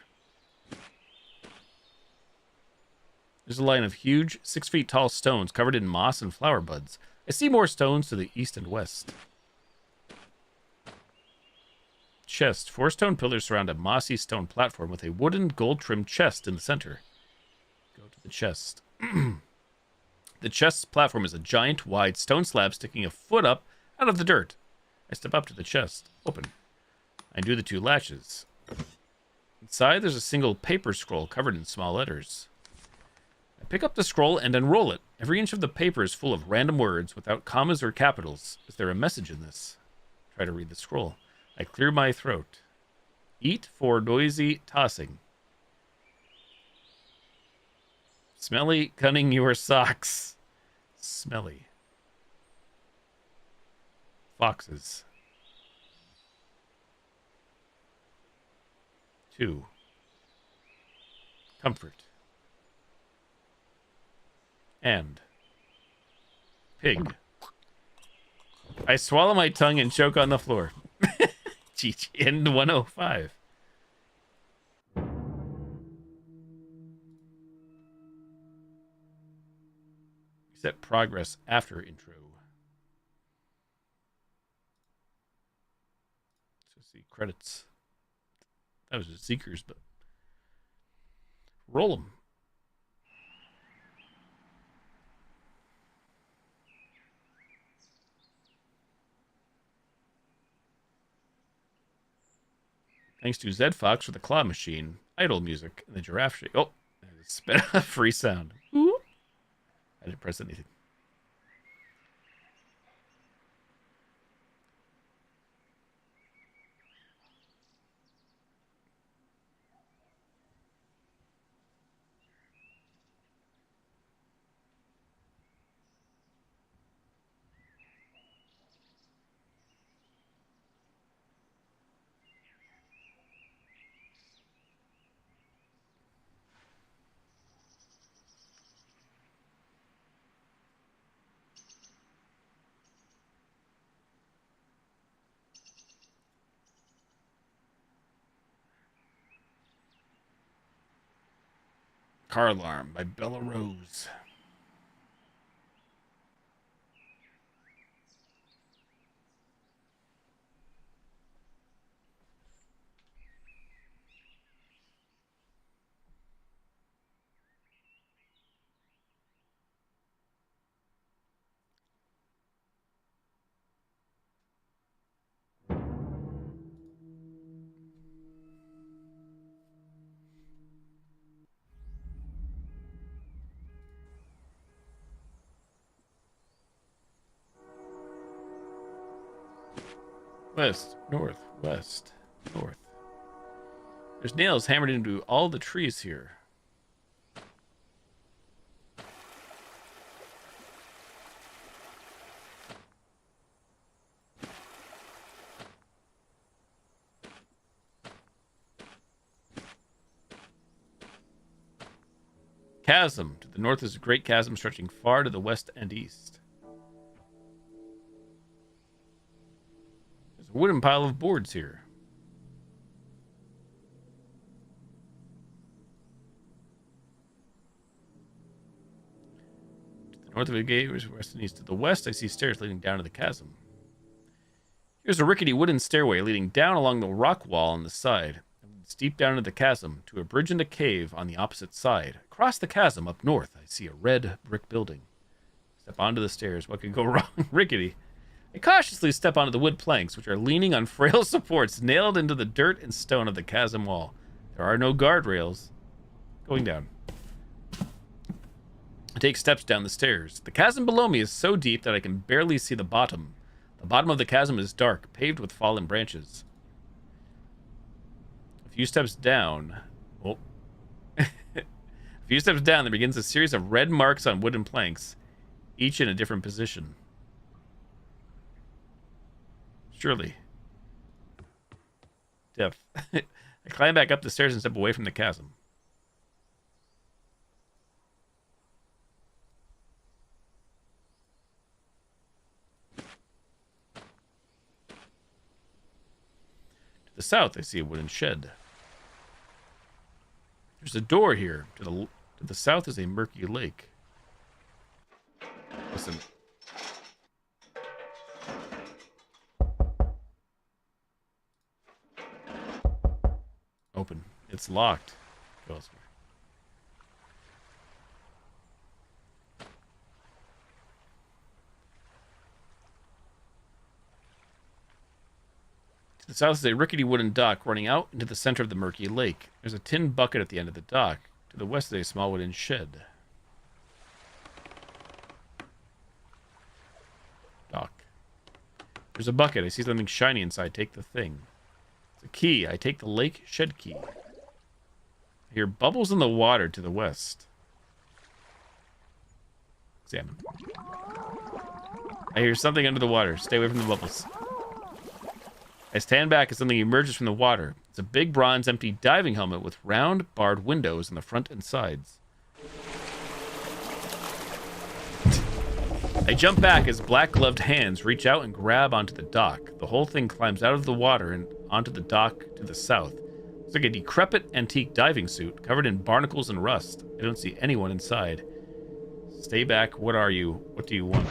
There's a line of huge, 6 feet tall stones covered in moss and flower buds. I see more stones to the east and west. Chest. 4 stone pillars surround a mossy stone platform with a wooden, gold-trimmed chest in the center. Go to the chest. The chest's platform is a giant, wide stone slab sticking a foot up out of the dirt. I step up to the chest. Open. I undo the 2 latches. Inside, there's a single paper scroll covered in small letters. I pick up the scroll and unroll it. Every inch of the paper is full of random words without commas or capitals. Is there a message in this? Try to read the scroll. I clear my throat. Eat for noisy tossing. Smelly, cunning your socks. Smelly. Foxes. 2. Comfort. And. Pig. I swallow my tongue and choke on the floor. GG. End 105. Set progress after intro. So see credits. That was just Seekers, but roll them. Thanks to Zed Fox for the claw machine, idle music, and the giraffe shake. Oh, spit a free sound. Ooh. I didn't press anything. Car Alarm by Bella Rose. West, north, west, north. There's nails hammered into all the trees here. Chasm. To the north is a great chasm stretching far to the west and east. There's a wooden pile of boards here. To the north of the gate, west and east. To the west, I see stairs leading down to the chasm. Here's a rickety wooden stairway leading down along the rock wall on the side. Steep down into the chasm to a bridge and a cave on the opposite side. Across the chasm up north, I see a red brick building. Step onto the stairs. What could go wrong? Rickety. I cautiously step onto the wood planks, which are leaning on frail supports nailed into the dirt and stone of the chasm wall. There are no guardrails. Going down. I take steps down the stairs. The chasm below me is so deep that I can barely see the bottom. The bottom of the chasm is dark, paved with fallen branches. A few steps down, there begins a series of red marks on wooden planks, each in a different position. Surely. Depth. I climb back up the stairs and step away from the chasm. To the south, I see a wooden shed. There's a door here. To the south is a murky lake. Listen. Open. It's locked. Go elsewhere. To the south is a rickety wooden dock running out into the center of the murky lake. There's a tin bucket at the end of the dock. To the west is a small wooden shed. Dock. There's a bucket. I see something shiny inside. Take the thing. It's a key. I take the lake shed key. I hear bubbles in the water to the west. Examine. I hear something under the water. Stay away from the bubbles. I stand back as something emerges from the water. It's a big bronze empty diving helmet with round barred windows in the front and sides. I jump back as black gloved hands reach out and grab onto the dock. The whole thing climbs out of the water and onto the dock to the south. It's like a decrepit antique diving suit covered in barnacles and rust. I don't see anyone inside. Stay back. What are you? What do you want?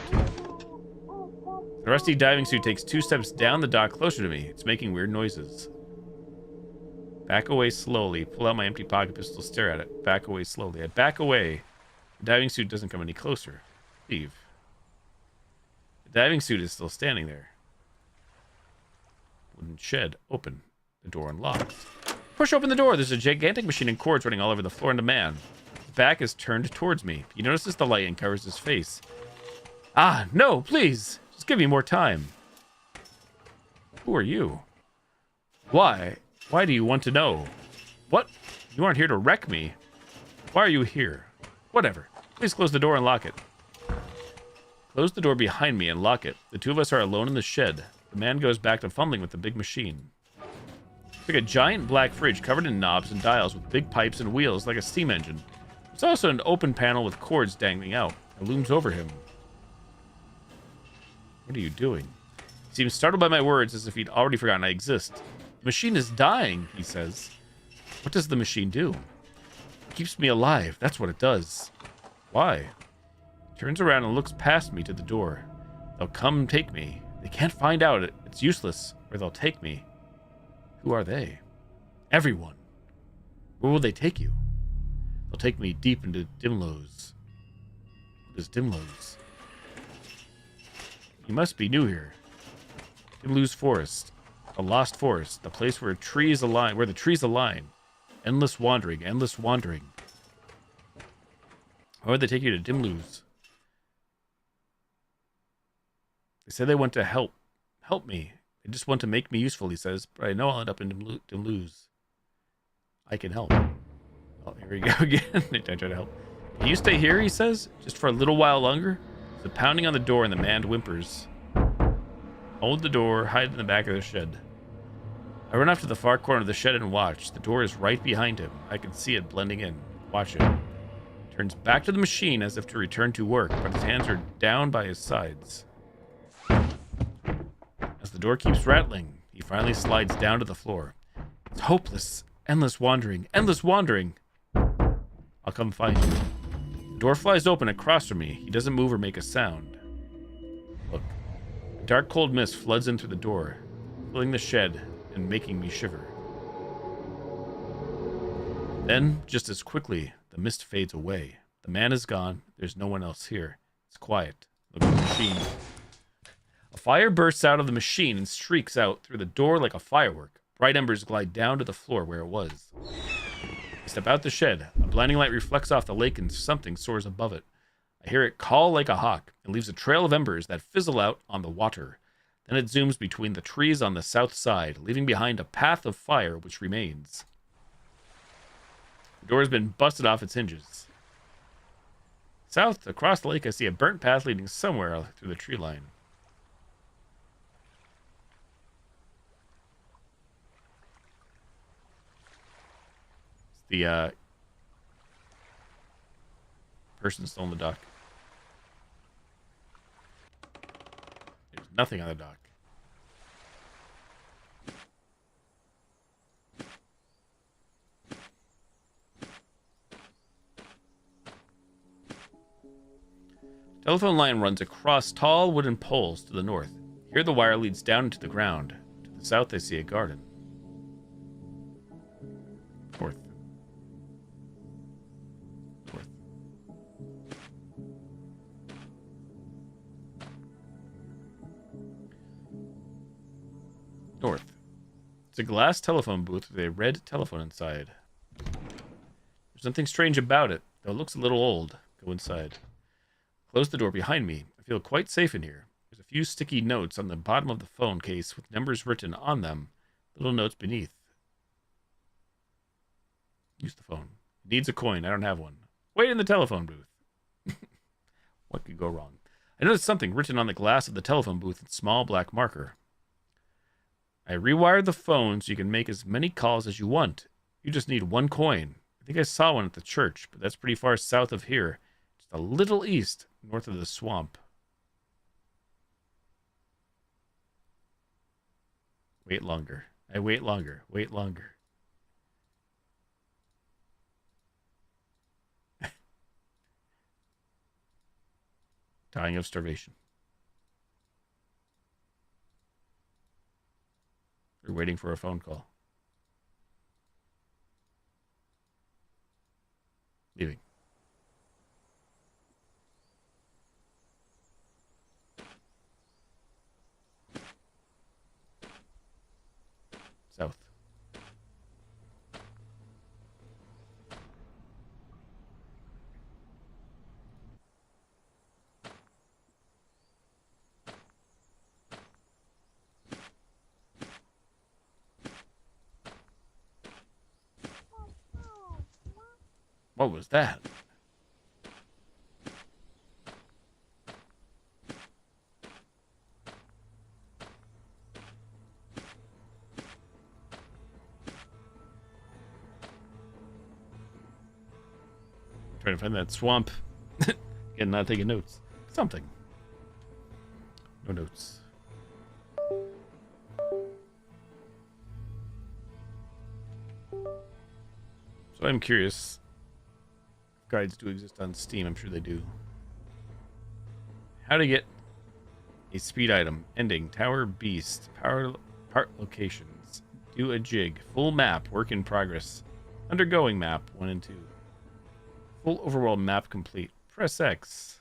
The rusty diving suit takes 2 steps down the dock closer to me. It's making weird noises. Back away slowly. Pull out my empty pocket pistol. Stare at it. Back away slowly. I back away. The diving suit doesn't come any closer. Leave. The diving suit is still standing there. Wooden shed. Open. The door unlocked. Push open the door. There's a gigantic machine and cords running all over the floor and a man. His back is turned towards me. He notices the light and covers his face. Ah, no, please. Just give me more time. Who are you? Why? Why do you want to know? What? You aren't here to wreck me. Why are you here? Whatever. Please close the door and lock it. Close the door behind me and lock it. The 2 of us are alone in the shed. The man goes back to fumbling with the big machine. It's like a giant black fridge covered in knobs and dials with big pipes and wheels like a steam engine. There's also an open panel with cords dangling out. It looms over him. What are you doing? He seems startled by my words as if he'd already forgotten I exist. The machine is dying, he says. What does the machine do? It keeps me alive. That's what it does. Why? He turns around and looks past me to the door. They'll come take me. They can't find out. It's useless, or they'll take me. Who are they? Everyone. Where will they take you? They'll take me deep into Dimlows. What is Dimlows? You must be new here. Dimlows Forest. A lost forest. The place where trees align. Where the trees align. Endless wandering. Endless wandering. Why would they take you to Dimlows? They say they want to help me. They just want to make me useful, he says, but I know I'll end up in Dimlows. I can help. Oh, here we go again. I try to help. Can you stay here, he says, just for a little while longer? The pounding on the door and the man whimpers. Hold the door, hide in the back of the shed. I run off to the far corner of the shed and watch. The door is right behind him. I can see it blending in. Watch it. Turns back to the machine as if to return to work, but his hands are down by his sides. As the door keeps rattling, he finally slides down to the floor. It's hopeless. Endless wandering. Endless wandering. I'll come find you. The door flies open across from me. He doesn't move or make a sound. Look. A dark cold mist floods in through the door, filling the shed and making me shiver. Then, just as quickly, the mist fades away. The man is gone. There's no one else here. It's quiet. Look at the machine. A fire bursts out of the machine and streaks out through the door like a firework. Bright embers glide down to the floor where it was. I step out the shed. A blinding light reflects off the lake and something soars above it. I hear it call like a hawk and leaves a trail of embers that fizzle out on the water. Then it zooms between the trees on the south side, leaving behind a path of fire which remains. The door has been busted off its hinges. South, across the lake, I see a burnt path leading somewhere through the tree line. It's the person still on the dock. There's nothing on the dock. Telephone line runs across tall wooden poles to the north. Here the wire leads down into the ground. To the south I see a garden. North. North. North. It's a glass telephone booth with a red telephone inside. There's nothing strange about it, though it looks a little old. Go inside. Close the door behind me. I feel quite safe in here. There's a few sticky notes on the bottom of the phone case with numbers written on them. Little notes beneath. Use the phone. It needs a coin. I don't have one. Wait in the telephone booth. What could go wrong? I noticed something written on the glass of the telephone booth in small black marker. I rewired the phone so you can make as many calls as you want. You just need one coin. I think I saw one at the church, but that's pretty far south of here. Just a little east, north of the swamp. Wait longer. I wait longer. Wait longer. Dying of starvation. We're waiting for a phone call. Leaving. South. What was that? Trying to find that swamp. Again, not taking notes. Something. No notes. So I'm curious. Guides do exist on Steam. I'm sure they do. How to get a speed item. Ending. Tower Beast. Power part locations. Do a jig. Full map. Work in progress. Undergoing map. 1 and 2. Full overworld map complete. Press X.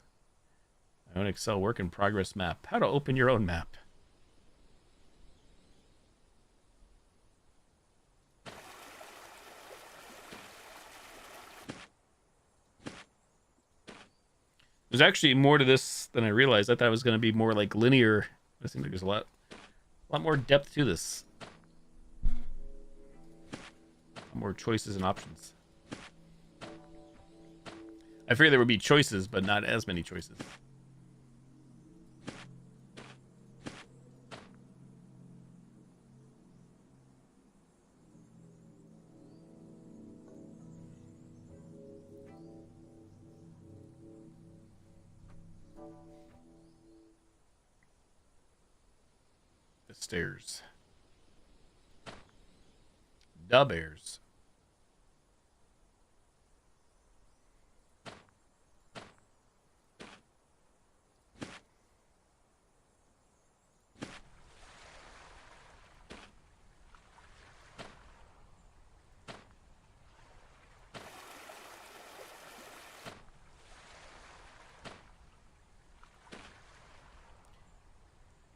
My own Excel work in progress map. How to open your own map. There's actually more to this than I realized. I thought it was going to be more like linear. It seems like there's a lot more depth to this. More choices and options. I figured there would be choices, but not as many choices. The stairs. The bears.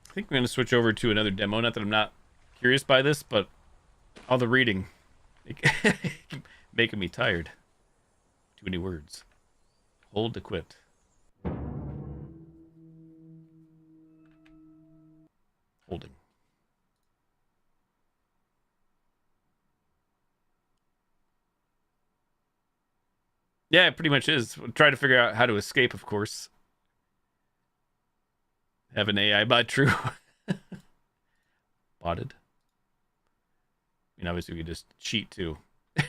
I think we're going to switch over to another demo. Not that I'm not curious by this, but all the reading making me tired. Too many words. Hold to quit. Holding. Yeah, it pretty much is. We'll try to figure out how to escape, of course. Have an AI bot, true. Botted. I mean, obviously we could just cheat too.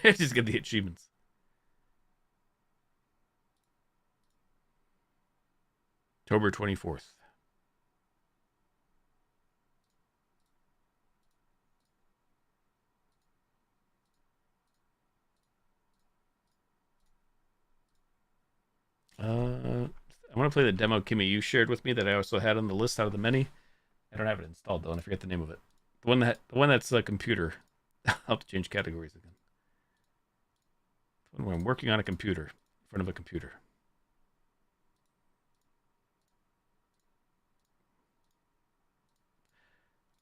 Just get the achievements. October 24th. I want to play the demo, Kimmy, you shared with me that I also had on the list out of the many. I don't have it installed though, and I forget the name of it. The one that's a computer. I'll have to change categories again. The one where I'm working on a computer, in front of a computer.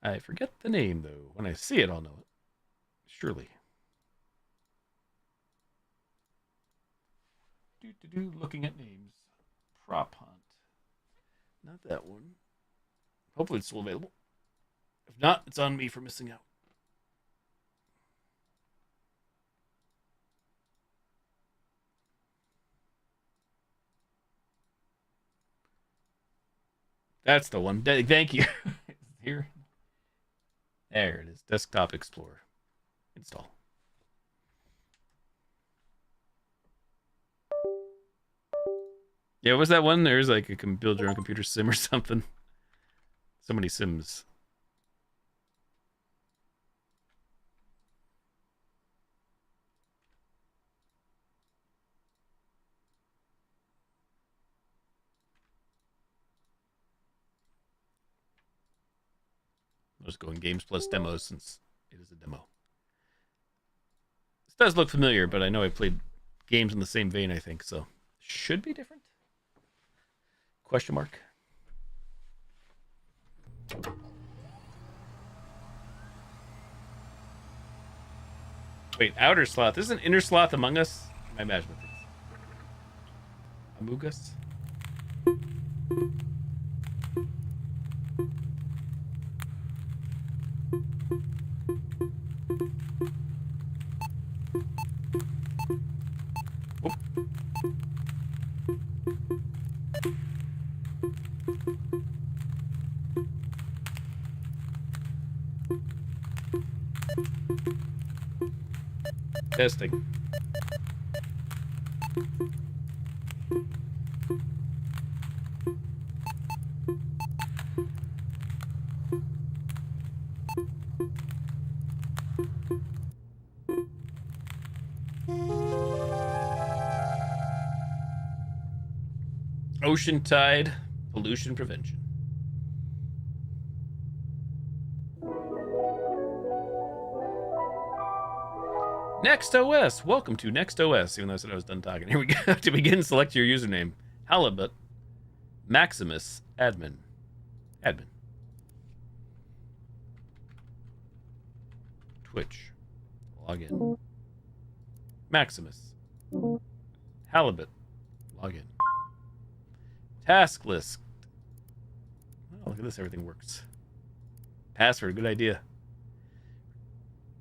I forget the name though. When I see it, I'll know it. Surely. Looking at names. Prop hunt. Not that one. Hopefully it's still available. If not, it's on me for missing out. That's the one. Thank you. Here. There it is. Desktop Explorer. Install. Yeah, what was that one? There's like you can build your own computer sim or something. So many sims. I'll just go in games plus demos since it is a demo. This does look familiar, but I know I played games in the same vein, I think, so should be different? Question mark. Wait, Outer Sloth. This is an Inner Sloth Among Us? Am I imagining things? Among Us? Oh. Testing. Ocean tide pollution prevention. Next OS. Welcome to Next OS. Even though I said I was done talking. Here we go. To begin, select your username. Halibut. Maximus. Admin. Admin. Twitch. Login. Maximus. Halibut. Login. Task list. Oh, look at this. Everything works. Password. Good idea.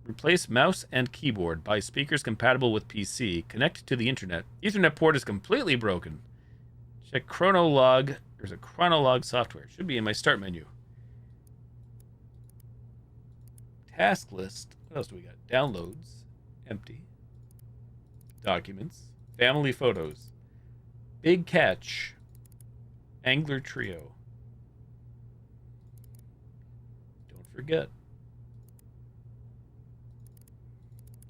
Replace mouse and keyboard. Buy speakers compatible with PC. Connect to the internet. Ethernet port is completely broken. Check chronolog. There's a chronolog software. Should be in my start menu. Task list. What else do we got? Downloads. Empty. Documents. Family photos. Big catch. Angler trio. Don't forget.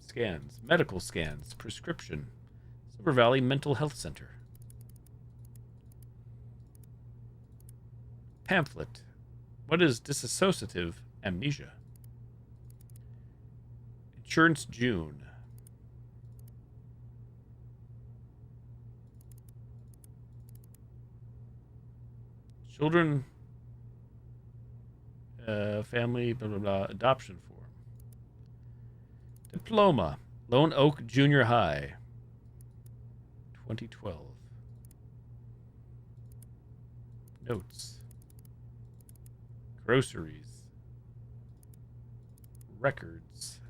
Scans. Medical scans. Prescription. Silver Valley Mental Health Center. Pamphlet. What is dissociative amnesia? Insurance June. Children, family, blah, blah, blah, adoption form. Diploma, Lone Oak Junior High, 2012. Notes. Groceries. Records.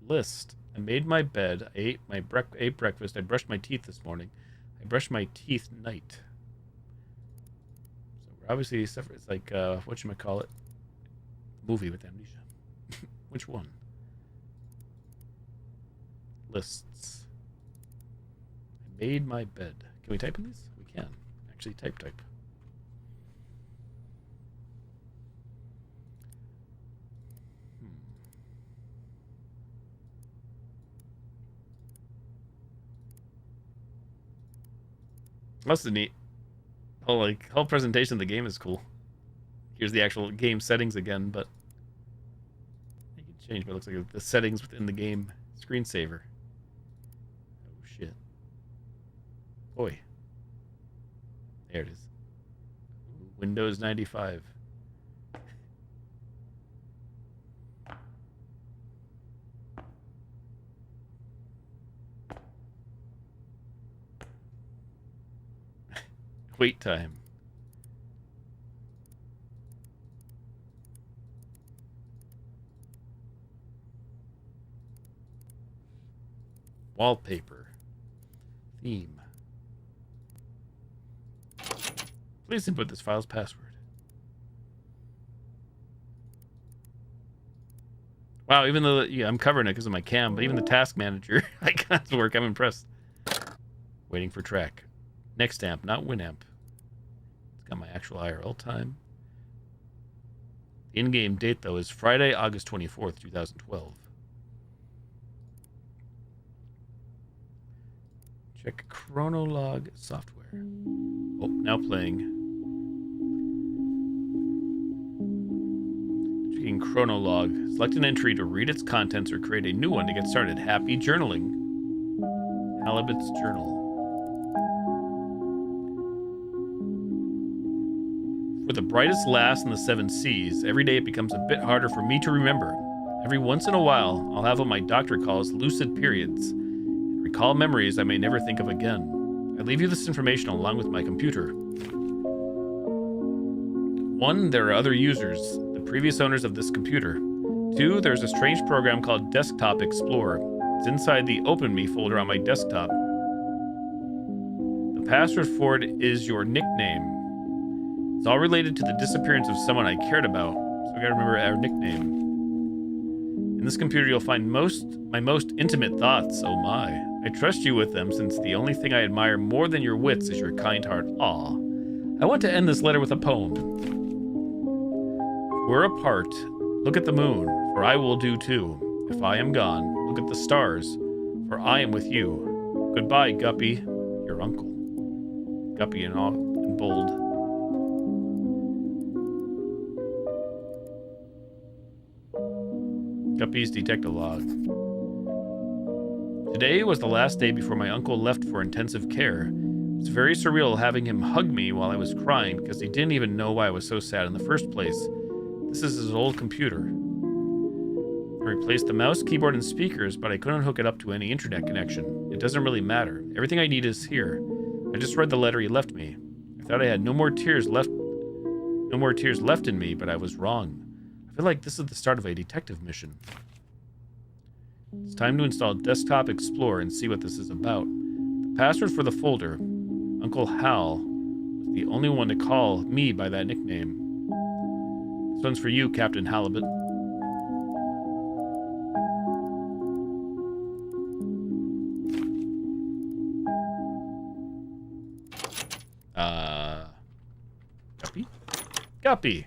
List. I made my bed. I ate breakfast. I brushed my teeth this morning. I brushed my teeth night. So we're obviously suffering. It's like, whatchamacallit? Movie with amnesia. Which one? Lists. I made my bed. Can we type in these? We can. Actually, type. That's neat. Whole presentation of the game is cool. Here's the actual game settings again, but you can change, but it looks like the settings within the game screensaver. Oh shit. Boy. There it is. Windows 95. Wait time. Wallpaper. Theme. Please input this file's password. Wow, even though I'm covering it because of my cam, but even the task manager icons work. I'm impressed. Waiting for track. Next amp, not Winamp. It's got my actual IRL time. The in-game date, though, is Friday, August 24th, 2012. Check chronolog software. Oh, now playing. Unlocking chronologue. Select an entry to read its contents or create a new one to get started. Happy journaling. Halibut's journal. For the brightest lass in the seven seas, every day it becomes a bit harder for me to remember. Every once in a while, I'll have what my doctor calls lucid periods, and recall memories I may never think of again. I leave you this information along with my computer. 1. There are other users, the previous owners of this computer. 2. There's a strange program called Desktop Explorer. It's inside the Open Me folder on my desktop. The password for it is your nickname. It's all related to the disappearance of someone I cared about, so we gotta remember our nickname. In this computer, you'll find my most intimate thoughts. Oh my. I trust you with them, since the only thing I admire more than your wits is your kind heart. Aw. I want to end this letter with a poem. We're apart. Look at the moon, for I will do too. If I am gone, look at the stars, for I am with you. Goodbye, Guppy, your uncle. Guppy in bold. Guppy's Detectalogue. Today was the last day before my uncle left for intensive care. It's very surreal having him hug me while I was crying because he didn't even know why I was so sad in the first place. This is his old computer. I replaced the mouse, keyboard, and speakers, but I couldn't hook it up to any internet connection. It doesn't really matter. Everything I need is here. I just read the letter he left me. I thought I had no more tears left in me, but I was wrong. I feel like this is the start of a detective mission. It's time to install Desktop Explorer and see what this is about. The password for the folder, Uncle Hal, was the only one to call me by that nickname. This one's for you, Captain Halibut. Guppy? Guppy!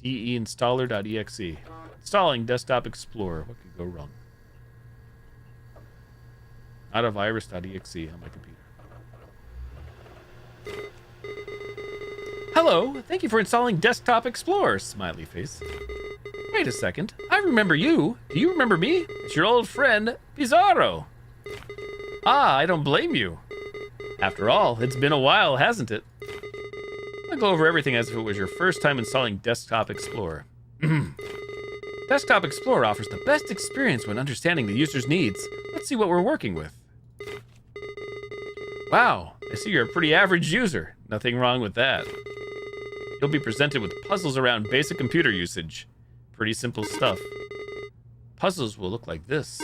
deinstaller.exe. Installing Desktop Explorer. What could go wrong? Not a virus.exe on my computer. Hello, thank you for installing Desktop Explorer, smiley face. Wait a second, I remember you. Do you remember me? It's your old friend, Pizarro. Ah, I don't blame you. After all, it's been a while, hasn't it? I'll go over everything as if it was your first time installing Desktop Explorer. Desktop Explorer offers the best experience when understanding the user's needs. Let's see what we're working with. Wow, I see you're a pretty average user. Nothing wrong with that. You'll be presented with puzzles around basic computer usage. Pretty simple stuff. Puzzles will look like this.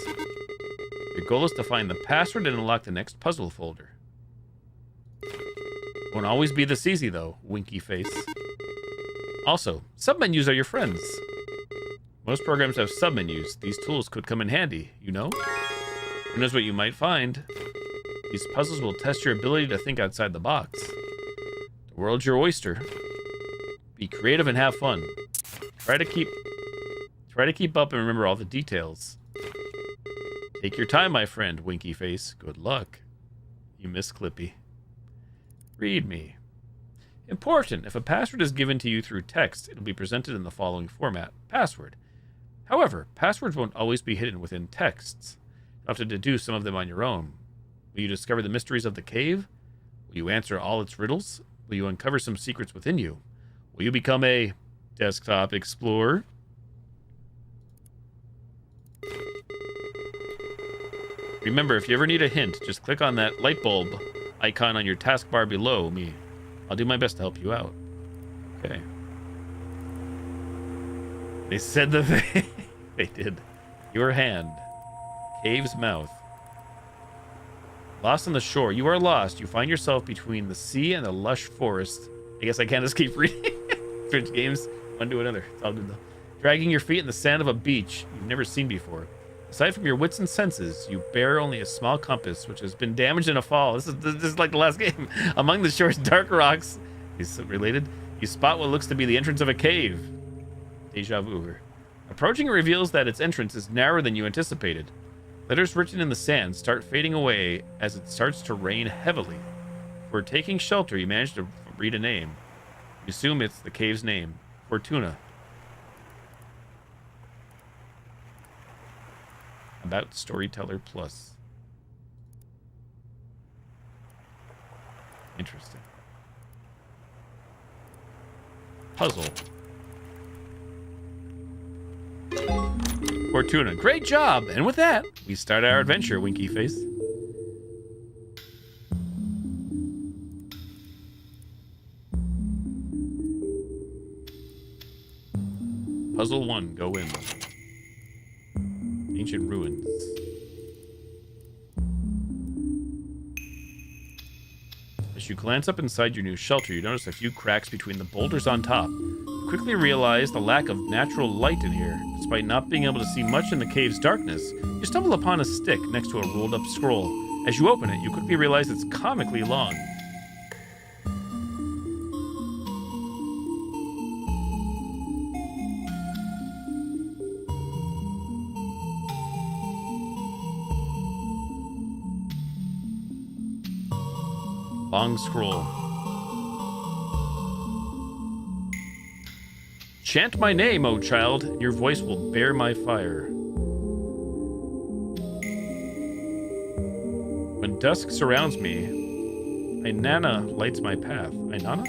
Your goal is to find the password and unlock the next puzzle folder. Won't always be this easy though, winky face. Also, submenus are your friends. Most programs have submenus. These tools could come in handy, you know? Who knows what you might find? These puzzles will test your ability to think outside the box. The world's your oyster. Be creative and have fun. Try to keep up and remember all the details. Take your time, my friend, winky face. Good luck. You miss Clippy. Read me. Important. If a password is given to you through text, it'll be presented in the following format. Password. However, passwords won't always be hidden within texts. You'll have to deduce some of them on your own. Will you discover the mysteries of the cave? Will you answer all its riddles? Will you uncover some secrets within you? Will you become a Desktop Explorer? Remember, if you ever need a hint, just click on that light bulb icon on your taskbar below me. I'll do my best to help you out. Okay. They said the thing. They did. Your hand. Cave's mouth. Lost on the shore. You are lost. You find yourself between the sea and the lush forest. I guess I can't just keep reading. Switch games one to another. It's all good though. Dragging your feet in the sand of a beach you've never seen before. Aside from your wits and senses, you bear only a small compass, which has been damaged in a fall. This is like the last game. Among the shore's dark rocks, is related, you spot what looks to be the entrance of a cave. Deja vu. Approaching it reveals that its entrance is narrower than you anticipated. Letters written in the sand start fading away as it starts to rain heavily. For taking shelter, you manage to read a name. You assume it's the cave's name, Fortuna. About Storyteller Plus. Interesting. Puzzle. Fortuna. Great job! And with that, we start our adventure, Winky Face. Puzzle 1, go in. Ancient ruins. As you glance up inside your new shelter, you notice a few cracks between the boulders on top. You quickly realize the lack of natural light in here. Despite not being able to see much in the cave's darkness, you stumble upon a stick next to a rolled-up scroll. As you open it, you quickly realize it's comically long. Long scroll. Chant my name, O child, and your voice will bear my fire. When dusk surrounds me, Ainana lights my path. Ainana?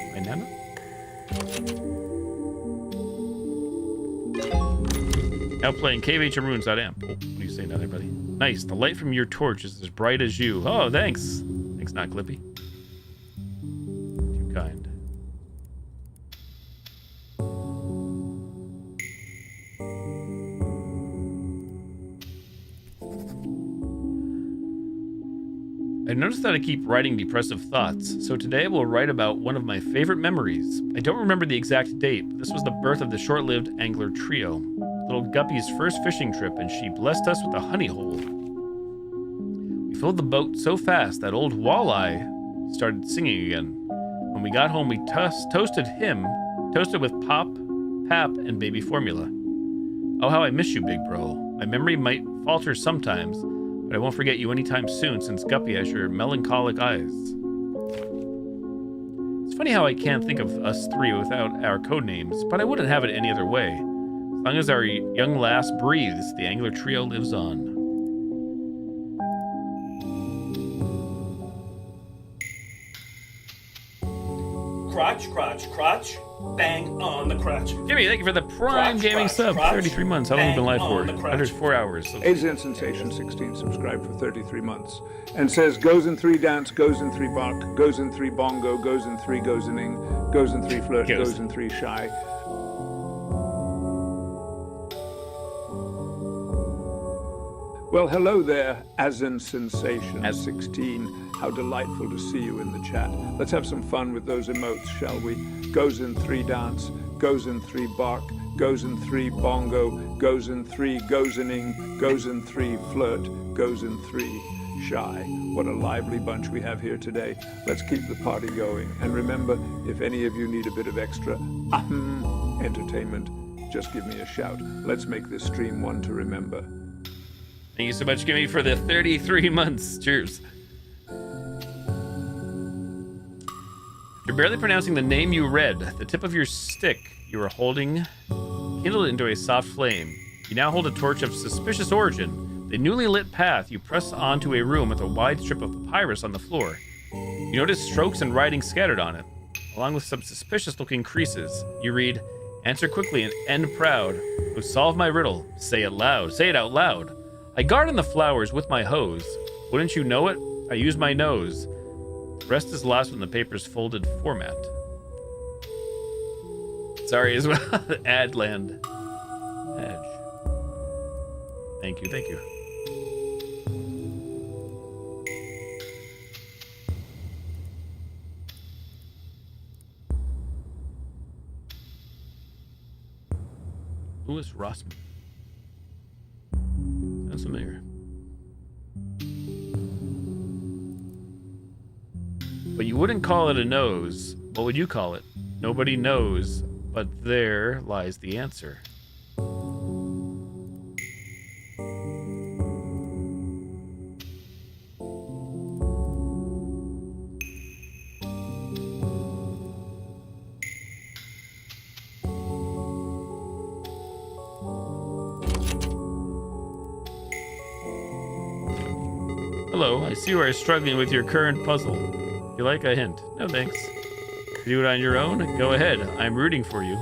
Now playing Cave Ancient Ruins.amp. Oh, what do you say now, everybody? Nice. The light from your torch is as bright as you. Oh, thanks. Thanks, not Clippy. Too kind. I noticed that I keep writing depressive thoughts, so today I will write about one of my favorite memories. I don't remember the exact date, but this was the birth of the short-lived angler trio. Little Guppy's first fishing trip, and she blessed us with a honey hole. We filled the boat so fast that old Walleye started singing again. When we got home, we toasted with Pop, Pap, and baby formula. Oh, how I miss you, big bro. My memory might falter sometimes, but I won't forget you anytime soon since Guppy has your melancholic eyes. It's funny how I can't think of us three without our code names, but I wouldn't have it any other way. As long as our young lass breathes, the angler trio lives on. Crotch, crotch, crotch. Bang on the crotch. Jimmy, thank you for the Prime Gaming sub. 33 months. How long have you been live for? 104 hours. So. Asian Sensation 16 subscribed for 33 months and says goes in 3 dance, goes in 3 bark, goes in 3 bongo, goes in 3 goes in ing, goes in 3 flirt, goes in 3 shy. Well, hello there, Asian Sensation 16. How delightful to see you in the chat. Let's have some fun with those emotes, shall we? Goes in 3 dance, goes in 3 bark, goes in 3 bongo, goes in 3 goes in ing, goes in 3 flirt, goes in 3 shy. What a lively bunch we have here today. Let's keep the party going. And remember, if any of you need a bit of extra entertainment, just give me a shout. Let's make this stream one to remember. Thank you so much, Jimmy, for the 33 months. Cheers. You're barely pronouncing the name you read. The tip of your stick you were holding kindled into a soft flame. You now hold a torch of suspicious origin. The newly lit path you press onto a room with a wide strip of papyrus on the floor. You notice strokes and writing scattered on it, along with some suspicious-looking creases. You read, "Answer quickly and end proud. Who solve my riddle? Say it loud. Say it out loud. I garden the flowers with my hose. Wouldn't you know it? I use my nose. The rest is lost in the paper's folded format." Sorry as well. Adland. Edge. Thank you, thank you. Louis Rossman. Sounds familiar. But you wouldn't call it a nose. What would you call it? Nobody knows, but there lies the answer. Hello, I see you are struggling with your current puzzle. You like a hint? No thanks. Do it on your own? Go ahead. I'm rooting for you.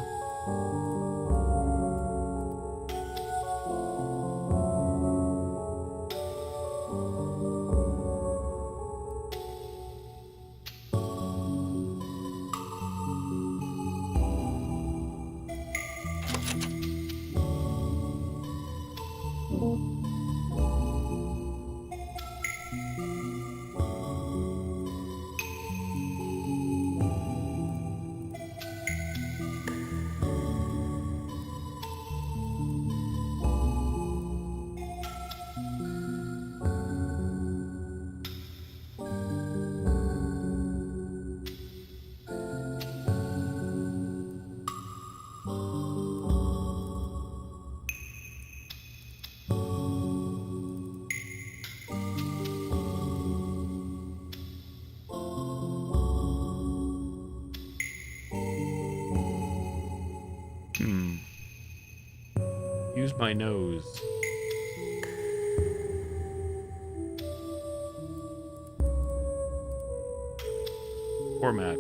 Use my nose. Format.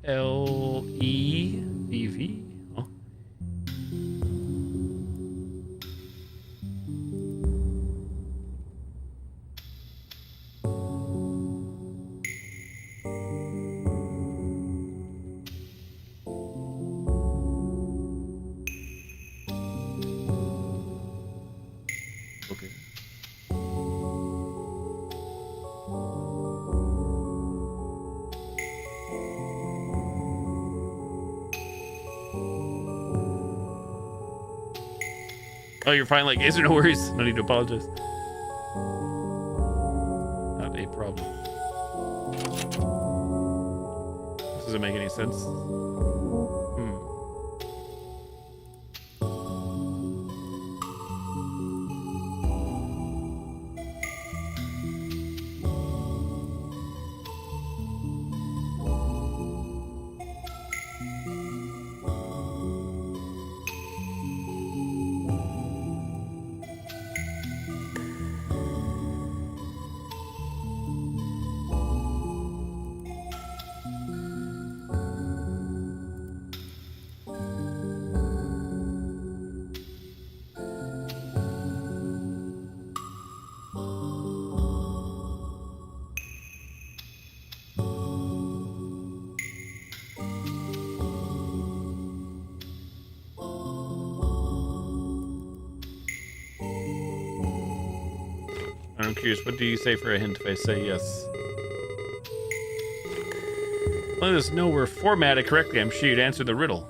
ELEVV. Oh. Okay. Oh, you're fine. Like, is there no worries? No need to apologize. Not a problem. This doesn't make any sense. I'm curious, what do you say for a hint if I say yes? Let us know we're formatted correctly. I'm sure you'd answer the riddle.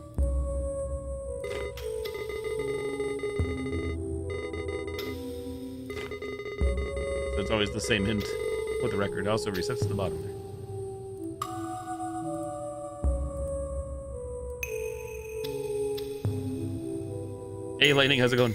So it's always the same hint with the record. It also resets to the bottom there. Hey, Lightning, how's it going?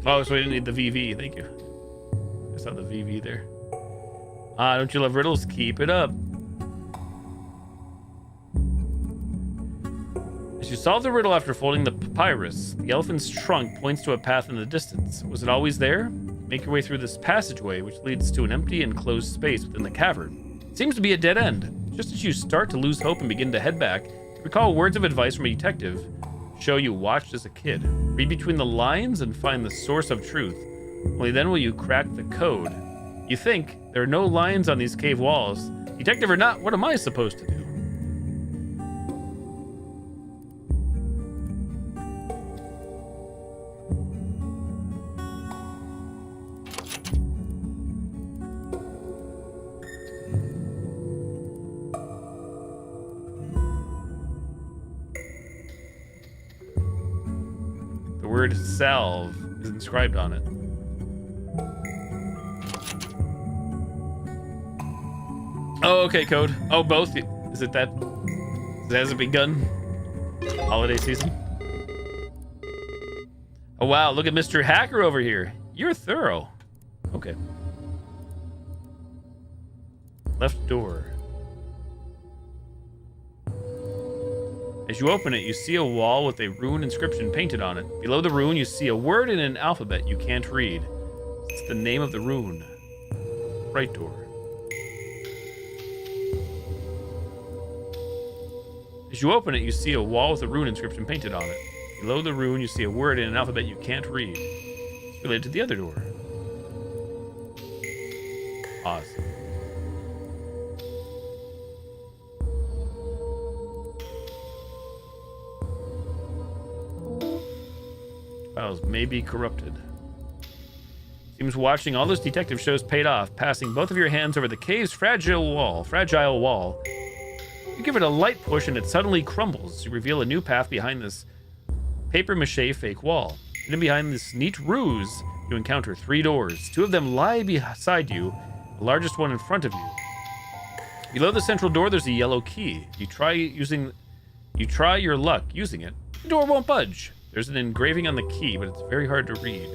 Oh, so we didn't need the VV. Thank you. I saw the VV there. Ah, don't you love riddles? Keep it up. As you solve the riddle after folding the papyrus. The elephant's trunk points to a path in the distance. Was it always there? Make your way through this passageway, which leads to an empty and closed space within the cavern. It seems to be a dead end. Just as you start to lose hope and begin to head back, recall words of advice from a detective show you watched as a kid. Read between the lines and find the source of truth. Only then will you crack the code. You think, there are no lines on these cave walls. Detective or not, what am I supposed to do? The word salve is inscribed on it. Oh, okay, code. Oh, both. Is it that? Has it begun? Holiday season? Oh, wow. Look at Mr. Hacker over here. You're thorough. Okay. Left door. As you open it, you see a wall with a rune inscription painted on it. Below the rune, you see a word in an alphabet you can't read. It's the name of the rune. Right door. As you open it, you see a wall with a rune inscription painted on it. Below the rune, you see a word in an alphabet you can't read. It's related to the other door. Awesome. Files may be corrupted. Seems watching all those detective shows paid off, passing both of your hands over the cave's fragile wall. You give it a light push and it suddenly crumbles. You reveal a new path behind this papier-mâché fake wall. Hidden behind this neat ruse, you encounter 3 doors. 2 of them lie beside you, the largest one in front of you. Below the central door, there's a yellow key. You try your luck using it. The door won't budge. There's an engraving on the key, but it's very hard to read.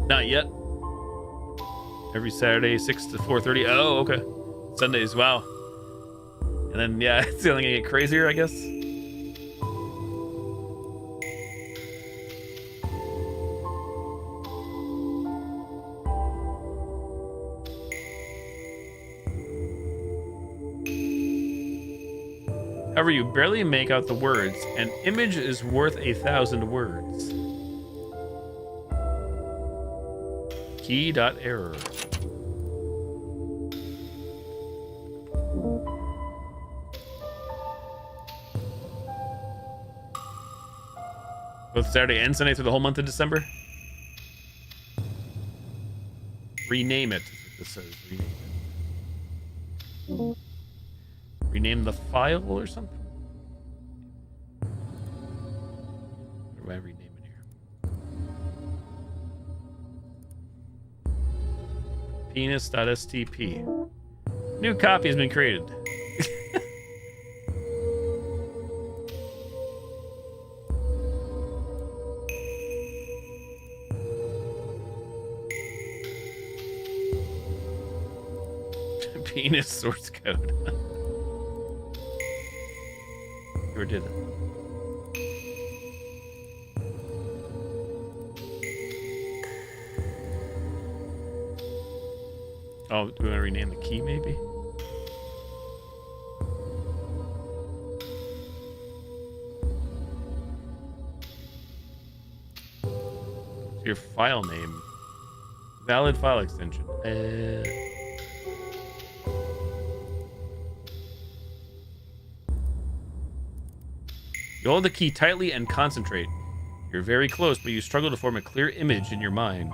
Not yet. Every Saturday, 6 to 4:30. Oh, okay. Sundays, wow. And then, yeah, it's only gonna get crazier, I guess. However, you barely make out the words. An image is worth 1,000 words. Key.error. Both Saturday and Sunday through the whole month of December? Rename it. This says rename it. Rename the file or something? Or do I rename it here? Penis.stp. New copy has been created. Penis source code. Or did it? Oh, do we want to rename the key maybe? Your file name. Valid file extension. You hold the key tightly and concentrate. You're very close, but you struggle to form a clear image in your mind.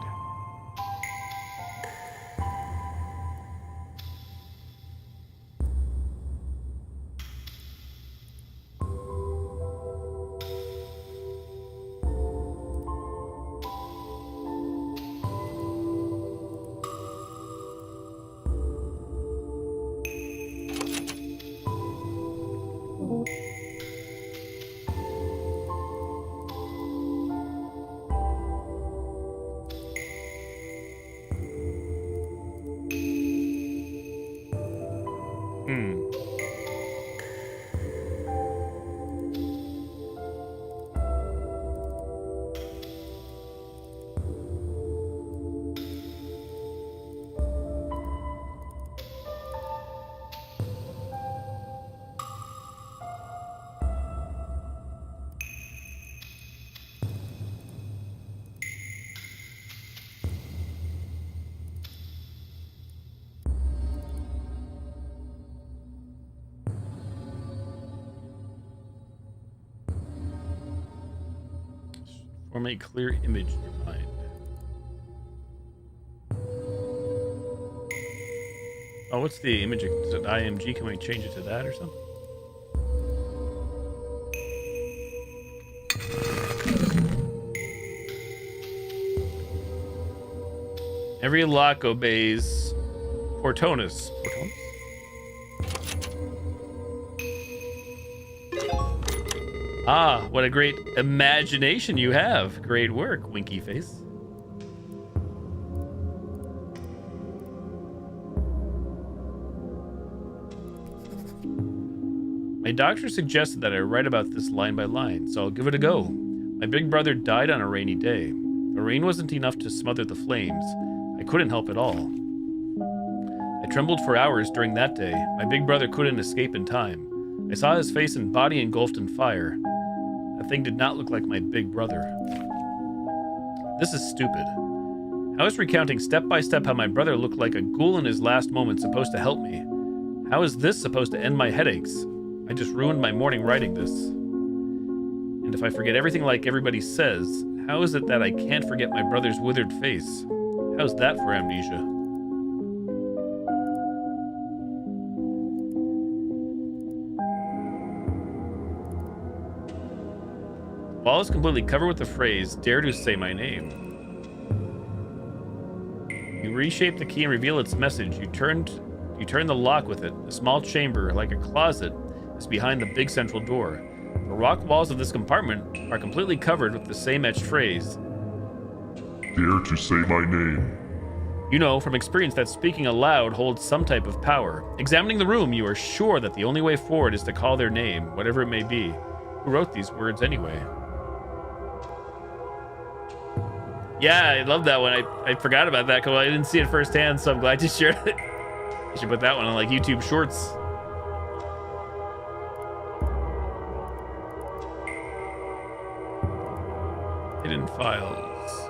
Form a clear image in your mind. Oh, what's the image? Is it IMG? Can we change it to that or something? Every lock obeys Portonus. Portonus? Ah, what a great imagination you have. Great work, Winky Face. My doctor suggested that I write about this line by line, so I'll give it a go. My big brother died on a rainy day. The rain wasn't enough to smother the flames. I couldn't help at all. I trembled for hours during that day. My big brother couldn't escape in time. I saw his face and body engulfed in fire. That thing did not look like my big brother. This is stupid. How is recounting step by step how my brother looked like a ghoul in his last moments supposed to help me? How is this supposed to end my headaches? I just ruined my morning writing this. And if I forget everything like everybody says, how is it that I can't forget my brother's withered face? How's that for amnesia? The wall is completely covered with the phrase, "Dare to say my name." You reshape the key and reveal its message. You turn the lock with it. A small chamber, like a closet, is behind the big central door. The rock walls of this compartment are completely covered with the same etched phrase. Dare to say my name. You know from experience that speaking aloud holds some type of power. Examining the room, you are sure that the only way forward is to call their name, whatever it may be. Who wrote these words anyway? Yeah, I love that one. I forgot about that because I didn't see it firsthand, so I'm glad you shared it. You should put that one on like YouTube Shorts. Hidden files.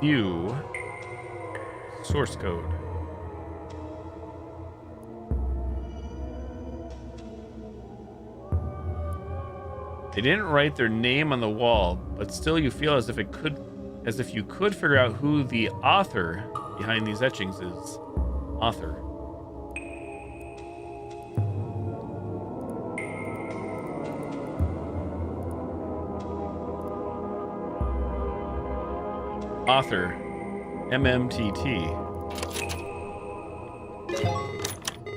View. Source code. They didn't write their name on the wall, but still you feel as if you could figure out who the author behind these etchings is. Author. Author. MMTT.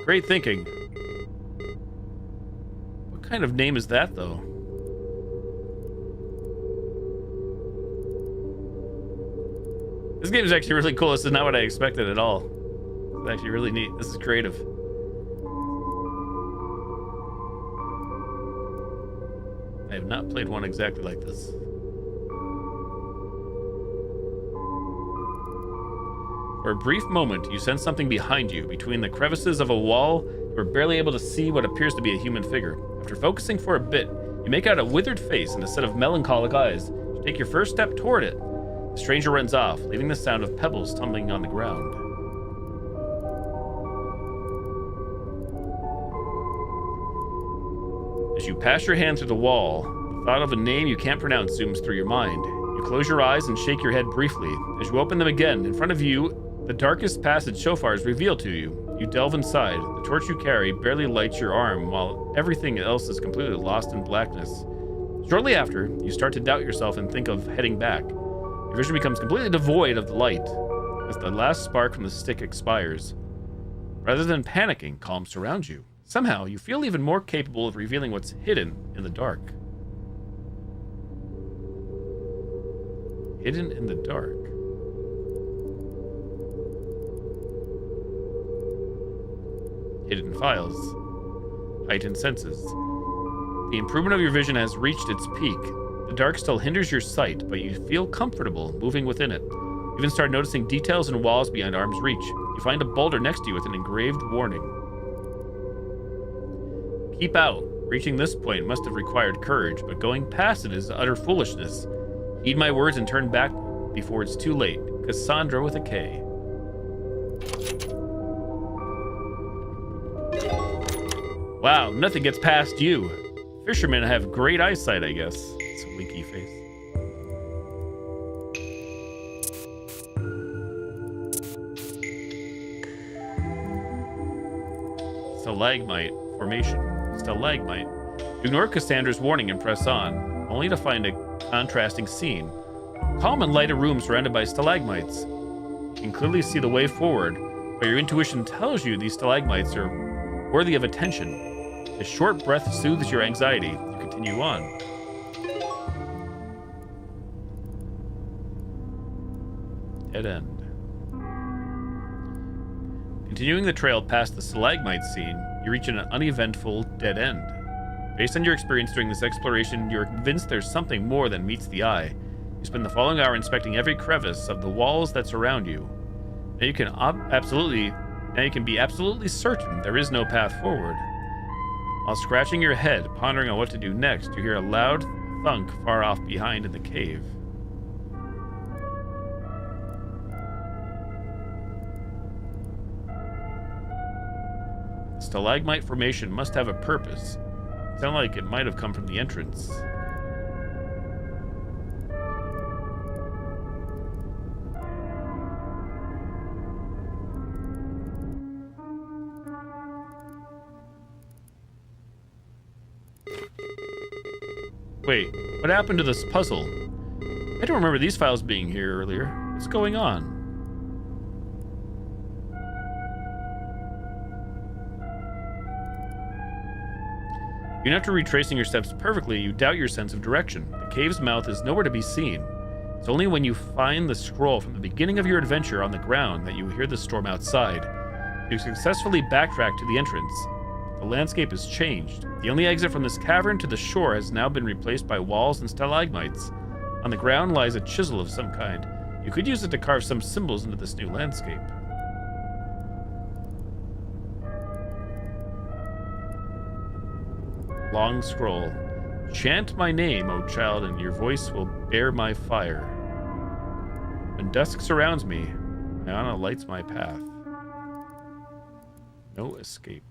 Great thinking. What kind of name is that, though? This game is actually really cool. This is not what I expected at all. It's actually really neat. This is creative. I have not played one exactly like this. For a brief moment, you sense something behind you. Between the crevices of a wall, you are barely able to see what appears to be a human figure. After focusing for a bit, you make out a withered face and a set of melancholic eyes. You take your first step toward it. The stranger runs off, leaving the sound of pebbles tumbling on the ground. As you pass your hand through the wall, the thought of a name you can't pronounce zooms through your mind. You close your eyes and shake your head briefly. As you open them again, in front of you, the darkest passage so far is revealed to you. You delve inside. The torch you carry barely lights your arm, while everything else is completely lost in blackness. Shortly after, you start to doubt yourself and think of heading back. Your vision becomes completely devoid of the light as the last spark from the stick expires. Rather than panicking, calm surrounds you. Somehow, you feel even more capable of revealing what's hidden in the dark. Hidden in the dark. Hidden files. Heightened senses. The improvement of your vision has reached its peak. The dark still hinders your sight, but you feel comfortable moving within it. You even start noticing details in walls beyond arm's reach. You find a boulder next to you with an engraved warning. Keep out. Reaching this point must have required courage, but going past it is utter foolishness. Heed my words and turn back before it's too late. Cassandra with a K. Wow, nothing gets past you. Fishermen have great eyesight, I guess. It's a winky face. stalagmite formation. Stalagmite. Ignore Cassandra's warning and press on, only to find a contrasting scene. Calm and lighted room surrounded by stalagmites. You can clearly see the way forward, but your intuition tells you these stalagmites are worthy of attention. A short breath soothes your anxiety. You continue on. Dead end. Continuing the trail past the stalagmite scene, you reach an uneventful dead end. Based on your experience during this exploration, you're convinced there's something more than meets the eye. You spend the following hour inspecting every crevice of the walls that surround you. Now you can be absolutely certain there is no path forward. While scratching your head, pondering on what to do next, you hear a loud thunk far off behind in the cave. The stalagmite formation must have a purpose. Sound like it might have come from the entrance. Wait, what happened to this puzzle? I don't remember these files being here earlier. What's going on? Even after retracing your steps perfectly, you doubt your sense of direction. The cave's mouth is nowhere to be seen. It's only when you find the scroll from the beginning of your adventure on the ground that you hear the storm outside. You successfully backtrack to the entrance. The landscape has changed. The only exit from this cavern to the shore has now been replaced by walls and stalagmites. On the ground lies a chisel of some kind. You could use it to carve some symbols into this new landscape. Long scroll. Chant my name, O child, and your voice will bear my fire. When dusk surrounds me, Ayana lights my path. No escape.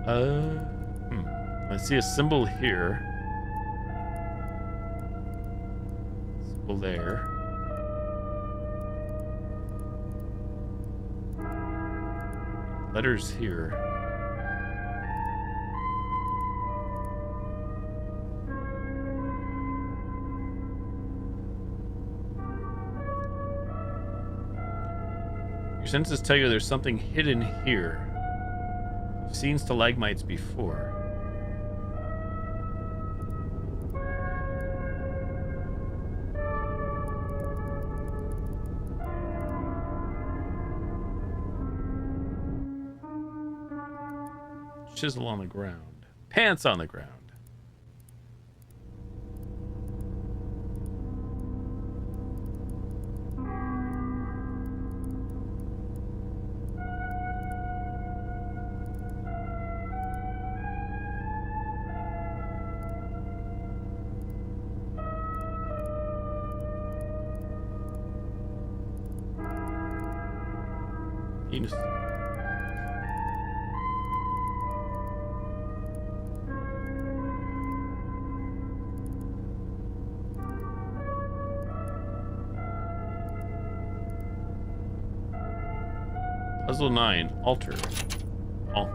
I see a symbol here. Symbol there. Letters here. Your senses tell you there's something hidden here. You've seen stalagmites before. Chisel on the ground. Pants on the ground. Enos. Puzzle 9, altar. Oh.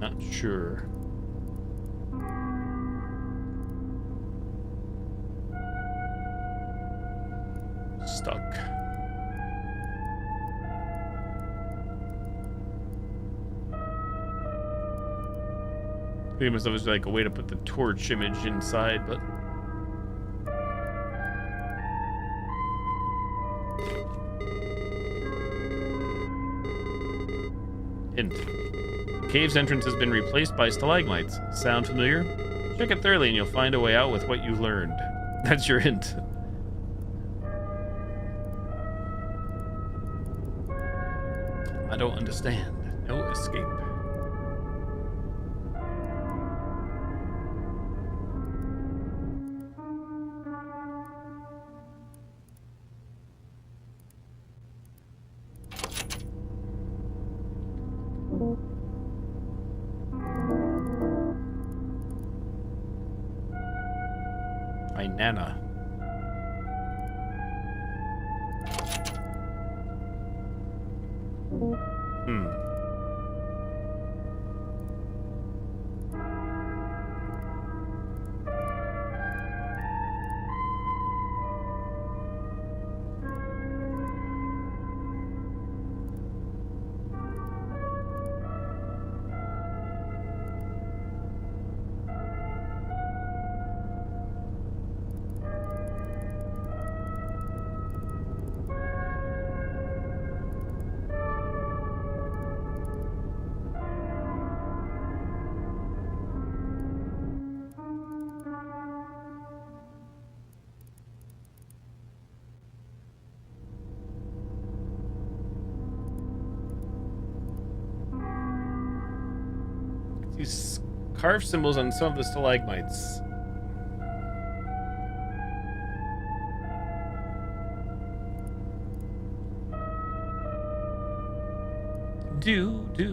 Not sure. Stuck. Thinking myself as like a way to put the torch image inside, but hint. The cave's entrance has been replaced by stalagmites. Sound familiar? Check it thoroughly and you'll find a way out with what you've learned. That's your hint. I don't understand. No escape. My Nana. These carved symbols on some of the stalagmites.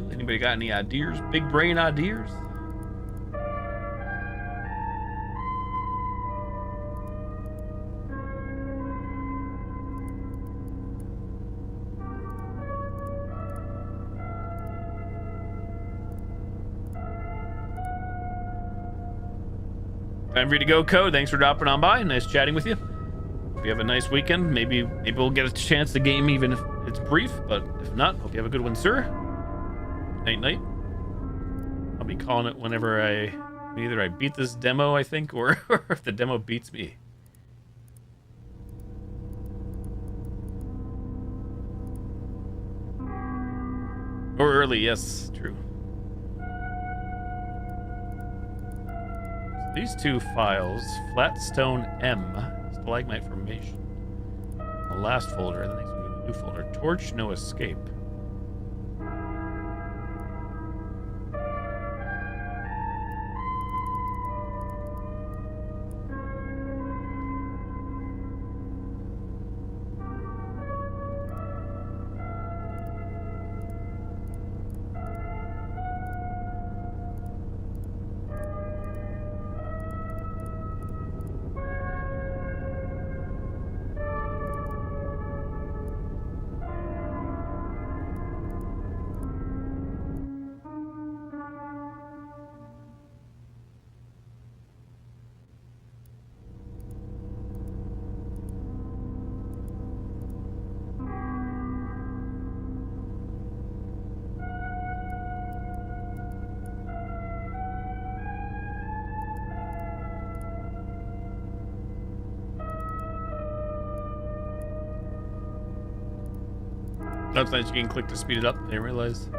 Anybody got any ideas? Big brain ideas? Time for you to go, Code. Thanks for dropping on by. Nice chatting with you. Hope you have a nice weekend. Maybe we'll get a chance to game even if it's brief, but if not, hope you have a good one, sir. Night. I'll be calling it whenever either I beat this demo, I think, or if the demo beats me. Or early, yes, true. So these two files, Flatstone M, Stalagmite Formation. The last folder, the next one, new folder. Torch, no escape. Sometimes you can click to speed it up. I didn't realize.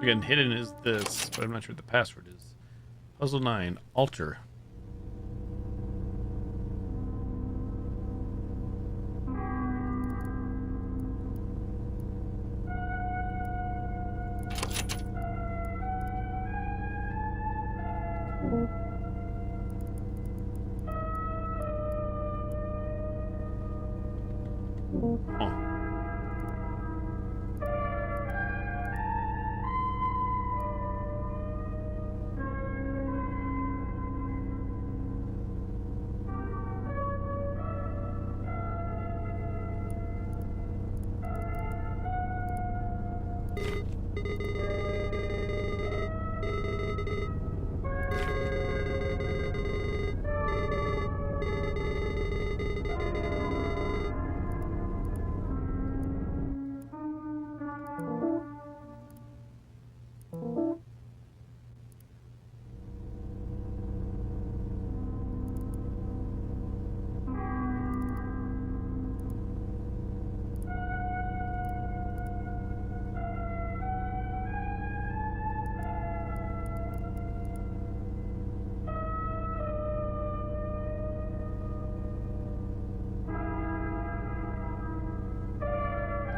Again, hidden is this, but I'm not sure what the password is. Puzzle 9, altar. Oh.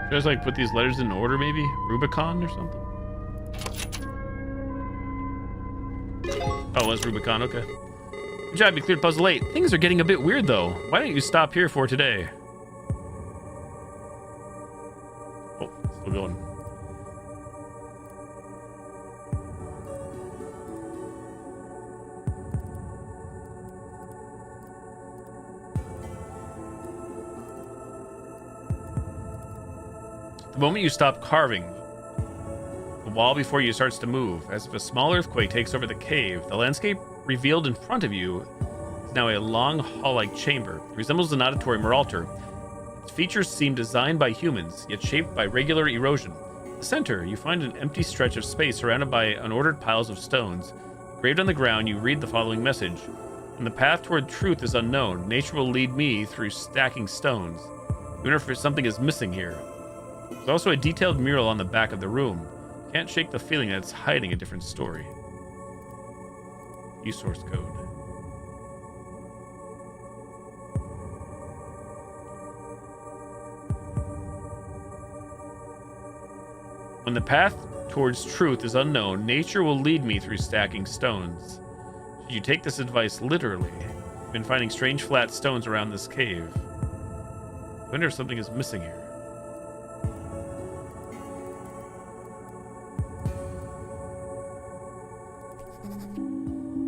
Should I just like put these letters in order, maybe? Rubicon or something? Oh, it was Rubicon, okay. Good job, you cleared puzzle 8. Things are getting a bit weird though. Why don't you stop here for today? Oh, still going. The moment you stop carving, the wall before you starts to move, as if a small earthquake takes over the cave. The landscape revealed in front of you is now a long hall-like chamber. It resembles an auditorium or altar. Its features seem designed by humans, yet shaped by regular erosion. In the center, you find an empty stretch of space surrounded by unordered piles of stones. Engraved on the ground, you read the following message. When the path toward truth is unknown, nature will lead me through stacking stones. Even if something is missing here. There's also a detailed mural on the back of the room. Can't shake the feeling that it's hiding a different story. Use source code. When the path towards truth is unknown, nature will lead me through stacking stones. Should you take this advice literally? I've been finding strange flat stones around this cave. I wonder if something is missing here.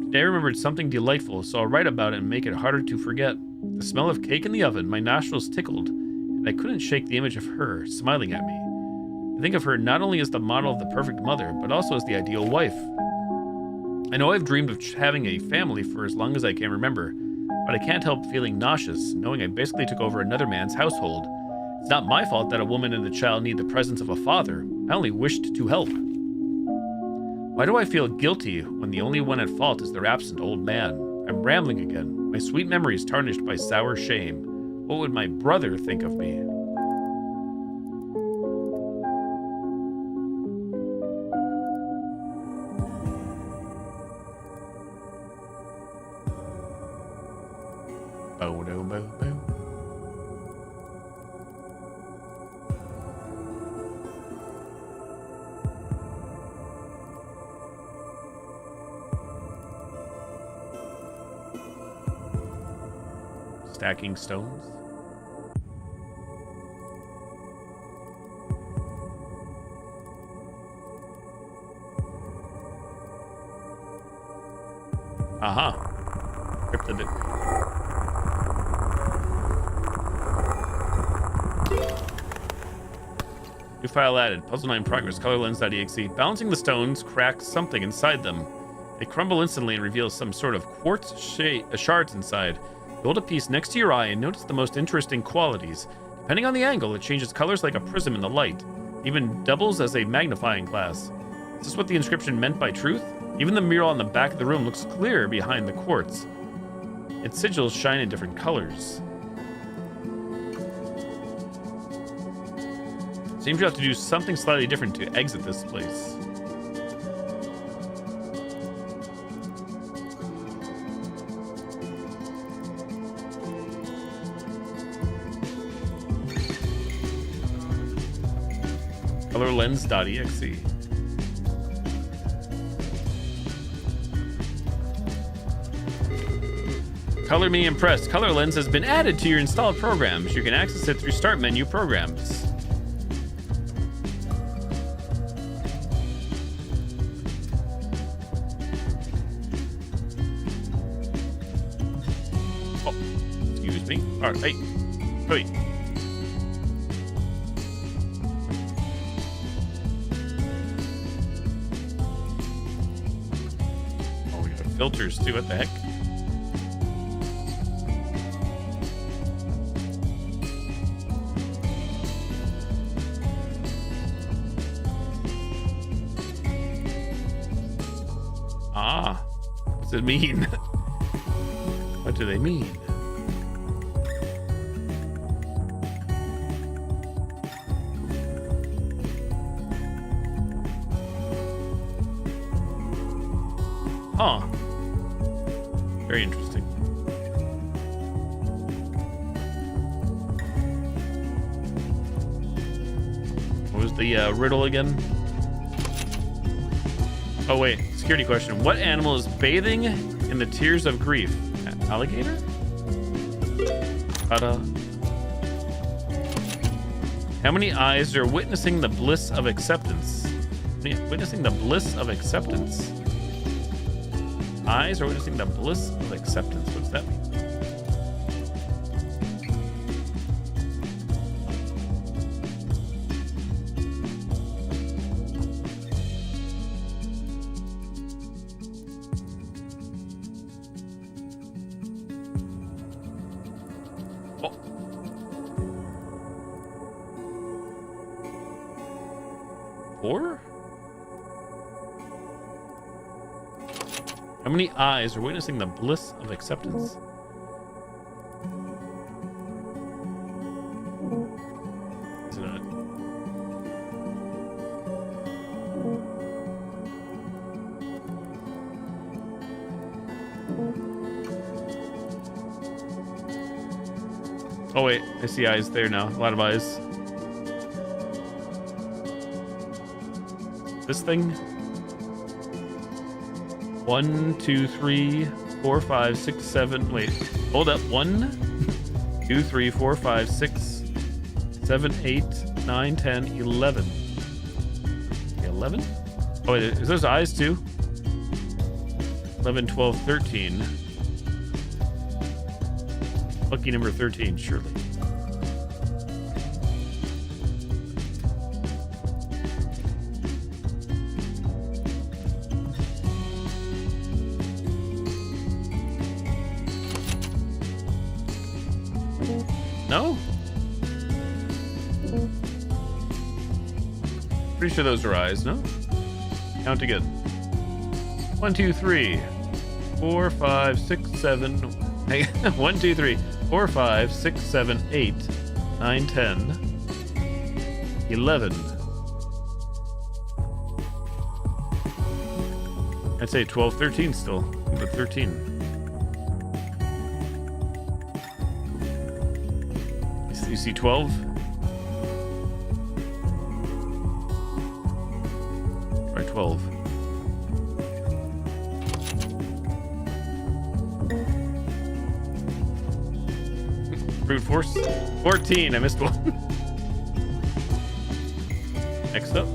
Today I remembered something delightful, so I'll write about it and make it harder to forget. The smell of cake in the oven, my nostrils tickled, and I couldn't shake the image of her, smiling at me. I think of her not only as the model of the perfect mother, but also as the ideal wife. I know I've dreamed of having a family for as long as I can remember, but I can't help feeling nauseous, knowing I basically took over another man's household. It's not my fault that a woman and a child need the presence of a father. I only wished to help. Why do I feel guilty when the only one at fault is their absent old man? I'm rambling again, my sweet memories tarnished by sour shame. What would my brother think of me? Bo-do-bo-bo. Stacking stones. Aha. Cryptid. New file added. Puzzle 9 progress. Colorlens.exe. Balancing the stones cracks something inside them. They crumble instantly and reveal some sort of quartz shards inside. Hold a piece next to your eye and notice the most interesting qualities. Depending on the angle, it changes colors like a prism in the light. It even doubles as a magnifying glass. Is this what the inscription meant by truth? Even the mural on the back of the room looks clear behind the quartz. Its sigils shine in different colors. Seems you have to do something slightly different to exit this place. Colorlens.exe. Color me impressed. Color lens has been added to your installed programs. You can access it through Start menu programs. Oh, excuse me. All right, hey, wait. Oh, we got filters too. What the heck? What does it mean? What do they mean? Huh. Very interesting. What was the riddle again? Oh wait, security question. What animal is bathing in the tears of grief? Alligator? How many eyes are witnessing the bliss of acceptance? Witnessing the bliss of acceptance. Eyes are witnessing the bliss of acceptance. What's that mean? Four? How many eyes are witnessing the bliss of acceptance? Isn't it? Oh wait, I see eyes there now. A lot of eyes. This thing? 1, 2, 3, 4, 5, 6, 7. Wait, hold up. 1, 2, 3, 4, 5, 6, 7, 8, 9, 10, 11. 11? Oh, wait, is those eyes too? 11, 12, 13. Lucky number 13, surely. No? Pretty sure those are eyes, no? Count again. 1, 2, 3, 4, 5, 6, 7. 1, 2, 3, 4, 5, 6, 7, 8, 9, 10, 11. I'd say 12, 13 still, but 13. You see 12? Try 12. Brute force? 14, I missed one. Next up.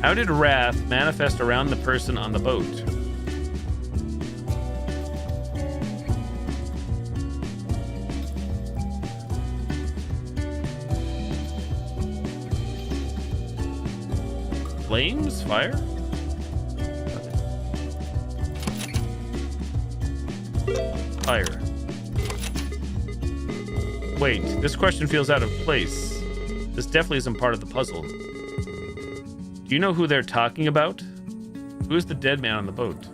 How did wrath manifest around the person on the boat? Flames? Fire? Fire. Wait, this question feels out of place. This definitely isn't part of the puzzle. Do you know who they're talking about? Who is the dead man on the boat?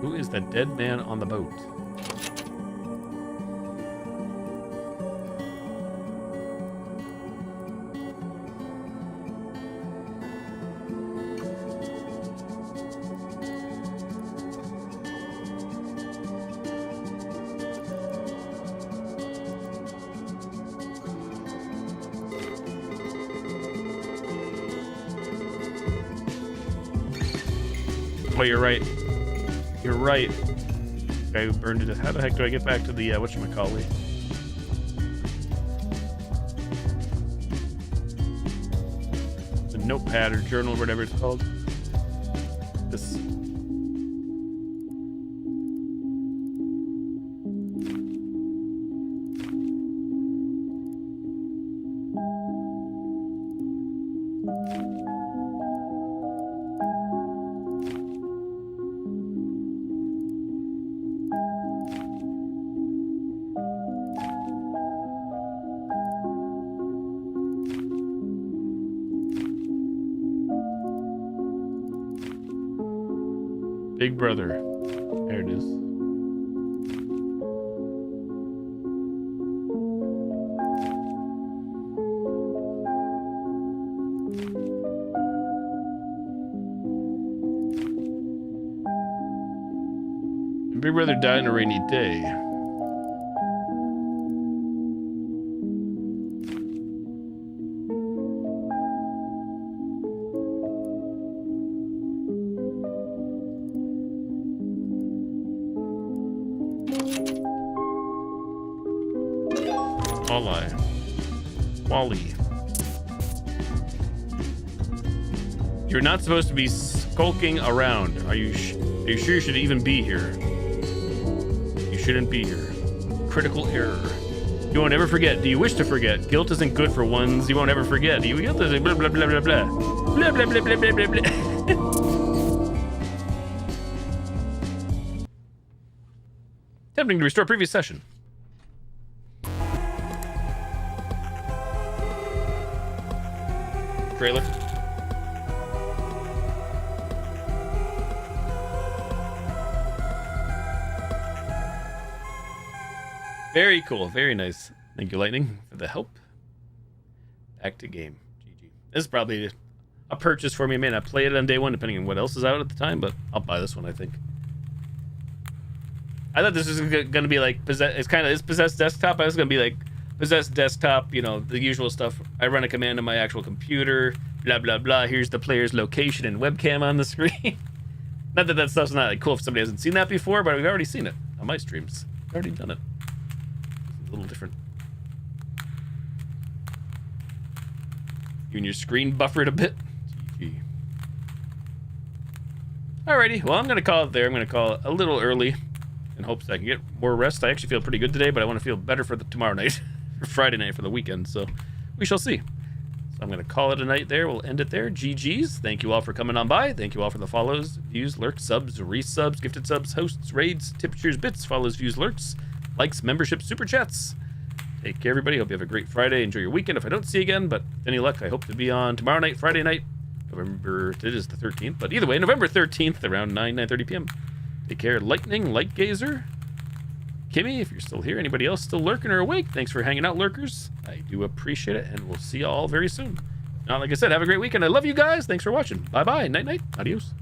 Who is the dead man on the boat? boy, you're right. You're right. Guy who burned it. How the heck do I get back to the whatchamacallit? The notepad or journal, whatever it's called. This. Big Brother. There it is. Big Brother died on a rainy day. Wally. You're not supposed to be skulking around. Are you sure you should even be here? You shouldn't be here. Critical error. You won't ever forget. Do you wish to forget? Guilt isn't good for ones you won't ever forget. You guilt is blah blah blah blah blah. Blah blah blah blah blah blah blah. Attempting to restore previous session. Trailer. Very cool. Very nice. Thank you, Lightning, for the help. Back to game. GG. This is probably a purchase for me. I may not play it on day one, depending on what else is out at the time, but I'll buy this one, I think. I thought this was going to be like, it's kind of, it's Possessed Desktop. I was going to be like, Possessed Desktop, you know, the usual stuff. I run a command on my actual computer, blah, blah, blah. Here's the player's location and webcam on the screen. Not that that stuff's not like cool if somebody hasn't seen that before, but we've already seen it on my streams. I've already done it. It's a little different. You and your screen buffered a bit. GG. Alrighty, well, I'm going to call it there. I'm going to call it a little early in hopes that I can get more rest. I actually feel pretty good today, but I want to feel better for tomorrow night. Friday night for the weekend, so we shall see. So I'm going to call it a night there. We'll end it there. GG's. Thank you all for coming on by. Thank you all for the follows, views, lurks, subs, resubs, gifted subs, hosts, raids, tips, cheers, bits, follows, views, lurks, likes, memberships, super chats. Take care, everybody. Hope you have a great Friday. Enjoy your weekend if I don't see you again, but with any luck, I hope to be on tomorrow night, Friday night, November, it is the 13th, but either way, November 13th, around 9:30 p.m. Take care, Lightning, Light Gazer, Kimmy, if you're still here. Anybody else still lurking or awake? Thanks for hanging out, lurkers. I do appreciate it, and we'll see you all very soon. Now, like I said, have a great weekend. I love you guys. Thanks for watching. Bye-bye. Night-night. Adios.